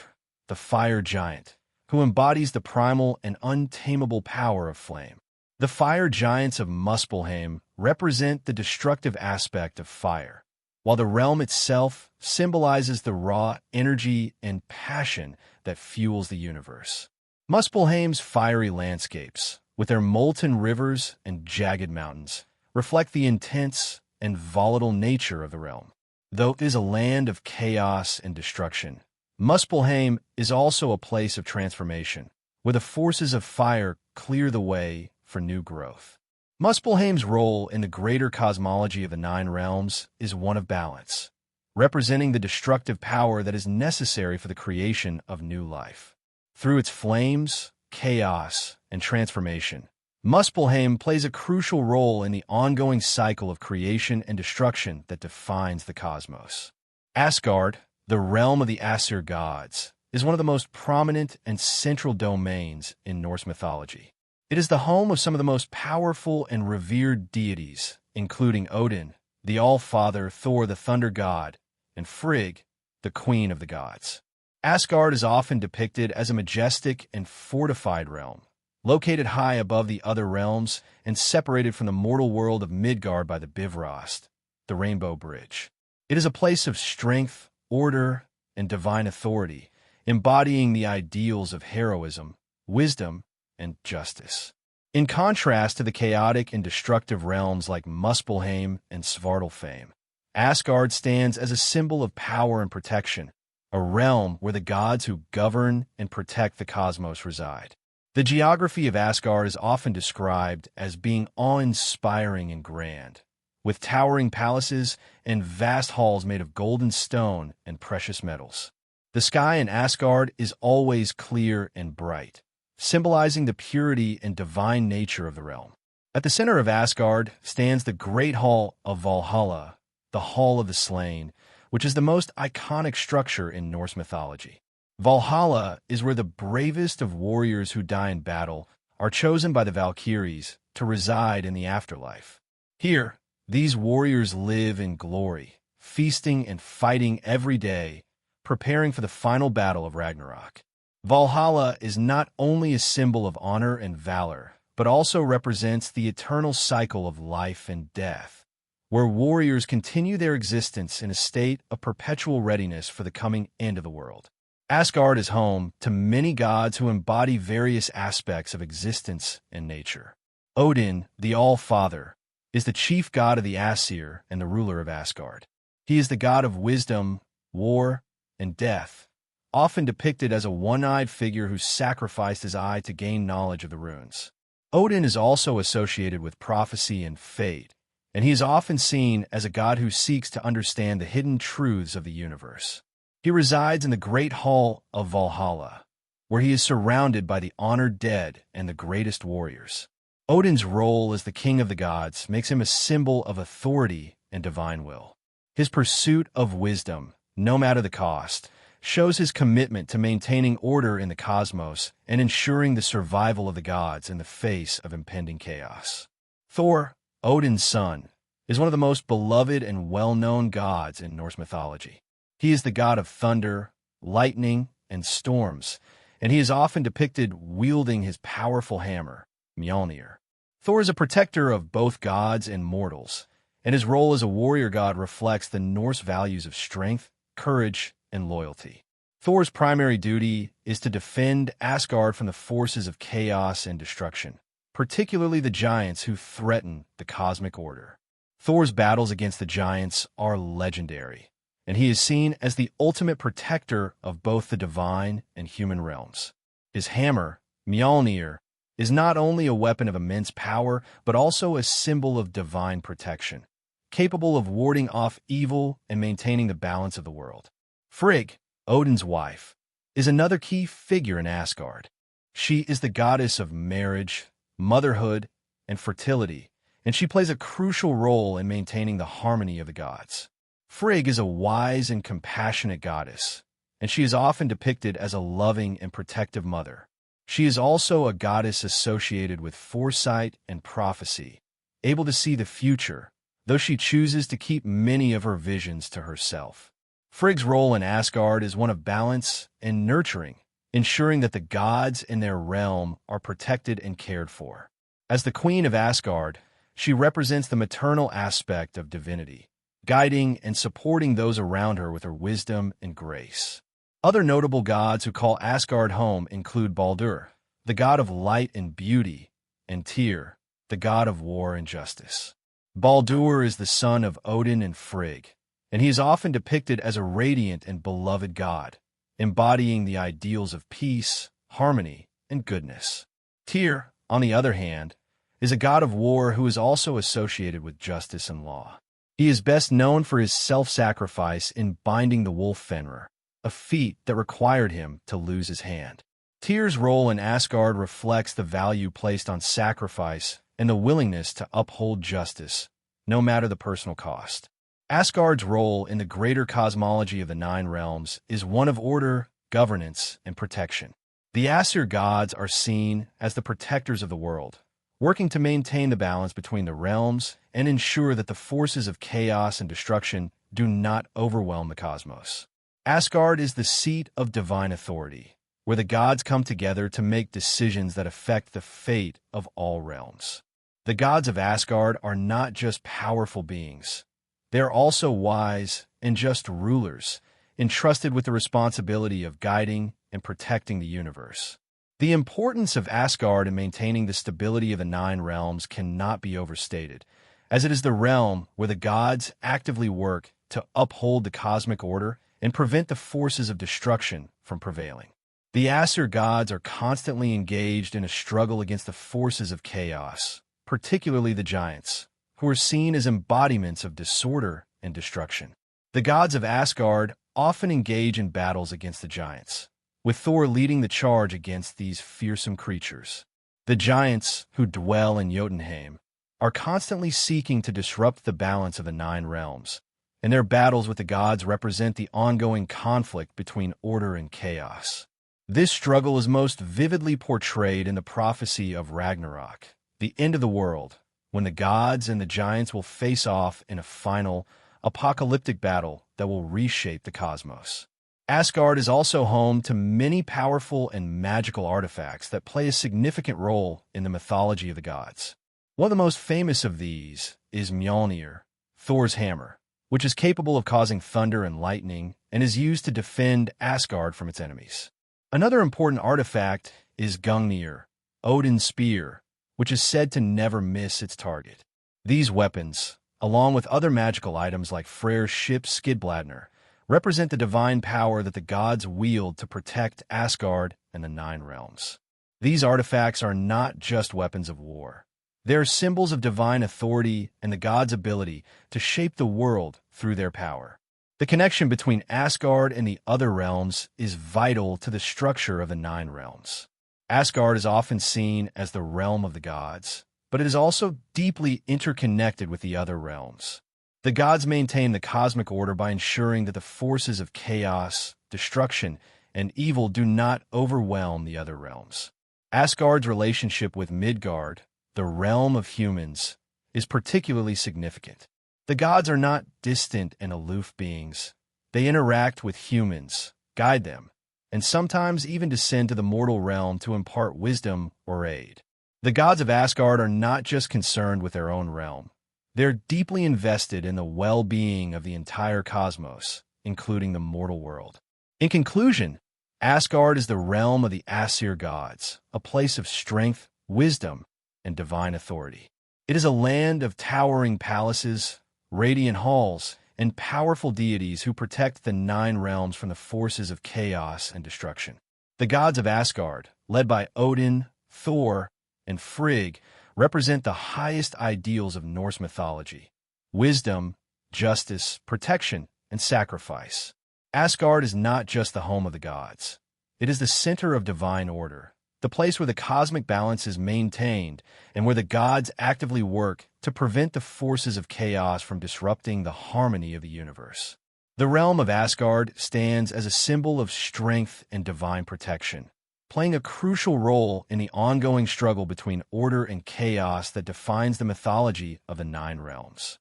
the fire giant, who embodies the primal and untamable power of flame. The fire giants of Muspelheim represent the destructive aspect of fire, while the realm itself symbolizes the raw energy and passion that fuels the universe. Muspelheim's fiery landscapes, with their molten rivers and jagged mountains, reflect the intense and volatile nature of the realm. Though it is a land of chaos and destruction, Muspelheim is also a place of transformation, where the forces of fire clear the way for new growth. Muspelheim's role in the greater cosmology of the Nine Realms is one of balance, representing the destructive power that is necessary for the creation of new life. Through its flames, chaos, and transformation, Muspelheim plays a crucial role in the ongoing cycle of creation and destruction that defines the cosmos. Asgard, the realm of the Aesir gods, is one of the most prominent and central domains in Norse mythology. It is the home of some of the most powerful and revered deities, including Odin, the All-Father, Thor, the Thunder God, and Frigg, the Queen of the Gods. Asgard is often depicted as a majestic and fortified realm, located high above the other realms and separated from the mortal world of Midgard by the Bifrost, the Rainbow Bridge. It is a place of strength, order, and divine authority, embodying the ideals of heroism, wisdom, and justice. In contrast to the chaotic and destructive realms like Muspelheim and Svartalfheim, Asgard stands as a symbol of power and protection, a realm where the gods who govern and protect the cosmos reside. The geography of Asgard is often described as being awe-inspiring and grand, with towering palaces and vast halls made of golden stone and precious metals. The sky in Asgard is always clear and bright, symbolizing the purity and divine nature of the realm. At the center of Asgard stands the Great Hall of Valhalla, the Hall of the Slain, which is the most iconic structure in Norse mythology. Valhalla is where the bravest of warriors who die in battle are chosen by the Valkyries to reside in the afterlife. Here, these warriors live in glory, feasting and fighting every day, preparing for the final battle of Ragnarok. Valhalla is not only a symbol of honor and valor, but also represents the eternal cycle of life and death, where warriors continue their existence in a state of perpetual readiness for the coming end of the world. Asgard is home to many gods who embody various aspects of existence and nature. Odin, the All-Father, is the chief god of the Aesir and the ruler of Asgard. He is the god of wisdom, war, and death, often depicted as a one-eyed figure who sacrificed his eye to gain knowledge of the runes. Odin is also associated with prophecy and fate, and he is often seen as a god who seeks to understand the hidden truths of the universe. He resides in the Great Hall of Valhalla, where he is surrounded by the honored dead and the greatest warriors. Odin's role as the king of the gods makes him a symbol of authority and divine will. His pursuit of wisdom, no matter the cost, shows his commitment to maintaining order in the cosmos and ensuring the survival of the gods in the face of impending chaos. Thor, Odin's son, is one of the most beloved and well-known gods in Norse mythology. He is the god of thunder, lightning, and storms, and he is often depicted wielding his powerful hammer, Mjolnir. Thor is a protector of both gods and mortals, and his role as a warrior god reflects the Norse values of strength, courage, and loyalty. Thor's primary duty is to defend Asgard from the forces of chaos and destruction, particularly the giants who threaten the cosmic order. Thor's battles against the giants are legendary, and he is seen as the ultimate protector of both the divine and human realms. His hammer, Mjolnir, is not only a weapon of immense power, but also a symbol of divine protection, capable of warding off evil and maintaining the balance of the world. Frigg, Odin's wife, is another key figure in Asgard. She is the goddess of marriage, motherhood, and fertility, and she plays a crucial role in maintaining the harmony of the gods. Frigg is a wise and compassionate goddess, and she is often depicted as a loving and protective mother. She is also a goddess associated with foresight and prophecy, able to see the future, though she chooses to keep many of her visions to herself. Frigg's role in Asgard is one of balance and nurturing, ensuring that the gods in their realm are protected and cared for. As the queen of Asgard, she represents the maternal aspect of divinity, guiding and supporting those around her with her wisdom and grace. Other notable gods who call Asgard home include Baldur, the god of light and beauty, and Tyr, the god of war and justice. Baldur is the son of Odin and Frigg, and he is often depicted as a radiant and beloved god, embodying the ideals of peace, harmony, and goodness. Tyr, on the other hand, is a god of war who is also associated with justice and law. He is best known for his self-sacrifice in binding the wolf Fenrir, a feat that required him to lose his hand. Tyr's role in Asgard reflects the value placed on sacrifice and the willingness to uphold justice, no matter the personal cost. Asgard's role in the greater cosmology of the Nine Realms is one of order, governance, and protection. The Aesir gods are seen as the protectors of the world, working to maintain the balance between the realms and ensure that the forces of chaos and destruction do not overwhelm the cosmos. Asgard is the seat of divine authority, where the gods come together to make decisions that affect the fate of all realms. The gods of Asgard are not just powerful beings. They are also wise and just rulers, entrusted with the responsibility of guiding and protecting the universe. The importance of Asgard in maintaining the stability of the Nine Realms cannot be overstated, as it is the realm where the gods actively work to uphold the cosmic order and prevent the forces of destruction from prevailing. The Aesir gods are constantly engaged in a struggle against the forces of chaos, particularly the giants, who are seen as embodiments of disorder and destruction. The gods of Asgard often engage in battles against the giants, with Thor leading the charge against these fearsome creatures. The giants, who dwell in Jotunheim, are constantly seeking to disrupt the balance of the Nine Realms, and their battles with the gods represent the ongoing conflict between order and chaos. This struggle is most vividly portrayed in the prophecy of Ragnarok, the end of the world, when the gods and the giants will face off in a final, apocalyptic battle that will reshape the cosmos. Asgard is also home to many powerful and magical artifacts that play a significant role in the mythology of the gods. One of the most famous of these is Mjolnir, Thor's hammer, which is capable of causing thunder and lightning and is used to defend Asgard from its enemies. Another important artifact is Gungnir, Odin's spear, which is said to never miss its target. These weapons, along with other magical items like Freyr's ship Skidbladnir, represent the divine power that the gods wield to protect Asgard and the Nine Realms. These artifacts are not just weapons of war. They are symbols of divine authority and the gods' ability to shape the world through their power. The connection between Asgard and the other realms is vital to the structure of the Nine Realms. Asgard is often seen as the realm of the gods, but it is also deeply interconnected with the other realms. The gods maintain the cosmic order by ensuring that the forces of chaos, destruction, and evil do not overwhelm the other realms. Asgard's relationship with Midgard, the realm of humans, is particularly significant. The gods are not distant and aloof beings. They interact with humans, guide them, and sometimes even descend to the mortal realm to impart wisdom or aid. The gods of Asgard are not just concerned with their own realm. They're deeply invested in the well-being of the entire cosmos, including the mortal world. In conclusion, Asgard is the realm of the Aesir gods, a place of strength, wisdom, and divine authority. It is a land of towering palaces, radiant halls, and powerful deities who protect the nine realms from the forces of chaos and destruction. The gods of Asgard, led by Odin, Thor, and Frigg, represent the highest ideals of Norse mythology: wisdom, justice, protection, and sacrifice. Asgard is not just the home of the gods. It is the center of divine order, the place where the cosmic balance is maintained and where the gods actively work to prevent the forces of chaos from disrupting the harmony of the universe. The realm of Asgard stands as a symbol of strength and divine protection, playing a crucial role in the ongoing struggle between order and chaos that defines the mythology of the nine realms.